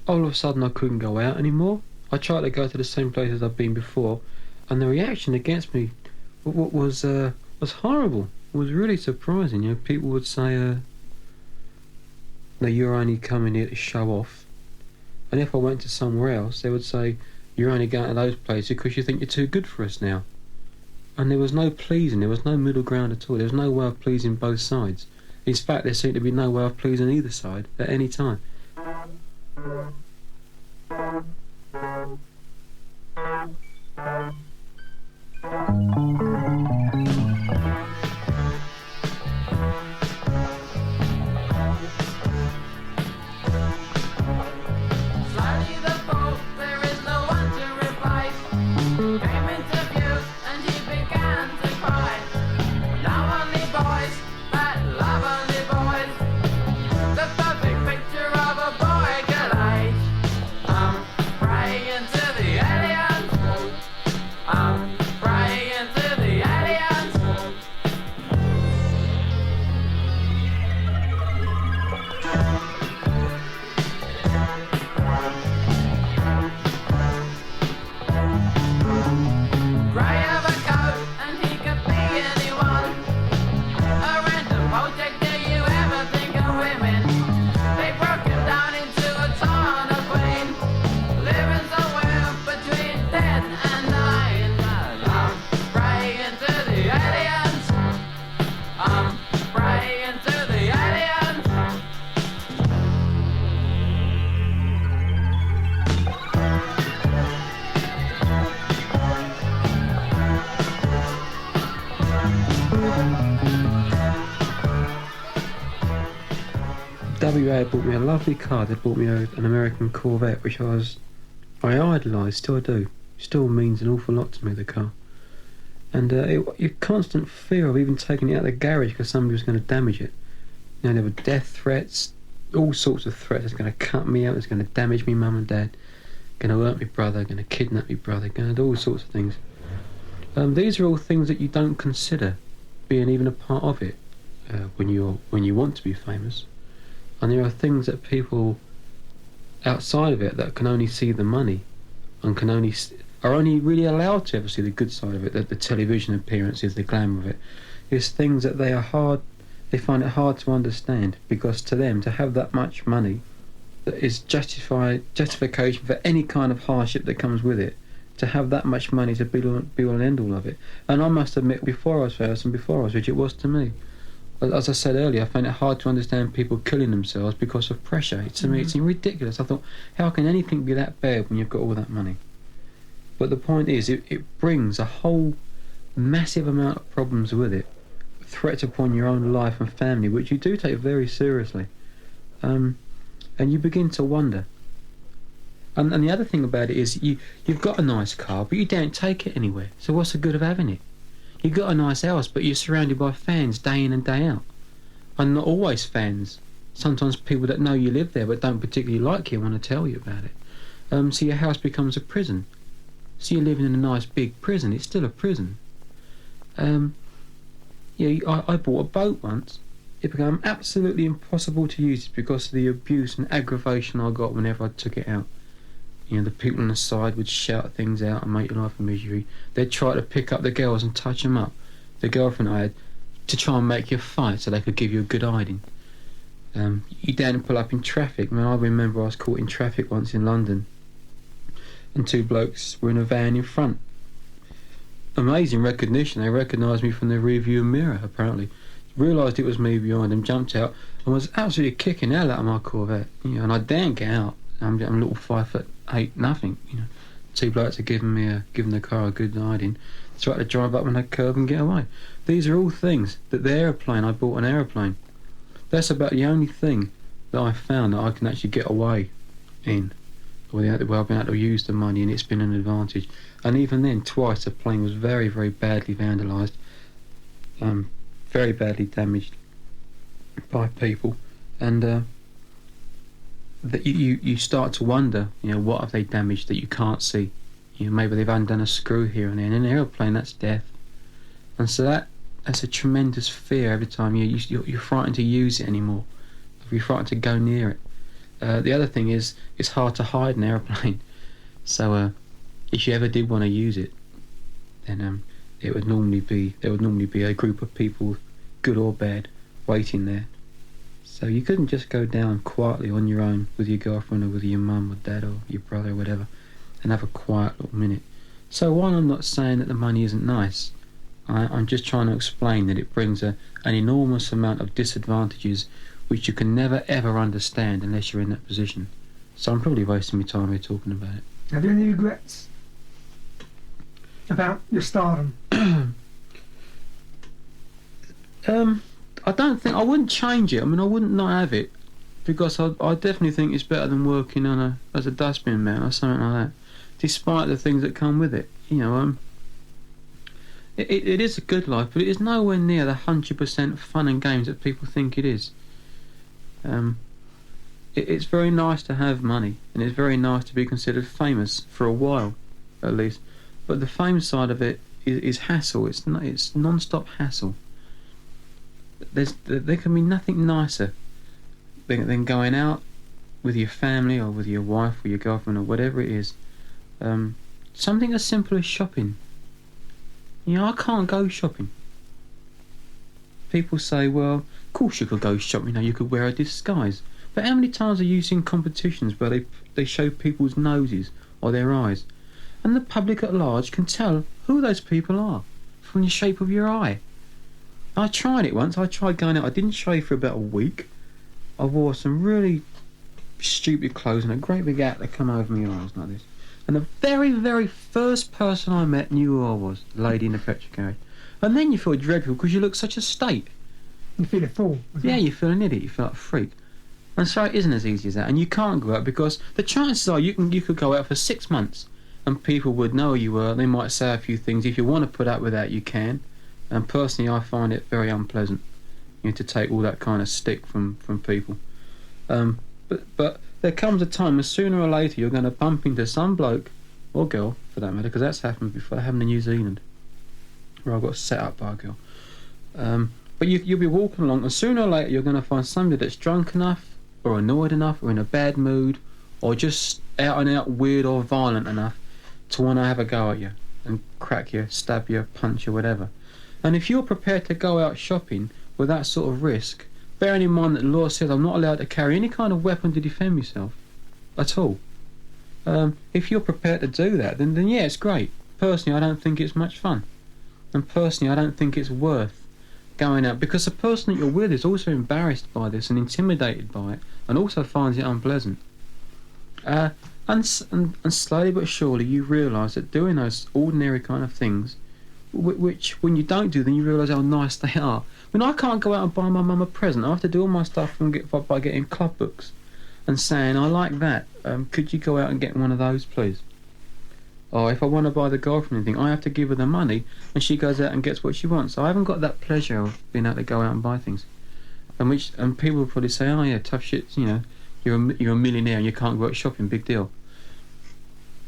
all of a sudden I couldn't go out anymore. I tried to go to the same places I'd been before, and the reaction against me was horrible. It was really surprising. You know, people would say, "No, you're only coming here to show off." And if I went to somewhere else, they would say, "You're only going to those places because you think you're too good for us now." And there was no pleasing, there was no middle ground at all. There was no way of pleasing both sides. In fact, there seemed to be no way of pleasing either side at any time. WA bought me a lovely car. They bought me an American Corvette, which I idolised, still do. Still means an awful lot to me, the car. And your constant fear of even taking it out of the garage because somebody was going to damage it. You know, there were death threats, all sorts of threats. It's going to cut me out, it's going to damage me mum and dad, going to hurt me brother, going to kidnap me brother, going to do all sorts of things. These are all things that you don't consider being even a part of it when you want to be famous. And there are things that people outside of it that can only see the money and are only really allowed to ever see the good side of it, the television appearances, the glamour of it. It's things that they find it hard to understand, because to them, to have that much money that is justification for any kind of hardship that comes with it, to have that much money to be all and end all of it. And I must admit, before I was famous and before I was rich, it was to me. As I said earlier, I find it hard to understand people killing themselves because of pressure. To me, it seemed ridiculous. I thought, how can anything be that bad when you've got all that money? But the point is, it brings a whole massive amount of problems with it, threats upon your own life and family, which you do take very seriously. And you begin to wonder. And the other thing about it is, you've got a nice car, but you don't take it anywhere. So what's the good of having it? You've got a nice house, but you're surrounded by fans day in and day out. And not always fans. Sometimes people that know you live there but don't particularly like you want to tell you about it. So your house becomes a prison. So you're living in a nice big prison. It's still a prison. I bought a boat once. It became absolutely impossible to use because of the abuse and aggravation I got whenever I took it out. The people on the side would shout things out and make your life a misery. They'd try to pick up the girls and touch them up. The girlfriend I had, to try and make you fight so they could give you a good hiding. You didn't pull up in traffic. I remember I was caught in traffic once in London, and two blokes were in a van in front. Amazing recognition. They recognised me from the rearview mirror, apparently. Realised it was me behind them, jumped out, and was absolutely kicking hell out of my Corvette. And I daren't get out. I'm a little 5'8", nothing. Two blokes are giving the car a good hiding. Tried to drive up on that curb and get away. These are all things that the aeroplane, I bought an aeroplane. That's about the only thing that I found that I can actually get away in. Where I've been able to use the money, and it's been an advantage. And even then, twice the plane was very, very badly vandalised, very badly damaged by people, and that you start to wonder, what have they damaged that you can't see? Maybe they've undone a screw here and there. In an aeroplane, that's death, and so that's a tremendous fear every time you're frightened to use it anymore. You're frightened to go near it. The other thing is, it's hard to hide an aeroplane. So if you ever did want to use it, then there would normally be a group of people, good or bad, waiting there. So you couldn't just go down quietly on your own with your girlfriend or with your mum or dad or your brother or whatever and have a quiet little minute. So while I'm not saying that the money isn't nice, I'm just trying to explain that it brings an enormous amount of disadvantages which you can never ever understand unless you're in that position. So I'm probably wasting my time here talking about it. Have you any regrets about your stardom? I don't think I wouldn't change it. I wouldn't not have it, because I definitely think it's better than working as a dustbin man or something like that. Despite the things that come with it, it is a good life, but it is nowhere near the 100% fun and games that people think it is. It's very nice to have money, and it's very nice to be considered famous for a while, at least. But the fame side of it is hassle. It's non-stop hassle. There can be nothing nicer than going out with your family or with your wife or your girlfriend or whatever it is. Something as simple as shopping. I can't go shopping. People say, well, of course you could go shopping. You could wear a disguise. But how many times are you seen competitions where they show people's noses or their eyes, and the public at large can tell who those people are from the shape of your eye? I tried it once. I tried going out. I didn't shave for about a week. I wore some really stupid clothes and a great big hat that come over my eyes like this. And the very, very first person I met knew who I was, the lady in the petrol carriage. And then you feel dreadful because you look such a state. You feel a fool. Yeah, you feel an idiot. You feel like a freak. And so it isn't as easy as that. And you can't go out because the chances are you could go out for 6 months and people would know who you were. They might say a few things. If you want to put up with that, you can. And personally, I find it very unpleasant, to take all that kind of stick from people. But there comes a time when sooner or later you're going to bump into some bloke, or girl for that matter, because that's happened before. That happened in New Zealand, where I got set up by a girl. But you'll be walking along, and sooner or later you're going to find somebody that's drunk enough, or annoyed enough, or in a bad mood, or just out and out weird or violent enough to want to have a go at you and crack you, stab you, punch you, whatever. And if you're prepared to go out shopping with that sort of risk, bearing in mind that the law says I'm not allowed to carry any kind of weapon to defend myself at all, if you're prepared to do that, then yeah, it's great. Personally, I don't think it's much fun. And personally, I don't think it's worth going out, because the person that you're with is also embarrassed by this and intimidated by it, and also finds it unpleasant. And slowly but surely you realise that doing those ordinary kind of things, which when you don't do them you realise how nice they are. I can't go out and buy my mum a present. I have to do all my stuff by getting club books and saying, I like that, could you go out and get one of those please? Or if I want to buy the girlfriend anything, I have to give her the money and she goes out and gets what she wants. So I haven't got that pleasure of being able to go out and buy things. And people will probably say, oh yeah, tough shit, you're a millionaire and you can't go out shopping, big deal.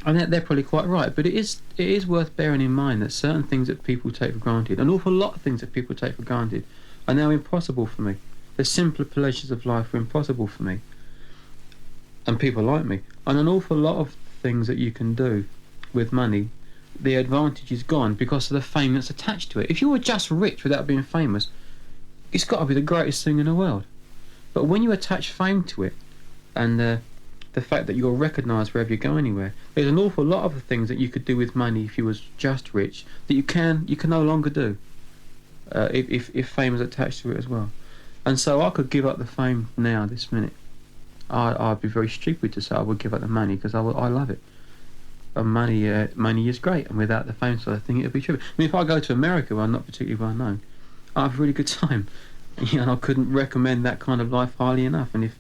And they're probably quite right, but it is worth bearing in mind that certain things that people take for granted, an awful lot of things that people take for granted, are now impossible for me. The simpler pleasures of life are impossible for me, and people like me. And an awful lot of things that you can do with money, the advantage is gone because of the fame that's attached to it. If you were just rich without being famous, it's got to be the greatest thing in the world. But when you attach fame to it, and the fact that you're recognised wherever you go anywhere, there's an awful lot of the things that you could do with money if you was just rich that you can no longer do if fame is attached to it as well. And so I could give up the fame now, this minute. I'd be very stupid to say I would give up the money, because I love it. And money is great, and without the fame side of thing, it would be true. I mean, if I go to America where I'm not particularly well known, I have a really good time. And I couldn't recommend that kind of life highly enough. And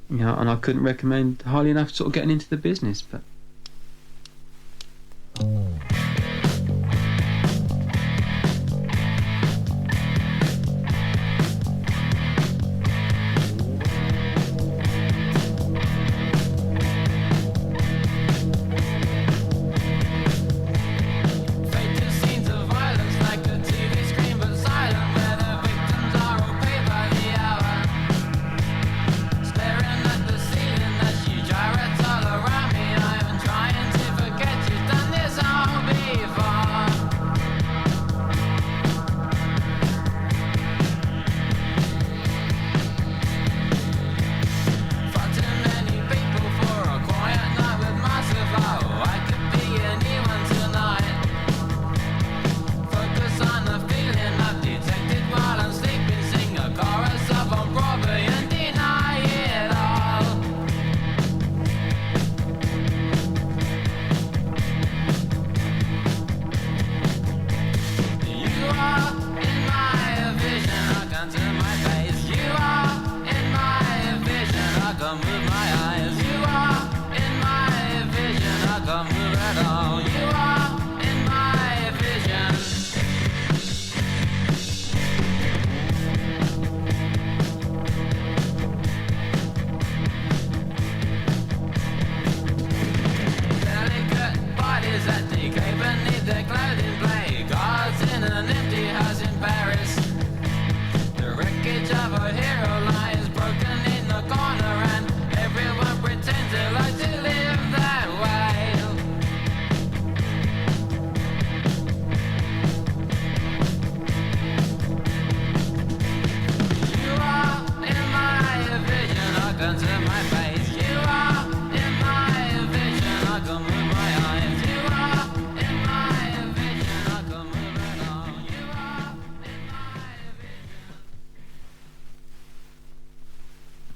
and I couldn't recommend highly enough sort of getting into the business, but.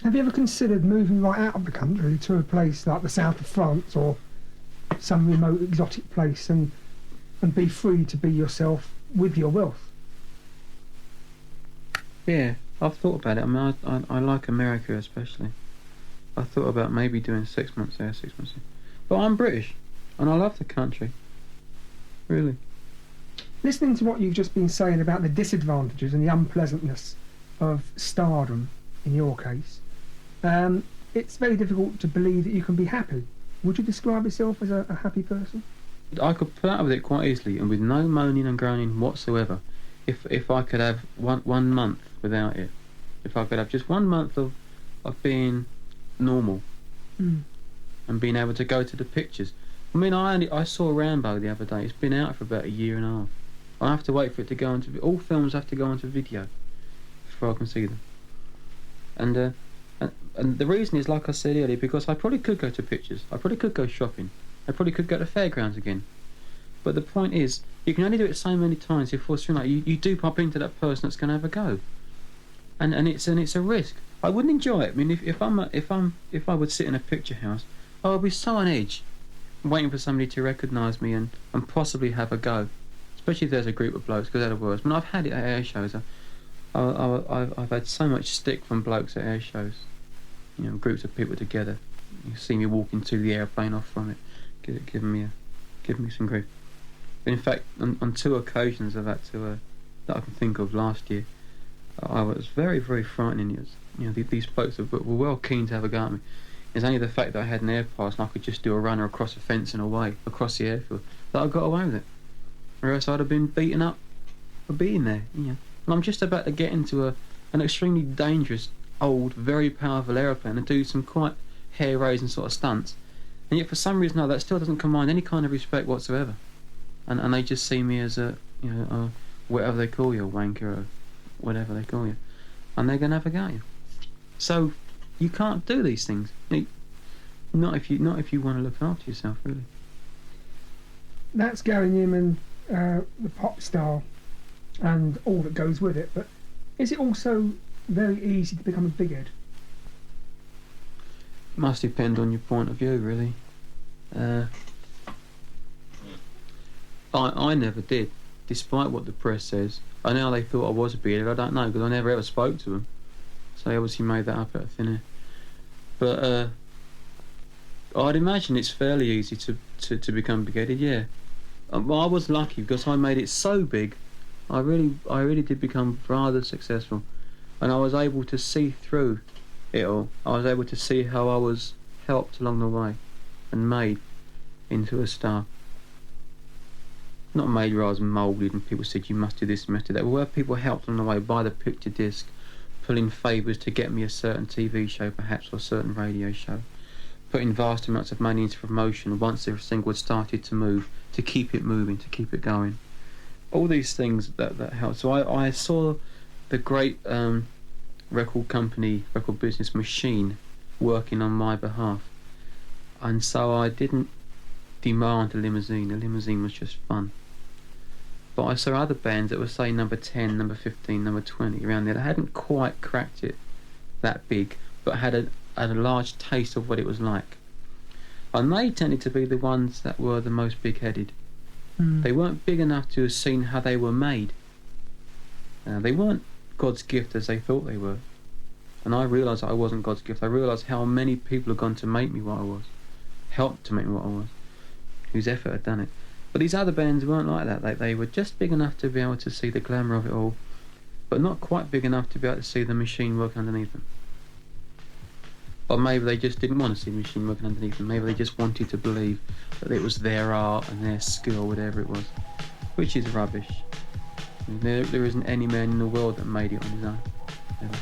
Have you ever considered moving right out of the country to a place like the south of France or some remote exotic place and be free to be yourself with your wealth? Yeah, I've thought about it. I mean, I like America especially. I thought about maybe doing 6 months there, 6 months here. But I'm British, and I love the country. Really. Listening to what you've just been saying about the disadvantages and the unpleasantness of stardom, in your case, it's very difficult to believe that you can be happy. Would you describe yourself as a happy person? I could put up with it quite easily, and with no moaning and groaning whatsoever. If I could have one month without it, if I could have just 1 month of being normal, and being able to go to the pictures. I mean, I saw Rambo the other day. It's been out for about 1.5 years. I have to wait for it to go onto. All films have to go onto video before I can see them. And the reason is, like I said earlier, because I probably could go to pictures. I probably could go shopping. I probably could go to fairgrounds again. But the point is, you can only do it so many times before you do pop into that person that's going to have a go, and it's a risk. I wouldn't enjoy it. I mean, if I would sit in a picture house, I would be so on edge, waiting for somebody to recognise me and possibly have a go, especially if there's a group of blokes, because they're the worst. I mean, I've had it at air shows. I've had so much stick from blokes at air shows. You know, groups of people together. You see me walking to the airplane off from it, giving me some grief. In fact, on 2 occasions I've had to that I can think of last year, I was very, very frightening. It was, these blokes were well keen to have a go at me. It's only the fact that I had an air pass and I could just do a runner across a fence and away, across the airfield, that I got away with it. Or else I'd have been beaten up for being there. And I'm just about to get into an extremely dangerous, old, very powerful aeroplane and do some quite hair-raising sort of stunts. And yet for some reason or other, that still doesn't command any kind of respect whatsoever. And they just see me as a whatever they call you, a wanker or whatever they call you. And they're going to have a go at you. So you can't do these things. Not if you want to look after yourself, really. That's Gary Newman, the pop star, and all that goes with it. But is it also very easy to become a bighead? It must depend on your point of view, really. I never did, despite what the press says. I know they thought I was a bearded. I don't know, because I never ever spoke to them. So they obviously made that up out of thin air. But I'd imagine it's fairly easy to become big-headed, yeah. I was lucky because I made it so big. I really did become rather successful, and I was able to see through it all. I was able to see how I was helped along the way and made into a star. Not made, rather moulded, and people said you must do this, you must do that. Were people helped along the way by the picture disc, pulling favours to get me a certain TV show perhaps, or a certain radio show, putting vast amounts of money into promotion once the single had started to move, to keep it moving, to keep it going. All these things that helped. So I saw the great record company, record business machine working on my behalf, and so I didn't demand a limousine. The limousine was just fun. But I saw other bands that were, say, number 10, number 15, number 20, around there, that hadn't quite cracked it that big, but had a large taste of what it was like. And they tended to be the ones that were the most big-headed. They weren't big enough to have seen how they were made. They weren't God's gift as they thought they were. And I realised I wasn't God's gift. I realised how many people had gone to make me what I was, helped to make me what I was, whose effort had done it. But these other bands weren't like that. They were just big enough to be able to see the glamour of it all, but not quite big enough to be able to see the machine work underneath them. Or maybe they just didn't want to see the machine working underneath them. Maybe they just wanted to believe that it was their art and their skill, whatever it was, which is rubbish. There isn't any man in the world that made it on his own, ever.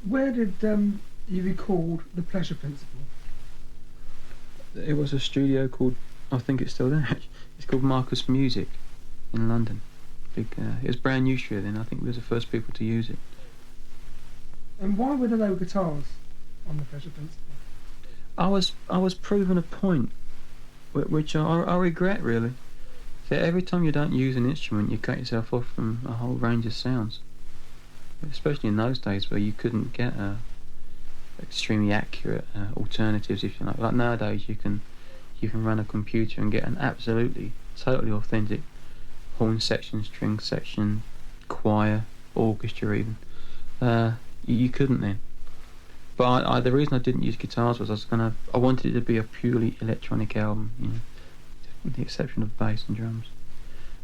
Where did you record The Pleasure Principle? It was a studio called, I think it's still there, it's called Marcus Music in London. It was brand new studio then. I think we were the first people to use it. And why were there no guitars on The Pleasure Principle? I was proving a point, which I regret, really. So every time you don't use an instrument, you cut yourself off from a whole range of sounds. Especially in those days where you couldn't get extremely accurate alternatives, if you like. Like nowadays, you can run a computer and get an absolutely, totally authentic horn section, string section, choir, orchestra even. You couldn't then. But the reason I didn't use guitars was I wanted it to be a purely electronic album, with the exception of bass and drums.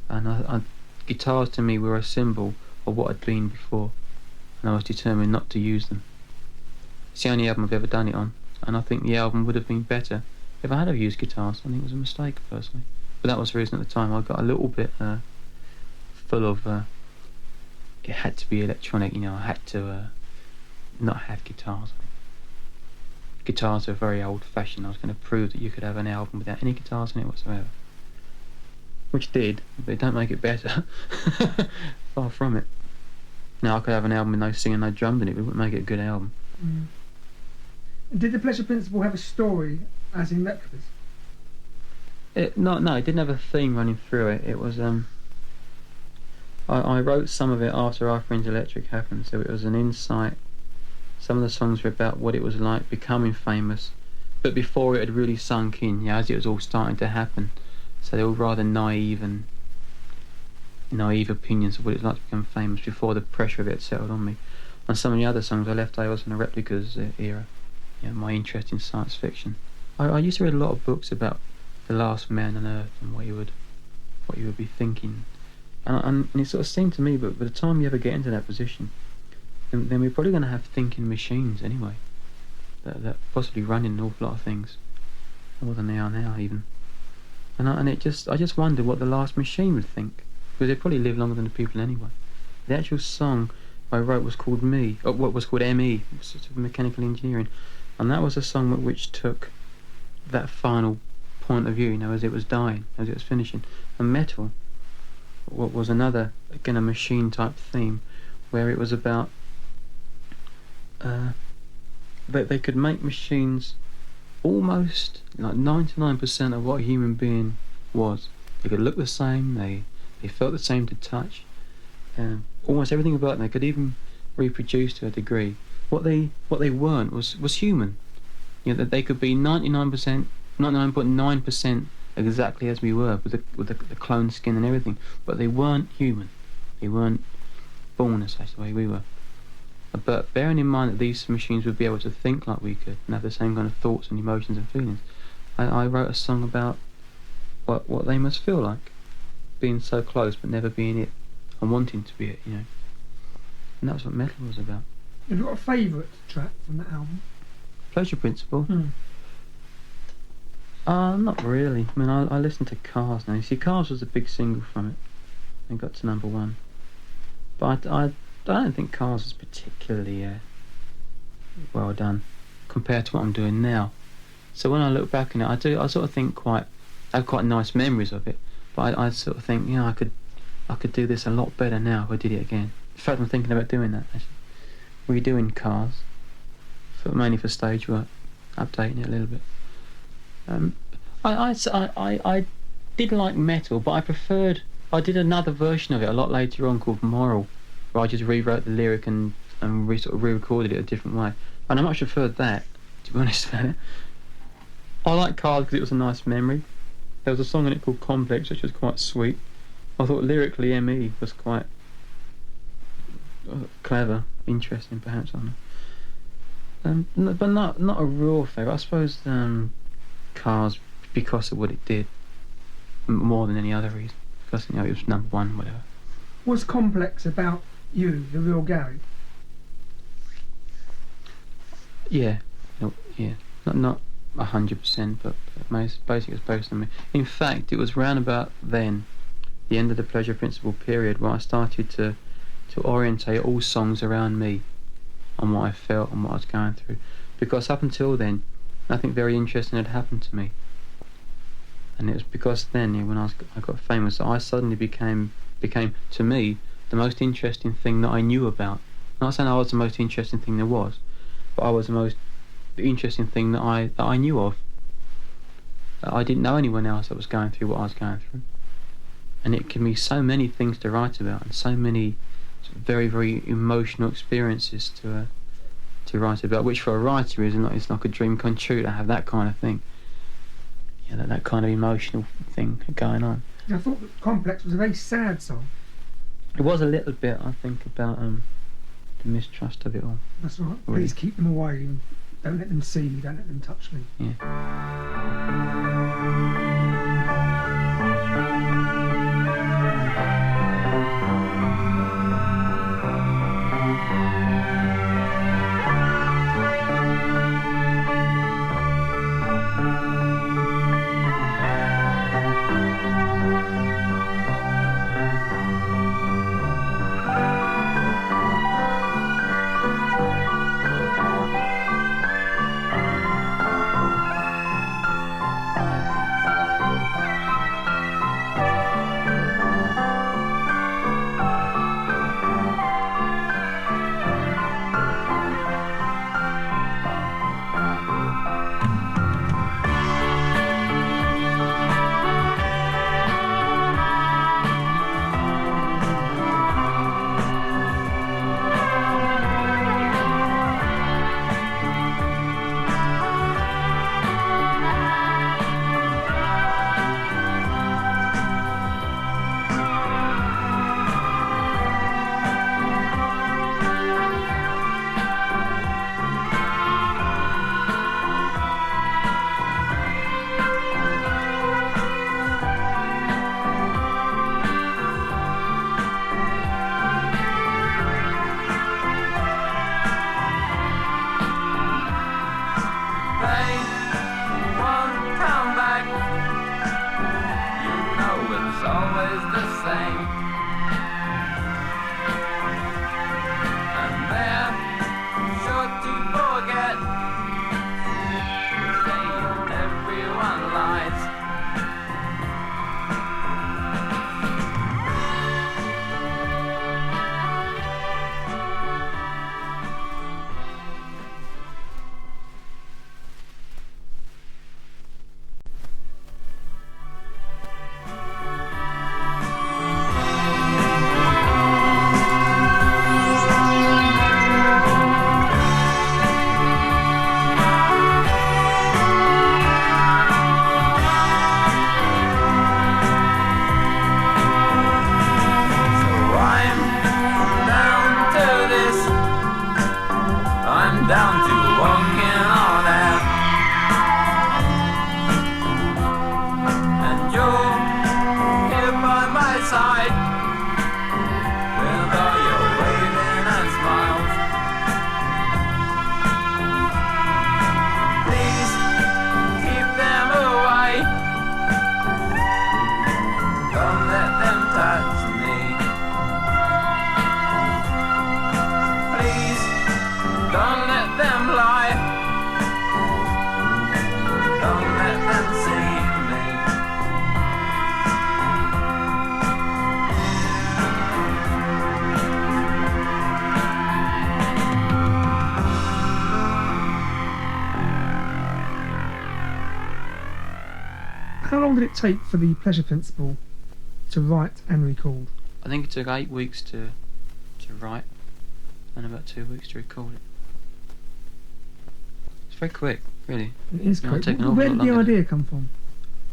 And guitars to me were a symbol of what had been before, and I was determined not to use them. It's the only album I've ever done it on, and I think the album would have been better if I had have used guitars. I think it was a mistake, personally. But that was the reason at the time I got a little bit full of it had to be electronic, you know. I had to not have guitars. Guitars are very old-fashioned. I was going to prove that you could have an album without any guitars in it whatsoever, which did, but it don't make it better. Far from it. Now I could have an album with no singing, no drums in it, but it wouldn't make it a good album. Did the Pleasure Principle have a story, as in Replicas? No, it didn't have a theme running through it. It was I wrote some of it after Our Friends Electric happened, so it was an insight. Some of the songs were about what it was like becoming famous, but before it had really sunk in, yeah, as it was all starting to happen. So they were rather naive opinions of what it's like to become famous before the pressure of it settled on me. On some of the other songs I left over in the Replicas era, you know, my interest in science fiction. I used to read a lot of books about the last man on Earth and what you would be thinking, and it sort of seemed to me, but by the time you ever get into that position, then we're probably going to have thinking machines anyway, that possibly run an awful lot of things, more than they are now even. And I just wondered what the last machine would think, because they probably live longer than the people anyway. The actual song I wrote was called ME, or what was called ME, sort of mechanical engineering, and that was a song which took that final point of view, you know, as it was dying, as it was finishing. And Metal, what was another, again, a machine type theme, where it was about that they could make machines almost like 99% of what a human being was. They could look the same, they felt the same to touch, almost everything about them they could even reproduce to a degree. What they weren't was human. You know, that they could be 99.9% exactly as we were, with the clone skin and everything, but they weren't human. They weren't born as such the way we were. But bearing in mind that these machines would be able to think like we could and have the same kind of thoughts and emotions and feelings, I wrote a song about what they must feel like, being so close but never being it, and wanting to be it, you know. And that's what Metal was about. Have you got a favourite track from that album? Pleasure Principle? Not really. I mean, I listen to Cars now. You see, Cars was a big single from it. It got to #1. But I don't think Cars was particularly well done compared to what I'm doing now. So when I look back on it, I sort of think I have quite nice memories of it. But I sort of think, you know, I could do this a lot better now if I did it again. In fact, I'm thinking about doing that, actually. Redoing Cars, mainly for stage work, updating it a little bit. I did like Metal, but I did another version of it a lot later on called Moral, where I just rewrote the lyric and sort of re-recorded it a different way. And I much preferred that, to be honest about it. I like Cars because it was a nice memory. There was a song in it called Complex, which was quite sweet. I thought lyrically ME was quite clever, interesting, perhaps. I don't know. But not a real favourite. I suppose Cars, because of what it did, more than any other reason. Because, you know, it was #1, whatever. Was Complex about you, the real Gary? Yeah, not 100%, but basically it was based on me. In fact, it was round about then, the end of the Pleasure Principle period, where I started to orientate all songs around me, on what I felt and what I was going through. Because up until then, nothing very interesting had happened to me. And it was because then, when I got famous, that I suddenly became to me the most interesting thing that I knew about. I'm not saying I was the most interesting thing there was, but I was the interesting thing that I knew of. I didn't know anyone else that was going through what I was going through, and it gave me so many things to write about and so many very, very emotional experiences to write about, which for a writer it's like a dream come true to have that kind of thing. Yeah, that kind of emotional thing going on. I thought that Complex was a very sad song. It was a little bit, I think, about the mistrust of it all. That's right. Really. Please keep them away. Don't let them see me. Don't let them touch me. Yeah. Don't let them lie. Don't let them see me. How long did it take for the Pleasure Principle to write and record? I think it took 8 weeks to write and about 2 weeks to record it. It's very quick, really. It is No, great. it's taken an awful Where lot did the longer idea come from?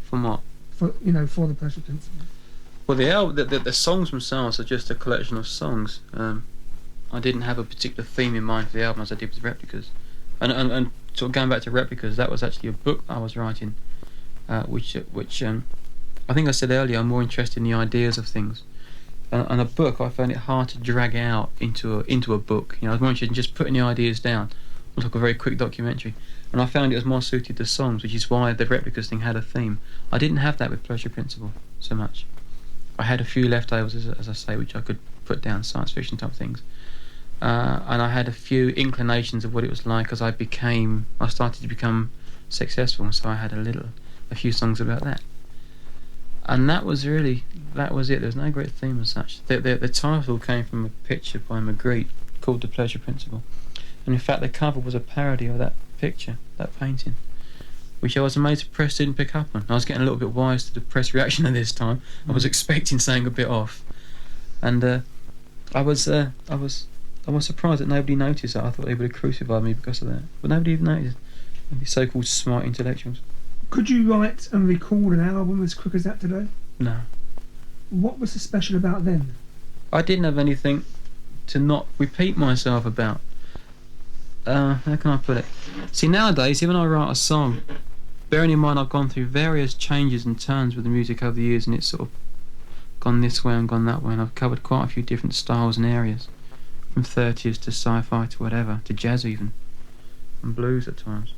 From what? For the Pleasure Principle. Well, the songs themselves are just a collection of songs. I didn't have a particular theme in mind for the album as I did with Replicas. And sort of going back to Replicas, that was actually a book I was writing, which I think I said earlier, I'm more interested in the ideas of things. And a book, I found it hard to drag out into a book. You know, I was more interested in just putting the ideas down, like a very quick documentary. And I found it was more suited to songs, which is why the Replicas thing had a theme. I didn't have that with Pleasure Principle so much. I had a few leftovers, as I say, which I could put down, science fiction type things. And I had a few inclinations of what it was like as I started to become successful, so I had a few songs about that. And that was it. There was no great theme as such. The title came from a picture by Magritte called The Pleasure Principle. And in fact the cover was a parody of that picture, that painting, which I was amazed the press didn't pick up on. I was getting a little bit wise to the press reaction at this time. I was expecting something a bit off. And I was surprised that nobody noticed that. I thought they would have crucified me because of that. But nobody even noticed. These so-called smart intellectuals. Could you write and record an album as quick as that today? No. What was so special about then? I didn't have anything to not repeat myself about. How can I put it? See, nowadays, even I write a song, bearing in mind I've gone through various changes and turns with the music over the years, and it's sort of gone this way and gone that way, and I've covered quite a few different styles and areas, from 30s to sci-fi to whatever, to jazz even, and blues at times,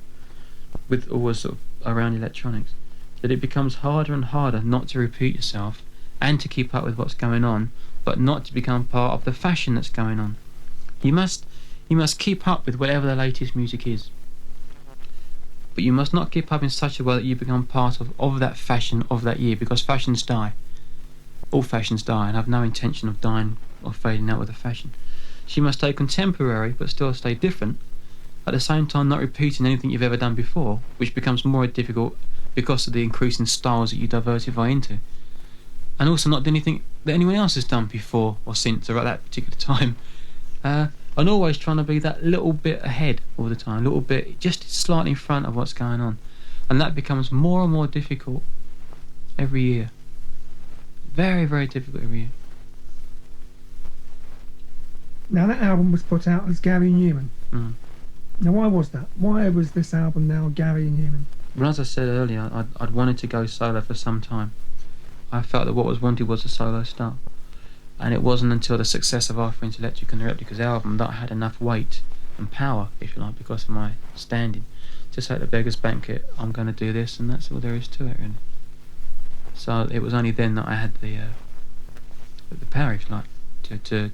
with always sort of around electronics, that it becomes harder and harder not to repeat yourself and to keep up with what's going on, but not to become part of the fashion that's going on. You must keep up with whatever the latest music is, but you must not keep up in such a way that you become part of that fashion of that year, because fashions die. All fashions die, and I have no intention of dying or fading out with a fashion. So you must stay contemporary but still stay different, at the same time not repeating anything you've ever done before, which becomes more difficult because of the increasing styles that you diversify into, and also not doing anything that anyone else has done before or since or at that particular time, and always trying to be that little bit ahead all the time, a little bit just slightly in front of what's going on, and that becomes more and more difficult every year. Very, very difficult every year. Now that album was put out as Gary Newman. Mm. Now why was that? Why was this album now Gary Newman? Well, as I said earlier, I'd wanted to go solo for some time. I felt that what was wanted was a solo start, and it wasn't until the success of Arthur Electric and the Replicas album that I had enough weight and power, if you like, because of my standing, to say at the Beggars Banquet, I'm going to do this, and that's all there is to it, really. So it was only then that I had the power, if you like, to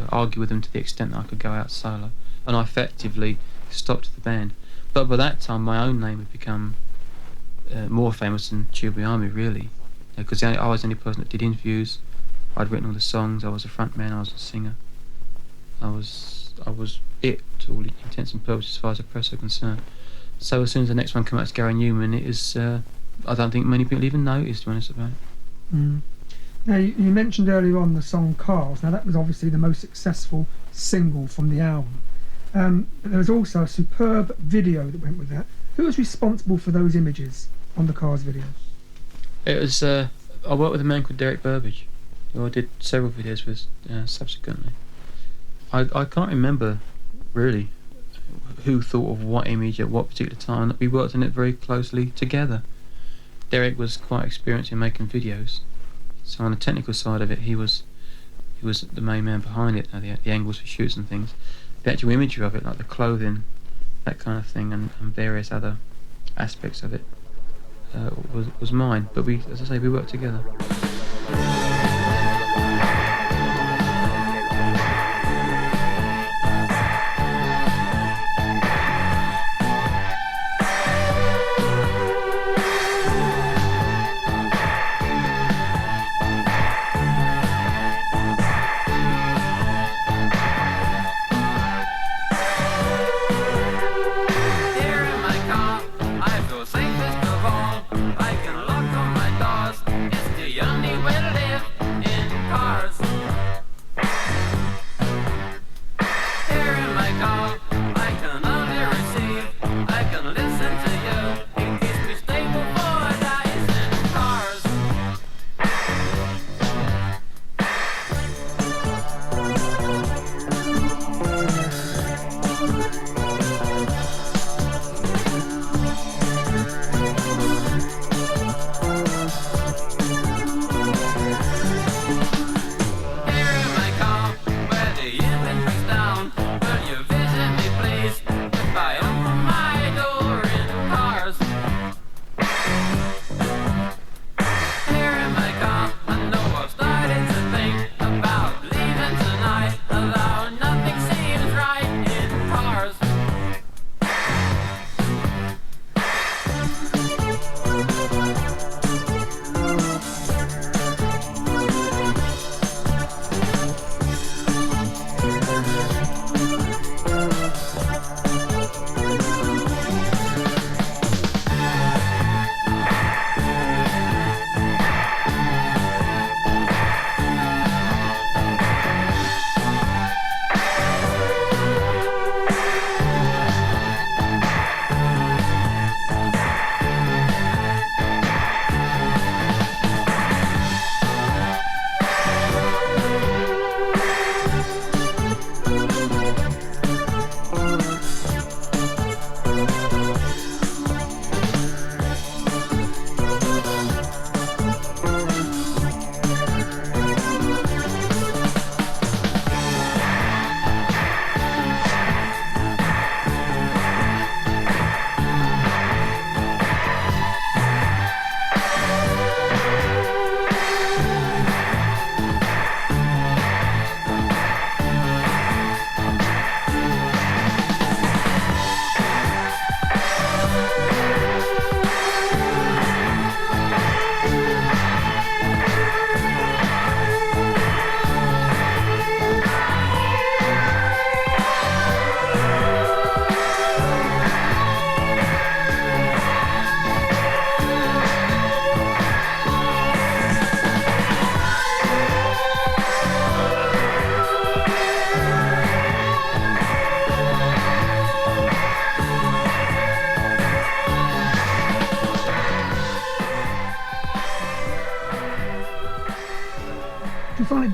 argue with them to the extent that I could go out solo, and I effectively stopped the band. But by that time my own name had become more famous than Tube Army, really, because I was the only person that did interviews. I'd written all the songs, I was a front man, I was a singer, I was it to all intents and purposes as far as the press are concerned. So as soon as the next one came out as Gary Newman, it is I don't think many people even noticed, to be honest about it. Mm. Now you mentioned earlier on the song Cars. Now that was obviously the most successful single from the album. But there was also a superb video that went with that. Who was responsible for those images on the Cars video? It was I worked with a man called Derek Burbage, who I did several videos with subsequently. I can't remember really who thought of what image at what particular time. We worked on it very closely together. Derek was quite experienced in making videos, so on the technical side of it he was the main man behind it, the angles for shoots and things. The actual imagery of it, like the clothing, that kind of thing, and various other aspects of it was mine, but we, as I say, we worked together.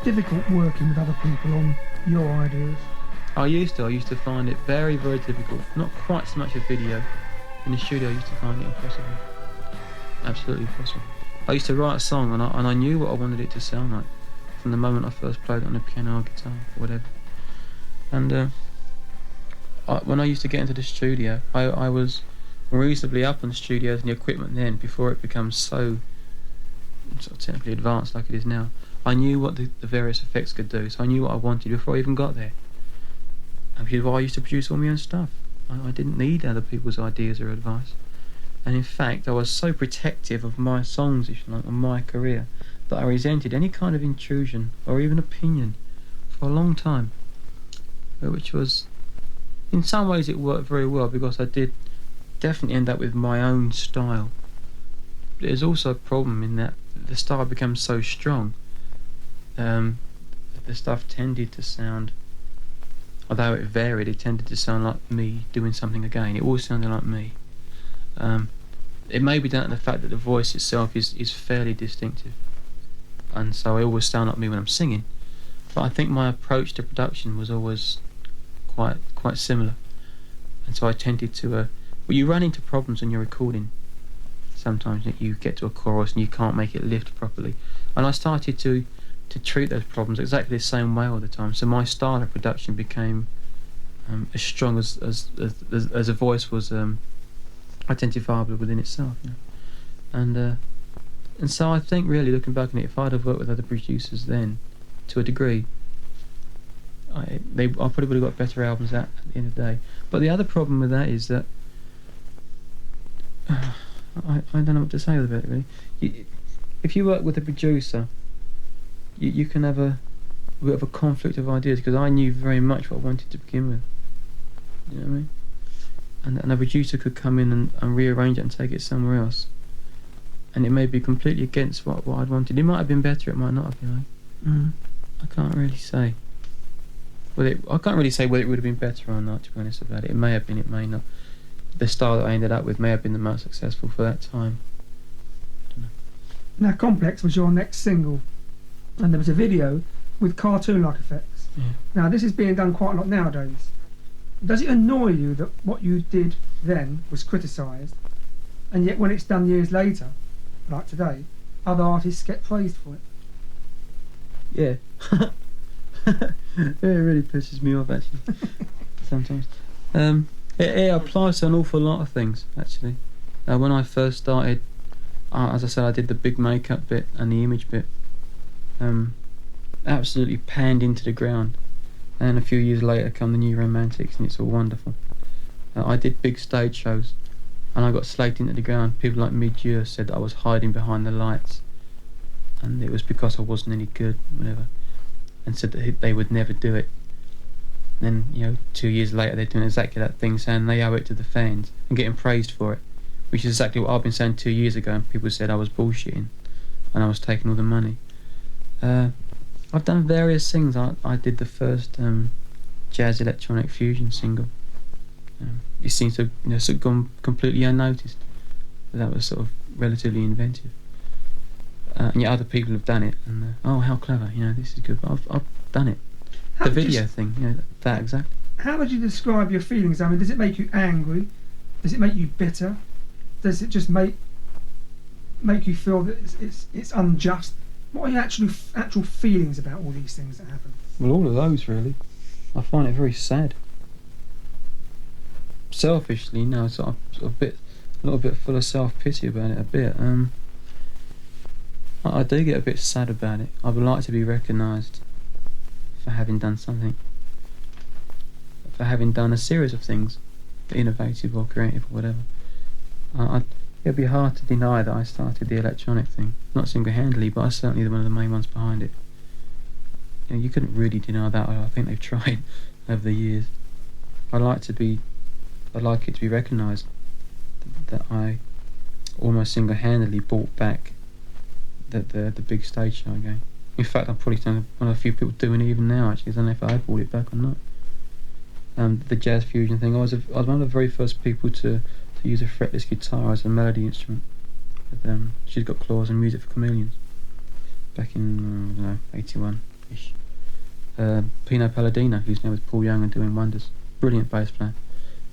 it difficult working with other people on your ideas? I used to find it very, very difficult. Not quite so much a video. In the studio, I used to find it impossible. Absolutely impossible. I used to write a song and I knew what I wanted it to sound like from the moment I first played it on the piano or guitar or whatever. And when I used to get into the studio, I was reasonably up on the studios and the equipment then, before it becomes so sort of technically advanced like it is now. I knew what the various effects could do, so I knew what I wanted before I even got there. And which is why I used to produce all my own stuff. I didn't need other people's ideas or advice. And in fact, I was so protective of my songs, if you like, and my career, that I resented any kind of intrusion or even opinion for a long time. Which was, in some ways it worked very well, because I did definitely end up with my own style. But there's also a problem in that the style becomes so strong. The stuff tended to sound, although it varied, it tended to sound like me doing something again. It always sounded like me. It may be down to the fact that the voice itself is fairly distinctive, and so I always sound like me when I'm singing. But I think my approach to production was always quite similar, and so I tended to. Well, you run into problems when you're recording. Sometimes that you get to a chorus and you can't make it lift properly, and I started to treat those problems exactly the same way all the time. So my style of production became as strong as a voice was identifiable within itself. You know? And so I think, really looking back on it, if I'd have worked with other producers then, to a degree, I probably would have got better albums at the end of the day. But the other problem with that is that I don't know what to say with it, really. If you work with a producer, you can have a bit of a conflict of ideas, because I knew very much what I wanted to begin with. You know what I mean? And a producer could come in and rearrange it and take it somewhere else, and it may be completely against what I'd wanted. It might have been better, it might not have been. I can't really say. I can't really say whether it would have been better or not, to be honest about it. It may have been, it may not. The style that I ended up with may have been the most successful for that time. I don't know. Now, Complex was your next single, and there was a video with cartoon-like effects. Yeah. Now, this is being done quite a lot nowadays. Does it annoy you that what you did then was criticised, and yet when it's done years later, like today, other artists get praised for it? Yeah. It really pisses me off, actually. Sometimes. It applies to an awful lot of things, actually. When I first started, as I said, I did the big makeup bit and the image bit. Absolutely panned into the ground. And a few years later come the New Romantics, and it's all wonderful. I did big stage shows, and I got slated into the ground. People like Mid-Year said that I was hiding behind the lights, and it was because I wasn't any good, whatever, and said that they would never do it. Then, 2 years later, they're doing exactly that thing, saying they owe it to the fans and getting praised for it, which is exactly what I've been saying 2 years ago, and people said I was bullshitting and I was taking all the money. I've done various things. I did the first jazz electronic fusion single. It seems to have sort of gone completely unnoticed, but that was sort of relatively inventive. And yet other people have done it, and oh, how clever! This is good. But I've done it. The video thing, that exactly. How would you describe your feelings? I mean, does it make you angry? Does it make you bitter? Does it just make you feel that it's unjust? What are your actual feelings about all these things that happen? Well, all of those, really. I find it very sad. Selfishly, sort of a little bit full of self-pity about it. A bit. I do get a bit sad about it. I would like to be recognised for having done something, for having done a series of things, innovative or creative or whatever. It'd be hard to deny that I started the electronic thing, not single-handedly, but I was certainly one of the main ones behind it. You couldn't really deny that. I think they've tried over the years. I'd like it to be recognised that I almost single-handedly brought back the big stage show again. In fact, I'm probably one of a few people doing it even now, actually. I don't know if I brought it back or not. The jazz fusion thing, I was one of the very first people to use a fretless guitar as a melody instrument. She's Got Claws and Music for Chameleons back in 81. ish. Pino Palladino, who's now with Paul Young and doing wonders. Brilliant bass player.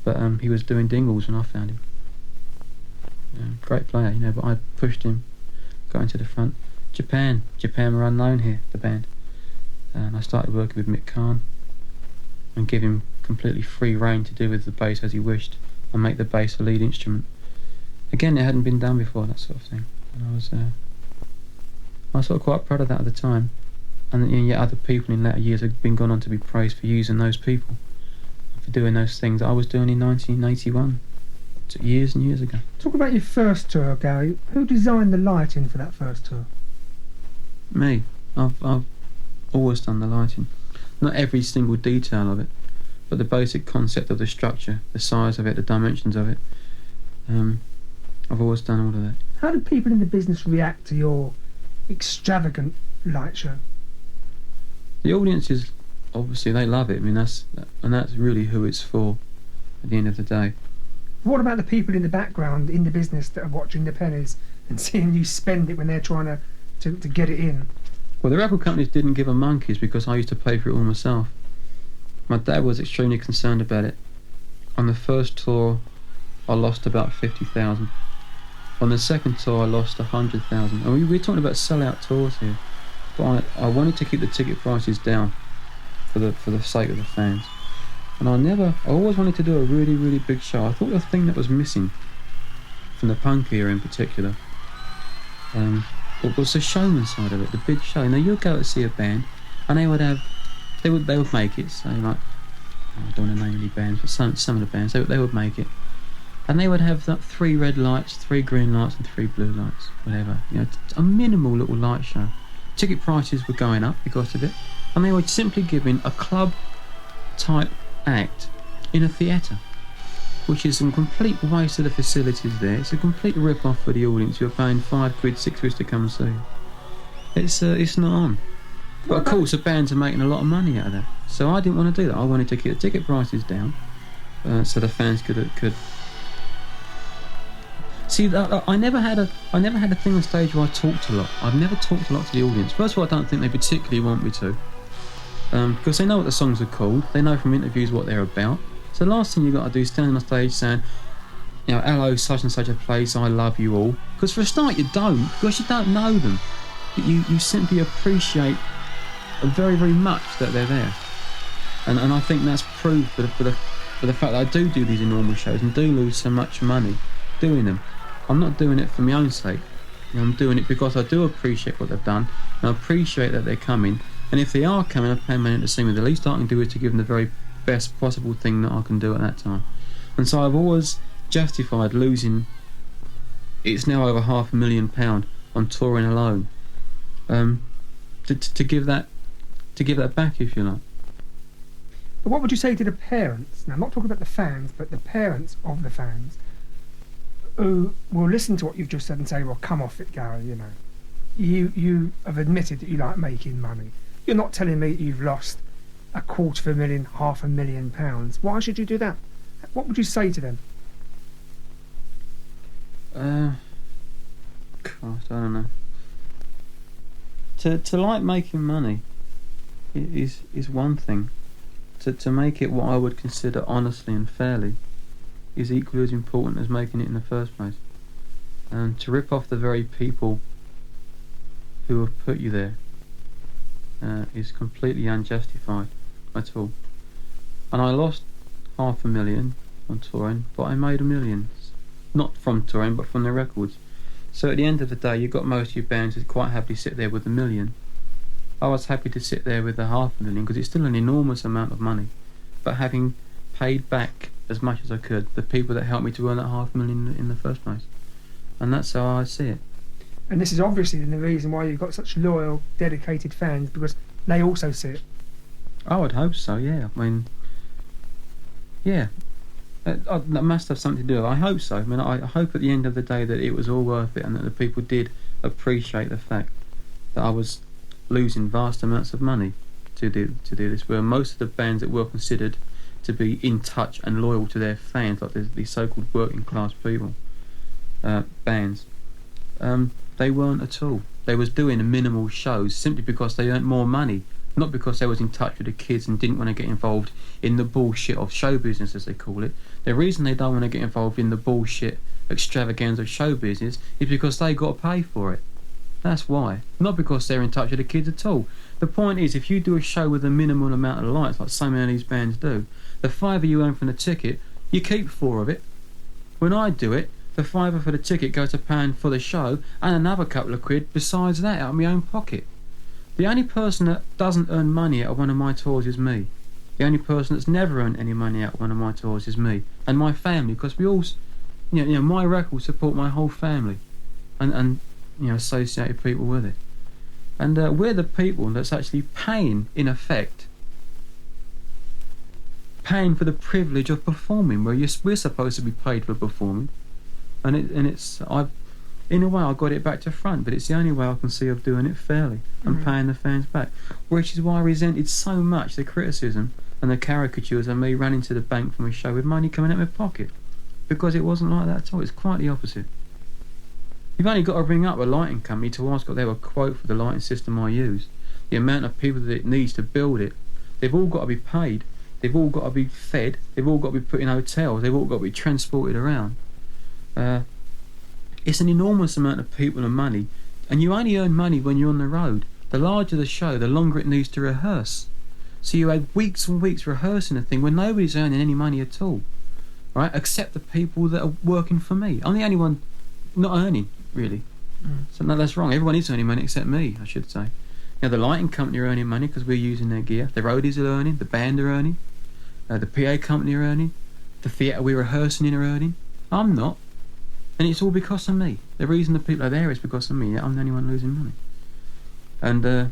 But he was doing Dingles when I found him. Great player, but I pushed him, got into the front. Japan were unknown here, the band. And I started working with Mick Kahn and give him completely free rein to do with the bass as he wished and make the bass a lead instrument. Again, it hadn't been done before, that sort of thing. And I was sort of quite proud of that at the time. And yet other people in later years have been gone on to be praised for using those people, for doing those things that I was doing in 1981, years and years ago. Talk about your first tour, Gary. Who designed the lighting for that first tour? Me. I've always done the lighting. Not every single detail of it, but the basic concept of the structure, the size of it, the dimensions of it. I've always done all of that. How do people in the business react to your extravagant light show? The audiences, obviously, they love it. I mean, that's really who it's for at the end of the day. What about the people in the background in the business that are watching the pennies and seeing you spend it when they're trying to get it in? Well, the record companies didn't give a monkeys because I used to pay for it all myself. My dad was extremely concerned about it. On the first tour, I lost about 50,000. On the second tour, I lost 100,000. And we're talking about sell-out tours here. But I wanted to keep the ticket prices down for the sake of the fans. And I always wanted to do a really, really big show. I thought the thing that was missing from the punk era in particular was the showman side of it, the big show. You'd go to see a band and they would make it, say like, I don't want to name any bands, but some of the bands, they would make it. And they would have 3 red lights, 3 green lights and 3 blue lights, whatever. A minimal little light show. Ticket prices were going up because of it, and they were simply giving a club type act in a theatre, which is a complete waste of the facilities there. It's a complete rip-off for the audience. You're paying £5, £6 to come and see. It's not on. But of course the bands are making a lot of money out of that, so I didn't want to do that. I wanted to keep the ticket prices down so the fans could see. I never had a thing on stage where I talked a lot. I've never talked a lot to the audience. First of all, I don't think they particularly want me to, because they know what the songs are called. They know from interviews what they're about. So the last thing you've got to do is stand on stage saying, hello, such and such a place, I love you all. Because for a start you don't, because you don't know them. You simply appreciate very, very much that they're there. And I think that's proved for the fact that I do these enormous shows and do lose so much money doing them. I'm not doing it for my own sake. I'm doing it because I do appreciate what they've done, and I appreciate that they're coming. And if they are coming, I'm paying money to see me. The least I can do is to give them the very best possible thing that I can do at that time. And so I've always justified losing. It's now over £500,000 on touring alone. To give that back, if you like. But what would you say to the parents? Now, I'm not talking about the fans, but the parents of the fans who will listen to what you've just said and say, well, come off it, Gary, You have admitted that you like making money. You're not telling me that you've lost £250,000, £500,000. Why should you do that? What would you say to them? I don't know. To like making money is one thing. To make it what I would consider honestly and fairly is equally as important as making it in the first place. And to rip off the very people who have put you there is completely unjustified at all. And I lost £500,000 on touring, but I made £1 million. Not from touring, but from the records. So at the end of the day, you've got most of your bands that quite happily sit there with £1 million. I was happy to sit there with the £500,000 because it's still an enormous amount of money. But having paid back as much as I could the people that helped me to earn that £500,000 in the first place. And that's how I see it. And this is obviously the reason why you've got such loyal, dedicated fans, because they also see it. I would hope so, yeah. I mean, yeah. That must have something to do with it. I hope so. I mean, I hope at the end of the day that it was all worth it and that the people did appreciate the fact that I was losing vast amounts of money to do this, where most of the bands that were considered to be in touch and loyal to their fans, like these so-called working class people, bands, they weren't at all. They was doing minimal shows simply because they earned more money not because they was in touch with the kids and didn't want to get involved in the bullshit of show business, as they call it. The reason they don't want to get involved in the bullshit extravaganza of show business is because they got to pay for it. That's why. Not because they're in touch with the kids at all. The point is, if you do a show with a minimal amount of lights, like so many of these bands do, the £5 you earn from the ticket, you keep 4 of it. When I do it, the £5 for the ticket goes to paying for the show and another couple of quid besides that out of my own pocket. The only person that doesn't earn money out of one of my tours is me. The only person that's never earned any money out of one of my tours is me and my family, because we all, my records support my whole family and associated people with it. And we're the people that's actually paying, in effect, paying for the privilege of performing, where we're supposed to be paid for performing. In a way, I got it back to front, but it's the only way I can see of doing it fairly and paying the fans back. Which is why I resented so much the criticism and the caricatures of me running to the bank from a show with money coming out of my pocket, because it wasn't like that at all. It's quite the opposite. You've only got to ring up a lighting company to ask what they will quote for the lighting system I use, the amount of people that it needs to build it. They've all got to be paid, they've all got to be fed, they've all got to be put in hotels, they've all got to be transported around. It's an enormous amount of people and money, and you only earn money when you're on the road. The larger the show, the longer it needs to rehearse. So you had weeks and weeks rehearsing a thing when nobody's earning any money at all, right? Except the people that are working for me. I'm the only one not earning, really. So no, that's wrong. Everyone is earning money except me, I should say. The lighting company are earning money because we're using their gear. The roadies are earning, the band are earning, the PA company are earning, the theatre we're rehearsing in are earning. I'm not. And it's all because of me. The reason the people are there is because of me. I'm the only one losing money. And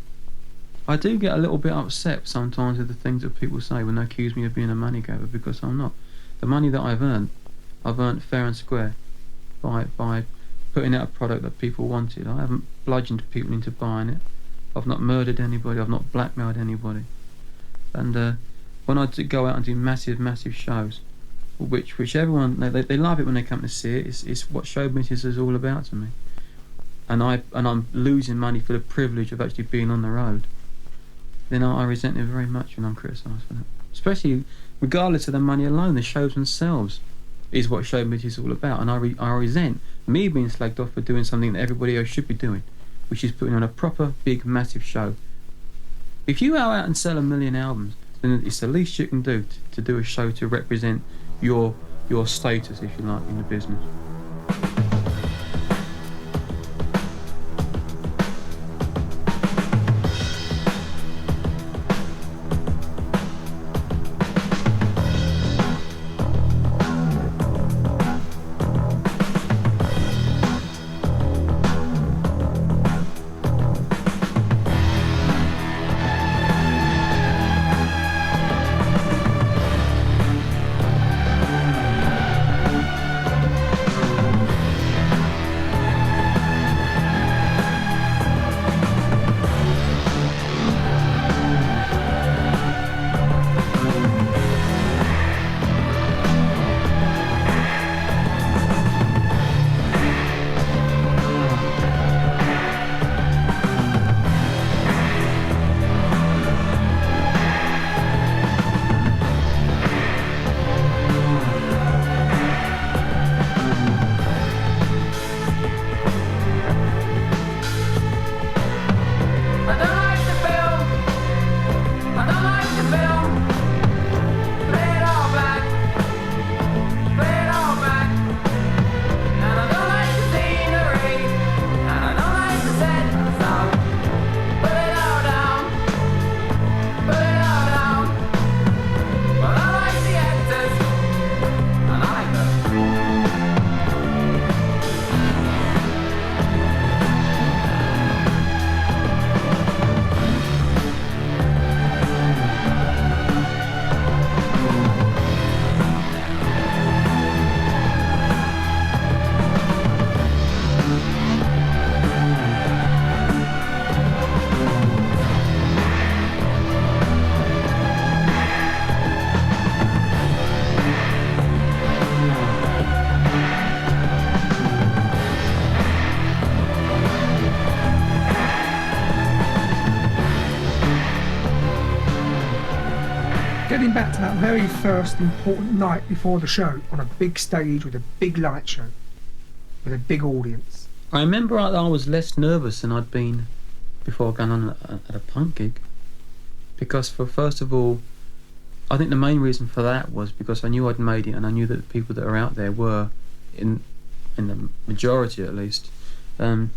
I do get a little bit upset sometimes with the things that people say when they accuse me of being a money grabber, because I'm not. The money that I've earned fair and square by putting out a product that people wanted. I haven't bludgeoned people into buying it. I've not murdered anybody. I've not blackmailed anybody. And when I go out and do massive shows, which everyone, they love it when they come to see it. It's what show business is all about to me. And I'm losing money for the privilege of actually being on the road. Then I resent it very much when I'm criticised for that. Especially regardless of the money alone, the shows themselves is what show business is all about. And I resent me being slagged off for doing something that everybody else should be doing, which is putting on a proper, big, massive show. If you go out and sell 1 million albums, then it's the least you can do to do a show to represent your status, if you like, in the business. that very first important night before the show on a big stage with a big light show, with a big audience? I remember I was less nervous than I'd been before going on at a punk gig, because first of all, I think the main reason for that was because I knew I'd made it, and I knew that the people that are out there were, in the majority at least, there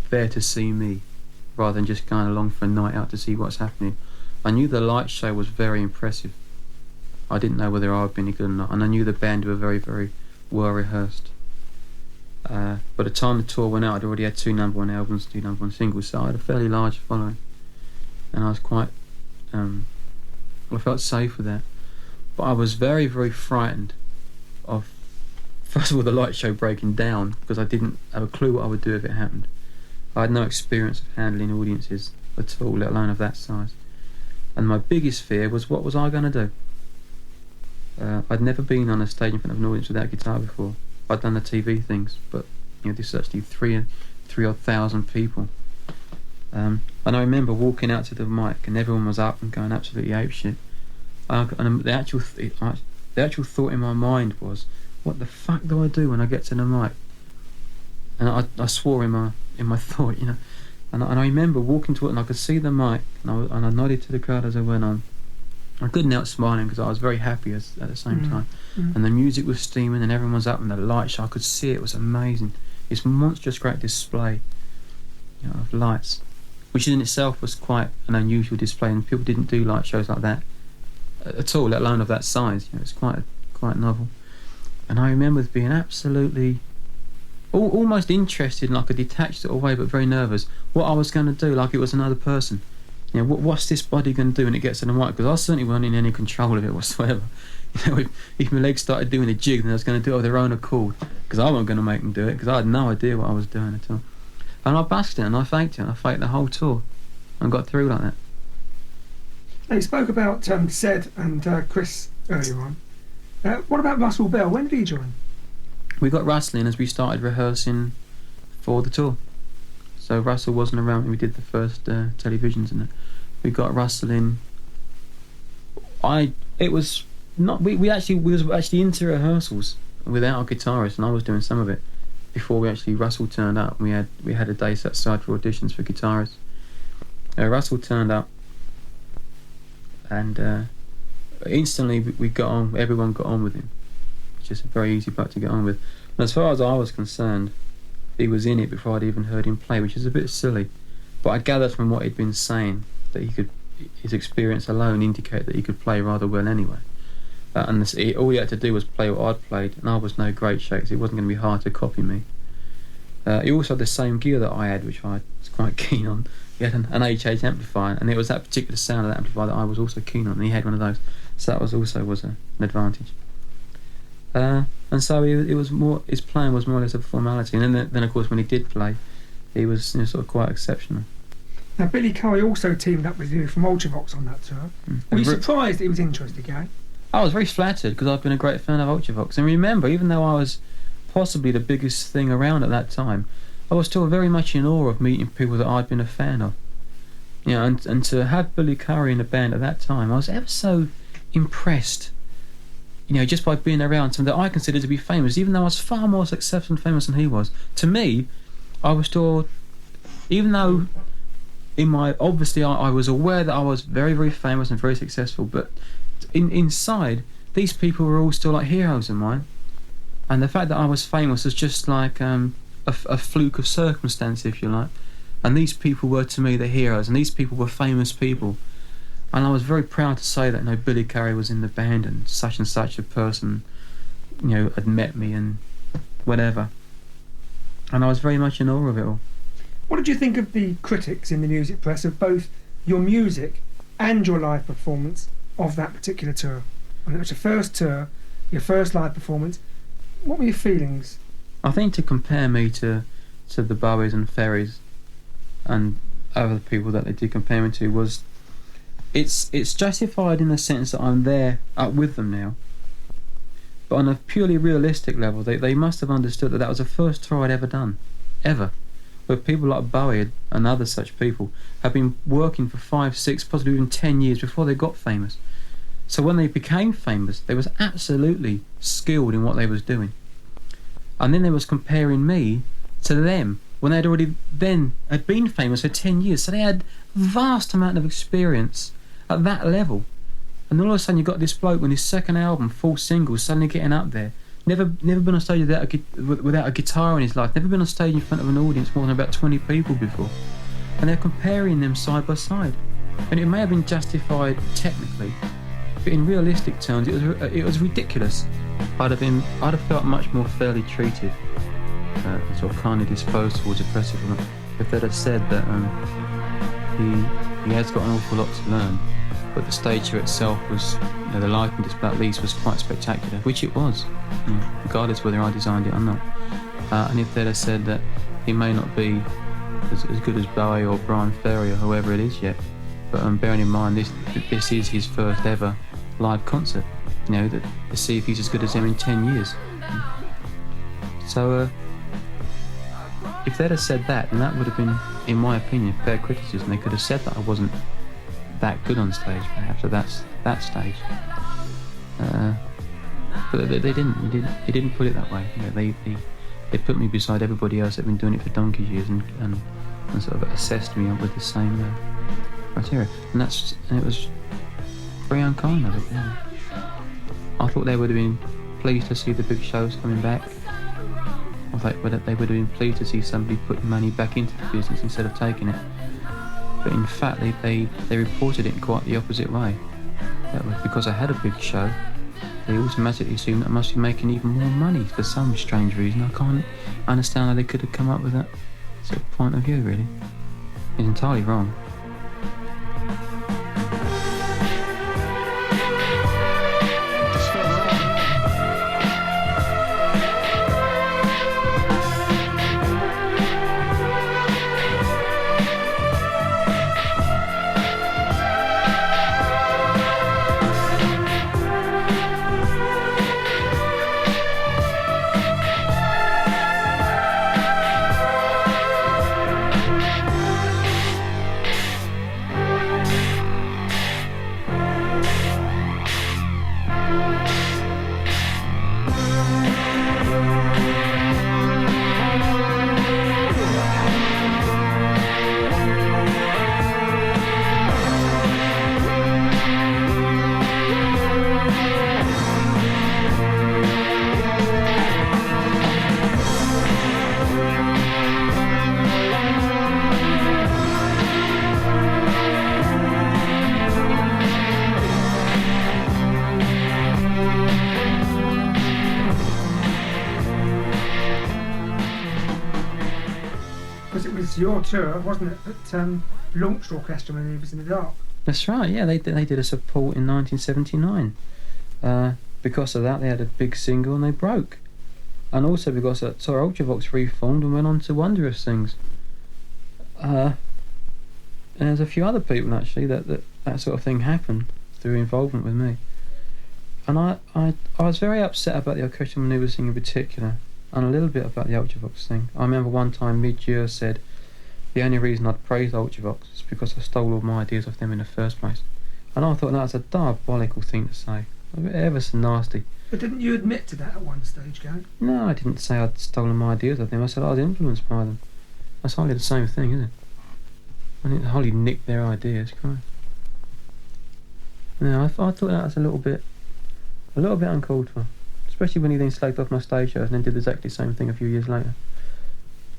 to see me, rather than just going along for a night out to see what's happening. I knew the light show was very impressive. I didn't know whether I'd been any good or not, and I knew the band were very, very well rehearsed. By the time the tour went out, I'd already had 2 number 1 albums, 2 number 1 singles, so I had a fairly large following, and I was quite I felt safe with that. But I was very, very frightened of, first of all, the light show breaking down, because I didn't have a clue what I would do if it happened. I had no experience of handling audiences at all, let alone of that size. And my biggest fear was, what was I going to do? I'd never been on a stage in front of an audience without a guitar before. I'd done the TV things, but this is actually 3,000 people. And I remember walking out to the mic, and everyone was up and going absolutely apeshit. And the actual thought in my mind was, what the fuck do I do when I get to the mic? And I swore in my thought, And I remember walking to it, and I could see the mic, and I nodded to the crowd as I went on. I couldn't help smiling because I was very happy at the same time. And the music was steaming, and everyone was up, and the light show, I could see it was amazing. This monstrous great display, of lights, which in itself was quite an unusual display, and people didn't do light shows like that at all, let alone of that size. It's quite novel. And I remember being absolutely almost interested in like a detached sort of way, but very nervous, what I was going to do, like it was another person. What's this body going to do when it gets to the mic? Because I certainly wasn't in any control of it whatsoever. If my legs started doing a jig, then I was going to do it of their own accord, because I wasn't going to make them do it, because I had no idea what I was doing at all. And I basked it, and I faked it, and I faked the whole tour, and got through like that. Now, you spoke about Sed and Chris earlier on. What about Russell Bell? When did he join? We got Russell in as we started rehearsing for the tour. So Russell wasn't around when we did the first televisions and that. We got Russell in. We was actually into rehearsals without a guitarist, and I was doing some of it before Russell turned up. We had a day set aside for auditions for guitarists. Russell turned up, and instantly we got on. Everyone got on with him. Just a very easy bloke to get on with. And as far as I was concerned, he was in it before I'd even heard him play, which is a bit silly. But I gathered from what he'd been saying that his experience alone indicated that he could play rather well anyway. And all he had to do was play what I'd played, and I was no great shakes. It wasn't going to be hard to copy me. He also had the same gear that I had, which I was quite keen on. He had an HH amplifier, and it was that particular sound of that amplifier that I was also keen on, and he had one of those. So that was an advantage. And so it was more. His playing was more or less a formality, and then of course when he did play, he was sort of quite exceptional. Now Billy Currie also teamed up with you from Ultravox on that tour. Were you surprised he was interested, Gary? I was very flattered, because I've been a great fan of Ultravox, and remember, even though I was possibly the biggest thing around at that time, I was still very much in awe of meeting people that I'd been a fan of. And to have Billy Currie in the band at that time, I was ever so impressed. Just by being around someone that I considered to be famous, even though I was far more successful and famous than he was. To me, I was still, even though obviously I was aware that I was very, very famous and very successful, but inside, these people were all still like heroes of mine. And the fact that I was famous was just like a fluke of circumstance, if you like. And these people were to me the heroes, and these people were famous people. And I was very proud to say that Billy Currie was in the band, and such a person had met me and whatever. And I was very much in awe of it all. What did you think of the critics in the music press of both your music and your live performance of that particular tour? I mean, it was your first tour, your first live performance. What were your feelings? I think to compare me to the Bowies and Ferries and other people that they did compare me to was... It's justified in the sense that I'm there up with them now. But on a purely realistic level, they must have understood that was the first tour I'd ever done. Ever. Where people like Bowie and other such people have been working for 5, 6, possibly even 10 years before they got famous. So when they became famous, they was absolutely skilled in what they was doing. And then they was comparing me to them when they'd already then had been famous for 10 years. So they had a vast amount of experience at that level. And all of a sudden you got this bloke with his second album, full singles, suddenly getting up there. Never been on stage without a guitar in his life. Never been on stage in front of an audience more than about 20 people before. And they're comparing them side by side. And it may have been justified technically, but in realistic terms, it was ridiculous. I'd have felt much more fairly treated, sort of kindly disposed towards a press if they'd have said that he has got an awful lot to learn, but the stage show itself was, the lighting display at least was quite spectacular, which it was, regardless whether I designed it or not. And if they'd have said that he may not be as good as Bowie or Brian Ferry or whoever it is yet, but bearing in mind this is his first ever live concert, to see if he's as good as them in 10 years. So if they'd have said that, then that would have been, in my opinion, fair criticism. They could have said that I wasn't that good on stage, perhaps, at that stage. But they didn't. They didn't put it that way. They put me beside everybody else that had been doing it for donkey's years and sort of assessed me with the same criteria. And it was very unkind of it. Yeah. I thought they would have been pleased to see the big shows coming back. I thought they would have been pleased to see somebody putting money back into the business instead of taking it. But in fact, they reported it in quite the opposite way. That was because I had a big show. They automatically assumed that I must be making even more money for some strange reason. I can't understand how they could have come up with that sort of point of view, really. It's entirely wrong. Your tour, wasn't it, that launched Orchestra Manoeuvres in the Dark? That's right, yeah, they did a support in 1979. Because of that, they had a big single and they broke. And also because of that, Ultravox reformed and went on to wondrous things. And there's a few other people, actually, that sort of thing happened through involvement with me. And I was very upset about the Orchestra Manoeuvres thing in particular, and a little bit about the Ultravox thing. I remember one time Mid-Year said the only reason I'd praised Ultravox is because I stole all my ideas off them in the first place. And I thought that was a diabolical thing to say. Ever so nasty. But didn't you admit to that at one stage, Gary? No, I didn't say I'd stolen my ideas off them. I said I was influenced by them. That's hardly the same thing, is it? I didn't hardly nick their ideas, can I? No, I thought that was a little bit uncalled for. Especially when he then slagged off my stage shows and then did exactly the same thing a few years later.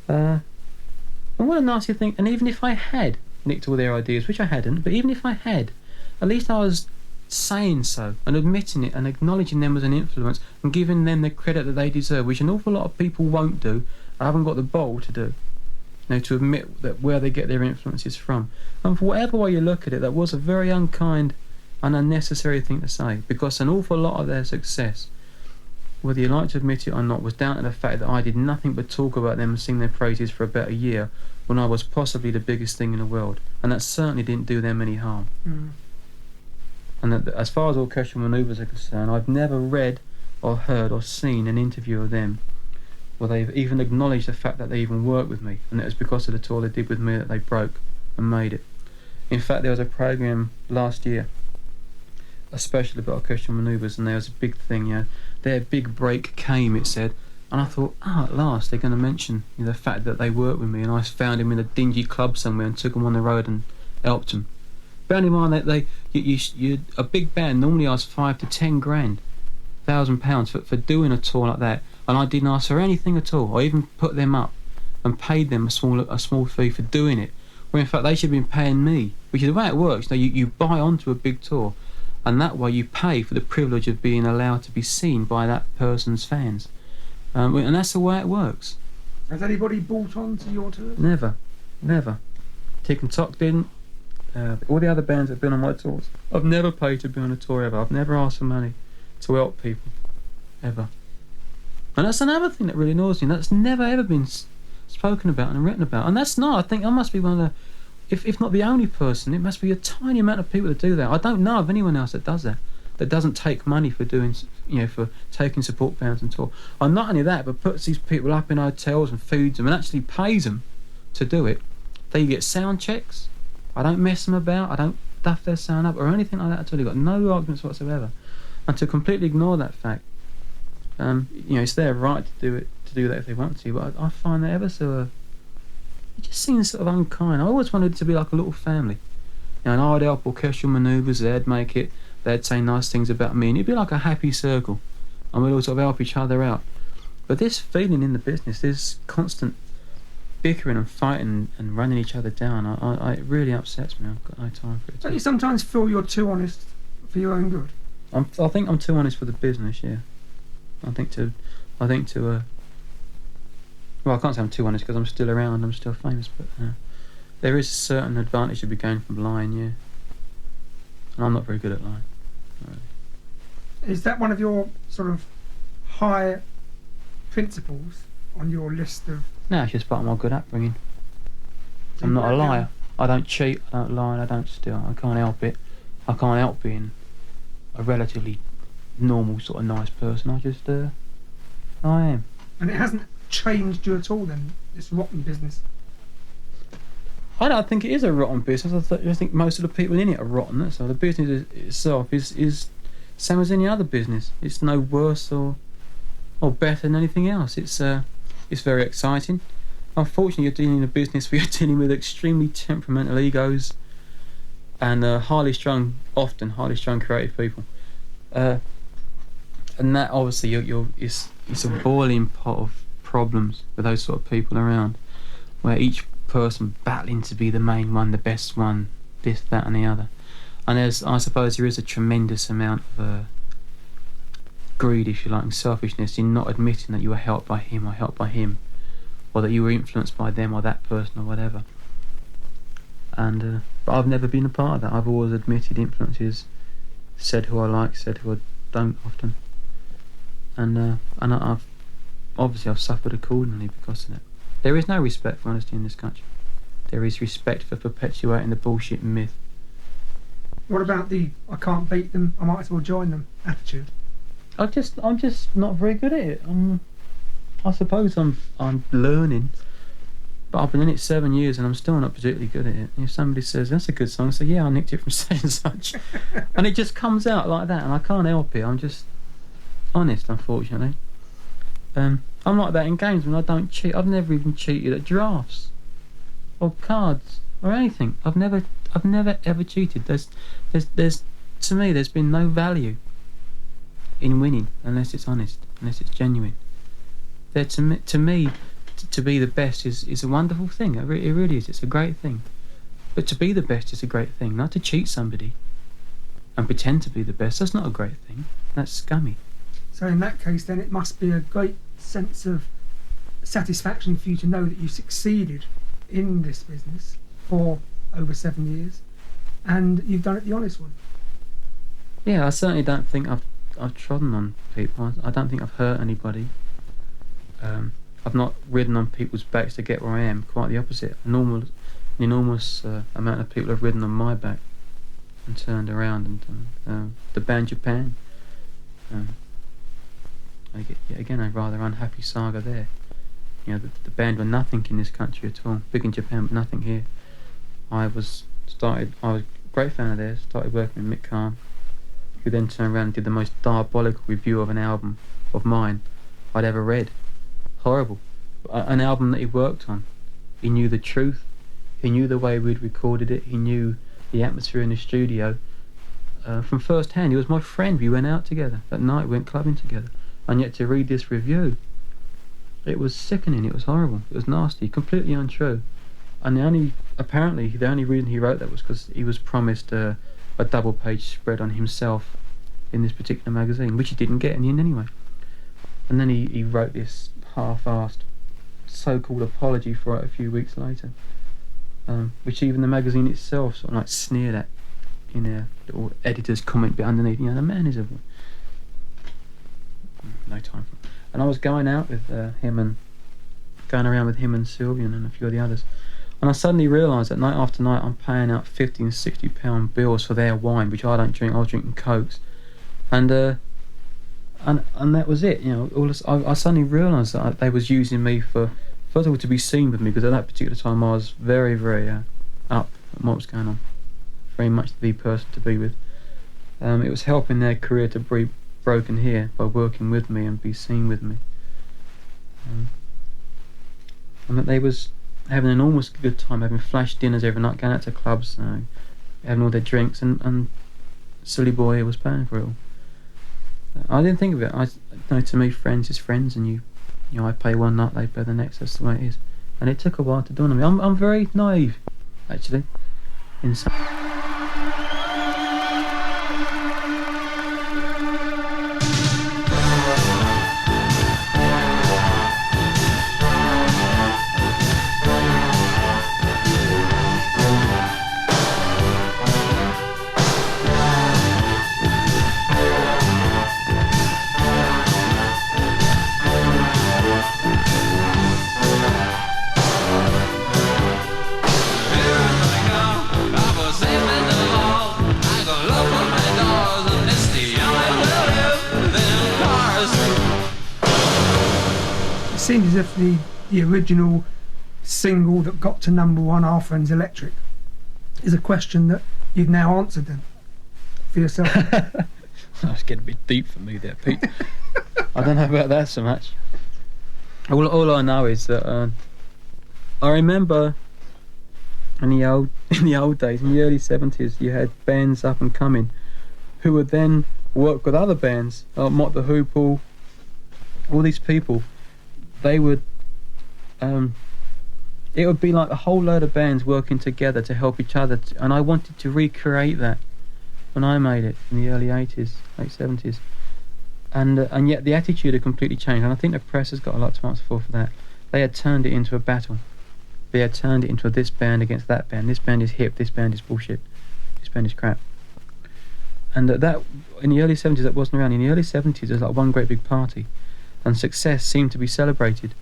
And what a nasty thing. And even if I had nicked all their ideas, which I hadn't, but even if I had, at least I was saying so and admitting it and acknowledging them as an influence and giving them the credit that they deserve, which an awful lot of people won't do. I haven't got the ball to do. To admit that where they get their influences from. And for whatever way you look at it, that was a very unkind and unnecessary thing to say, because an awful lot of their success, whether you like to admit it or not, was down to the fact that I did nothing but talk about them and sing their praises for about a year when I was possibly the biggest thing in the world, and that certainly didn't do them any harm. And that, as far as Orchestral Manoeuvres are concerned, I've never read or heard or seen an interview of them where they've even acknowledged the fact that they even worked with me, and it was because of the tour they did with me that they broke and made it. In fact, there was a programme last year especially about orchestral manoeuvres, and there was a big thing, their big break came, it said, and I thought, at last they're going to mention the fact that they worked with me, and I found him in a dingy club somewhere and took him on the road and helped him. Bearing in mind that you a big band normally asks £5 to 10 grand, £1,000 for doing a tour like that, and I didn't ask for anything at all. I even put them up and paid them a small fee for doing it, where in fact they should have been paying me, which is the way it works. You buy onto a big tour, and that way you pay for the privilege of being allowed to be seen by that person's fans, and that's the way it works. Has anybody bought on to your tours? Never. Tick and Tock didn't. All the other bands that have been on my tours, I've never paid to be on a tour ever. I've never asked for money to help people, ever. And that's another thing that really annoys me. That's never ever been spoken about and written about. And that's not, I think I must be one of the, if not the only person, it must be a tiny amount of people that do that. I don't know of anyone else that does that doesn't take money for doing, for taking support bands and tour. And not only that, but puts these people up in hotels and feeds them and actually pays them to do it. They get sound checks. I don't mess them about. I don't duff their sound up or anything like that at all. They've got no arguments whatsoever. And to completely ignore that fact, it's their right to do that if they want to. But I find that ever so. It just seems sort of unkind. I always wanted it to be like a little family. And I'd help orchestral manoeuvres. They'd make it. They'd say nice things about me, and it'd be like a happy circle. And we'd all sort of help each other out. But this feeling in the business, this constant bickering and fighting and running each other down, it really upsets me. I've got no time for it. Don't you sometimes feel you're too honest for your own good? I think I'm too honest for the business. Yeah, I think to. Well, I can't say I'm too honest because I'm still around. I'm still famous, but there is a certain advantage to be gained from lying. Yeah, and I'm not very good at lying. Is that one of your sort of high principles on your list of? No, it's just part of my good upbringing. I'm not a liar. I don't cheat. I don't lie. I don't steal. I can't help it. I can't help being a relatively normal sort of nice person. I am. And it hasn't changed you at all then, this rotten business? I don't think it is a rotten business. I think most of the people in it are rotten. So the business itself is same as any other business. It's no worse or better than anything else. It's very exciting. Unfortunately, you're dealing in a business where you're dealing with extremely temperamental egos and highly strung creative people. And that obviously it's a boiling pot of problems with those sort of people around, where each person battling to be the main one, the best one, this, that and the other. And I suppose there is a tremendous amount of greed, if you like, and selfishness in not admitting that you were helped by him or helped by him, or that you were influenced by them or that person or whatever. And but I've never been a part of that. I've always admitted influences, said who I like, said who I don't often, and I've suffered accordingly because of it. There is no respect for honesty in this country. There is respect for perpetuating the bullshit myth. What about the "I can't beat them, I might as well join them" attitude? I'm just not very good at it. I suppose I'm learning, but I've been in it 7 years and I'm still not particularly good at it. If somebody says that's a good song, I say yeah, I nicked it from such and such, and it just comes out like that, and I can't help it. I'm just honest, unfortunately. I'm like that in games when I don't cheat. I've never even cheated at drafts or cards or anything. I've never ever cheated. There's to me there's been no value in winning unless it's honest, unless it's genuine. To me, to be the best is a wonderful thing. It really is. It's a great thing. But to be the best is a great thing. Not to cheat somebody and pretend to be the best. That's not a great thing. That's scummy. So in that case, then it must be a great sense of satisfaction for you to know that you succeeded in this business for over 7 years, and you've done it the honest way. Yeah, I certainly don't think I've trodden on people. I don't think I've hurt anybody. I've not ridden on people's backs to get where I am. Quite the opposite. An enormous amount of people have ridden on my back and turned around. And the band Japan. Again, a rather unhappy saga there. The band were nothing in this country at all. Big in Japan, but nothing here. I was a great fan of theirs. Started working with Mick Kahn, who then turned around and did the most diabolical review of an album of mine I'd ever read. Horrible. An album that he worked on. He knew the truth. He knew the way we'd recorded it. He knew the atmosphere in the studio. From first hand, he was my friend. We went out together. At night, we went clubbing together. And yet to read this review, it was sickening. It was horrible. It was nasty. Completely untrue. And apparently, the only reason he wrote that was because he was promised a double-page spread on himself in this particular magazine, which he didn't get in the end anyway. And then he wrote this half-assed so-called apology for it a few weeks later, which even the magazine itself sort of like sneered at in a little editor's comment bit underneath. You know, the man is a... No time for it. And I was going out with going around with him and Sylvian and a few of the others. And I suddenly realised that night after night I'm paying out £50 and £60 bills for their wine, which I don't drink. I was drinking Cokes, and that was it. You know, I suddenly realised that they was using me for, first of all, to be seen with me, because at that particular time I was very, very up at what was going on, very much the person to be with. It was helping their career to be broken here by working with me and be seen with me, and that they was having an enormous good time, having flash dinners every night, going out to clubs, having all their drinks, and silly boy here was paying for it all. I didn't think of it. To me, friends is friends, and you know, I pay one night, they pay the next. That's the way it is. And it took a while to dawn on me. I'm very naive, actually, in some. It seems as if the original single that got to #1, Our Friends Electric, is a question that you've now answered then for yourself. That's getting a bit deep for me there, Pete. I don't know about that so much. All I know is that I remember in the old days, in the early 70s, you had bands up and coming who would then work with other bands, Mott the Hoople, all these people. They would, it would be like a whole load of bands working together to help each other, and I wanted to recreate that when I made it in the early 80s, late 70s, and yet the attitude had completely changed, and I think the press has got a lot to answer for that. They had turned it into a battle. They had turned it into this band against that band. This band is hip, this band is bullshit, this band is crap. And that, in the early 70s, that wasn't around. In the early 70s, there was like one great big party, and success seemed to be celebrated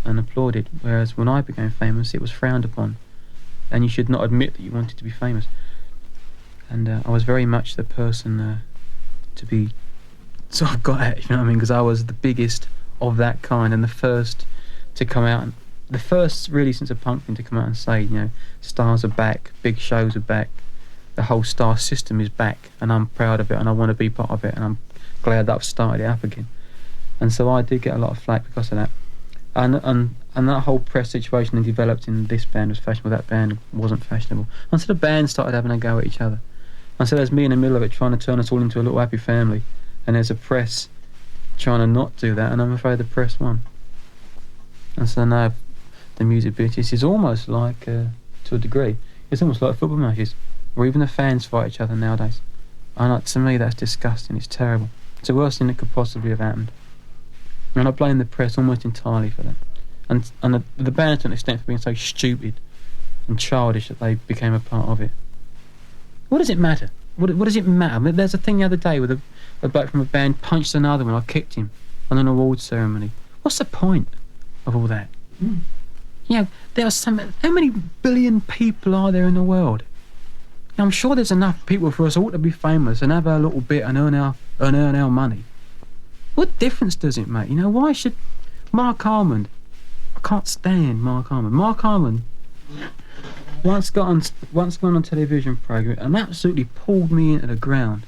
and applauded, whereas when I became famous, it was frowned upon, and you should not admit that you wanted to be famous. And I was very much the person to be sort of got at, you know what I mean, because I was the biggest of that kind, and the first to come out, and the first really since a punk thing to come out and say, you know, stars are back, big shows are back, the whole star system is back, and I'm proud of it, and I want to be part of it, and I'm glad that I've started it up again. And so I did get a lot of flack because of that. And that whole press situation that developed in this band was fashionable, that band wasn't fashionable. And so the band started having a go at each other. And so there's me in the middle of it trying to turn us all into a little happy family. And there's a press trying to not do that, and I'm afraid the press won. And so now the music business is almost like, to a degree, it's almost like football matches, or even the fans fight each other nowadays. And to me that's disgusting, it's terrible. It's the worst thing that could possibly have happened. And I blame the press almost entirely for that. And the band to an extent for being so stupid and childish that they became a part of it. What does it matter? What does it matter? I mean, there's a thing the other day with a bloke from a band punched another one. I kicked him on an awards ceremony. What's the point of all that? You know, there are how many billion people are there in the world? Now, I'm sure there's enough people for us all to be famous and have our little bit and earn our money. What difference does it make? You know, why should Mark Almond? I can't stand Mark Almond. Mark Almond once gone on a television program and absolutely pulled me into the ground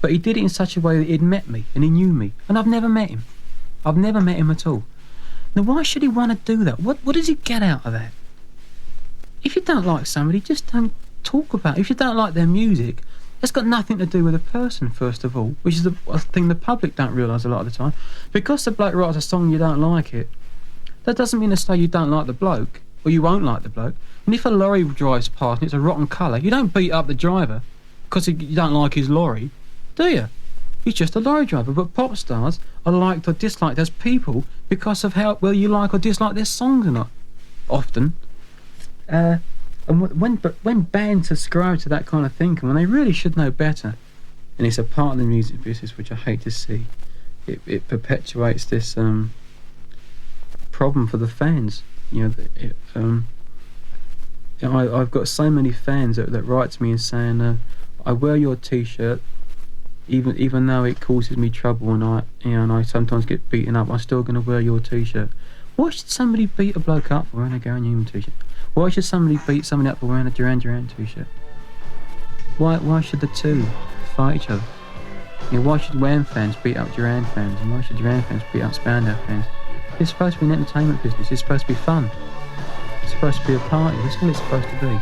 But he did it in such a way that he'd met me and he knew me, and I've never met him. I've never met him at all. Now, why should he want to do that? What does he get out of that? If you don't like somebody, just don't talk about it. If you don't like their music, it's got nothing to do with the person, first of all, which is a thing the public don't realise a lot of the time. Because the bloke writes a song and you don't like it, that doesn't mean to say you don't like the bloke, or you won't like the bloke. And if a lorry drives past and it's a rotten colour, you don't beat up the driver because you don't like his lorry, do you? He's just a lorry driver. But pop stars are liked or disliked as people because of how well you like or dislike their songs or not, often. And when bands subscribe to that kind of thinking, when they really should know better, and it's a part of the music business which I hate to see, it perpetuates this problem for the fans. You know, I've got so many fans that write to me and saying, I wear your T-shirt, even though it causes me trouble and I sometimes get beaten up, I'm still going to wear your T-shirt. Why should somebody beat a bloke up for wearing a Gary Newman T-shirt? Why should somebody beat somebody up for wearing a Duran Duran T-shirt? Why should the two fight each other? You know, why should Wham fans beat up Duran fans, and why should Duran fans beat up Spandau fans? It's supposed to be an entertainment business. It's supposed to be fun. It's supposed to be a party. That's what it's supposed to be.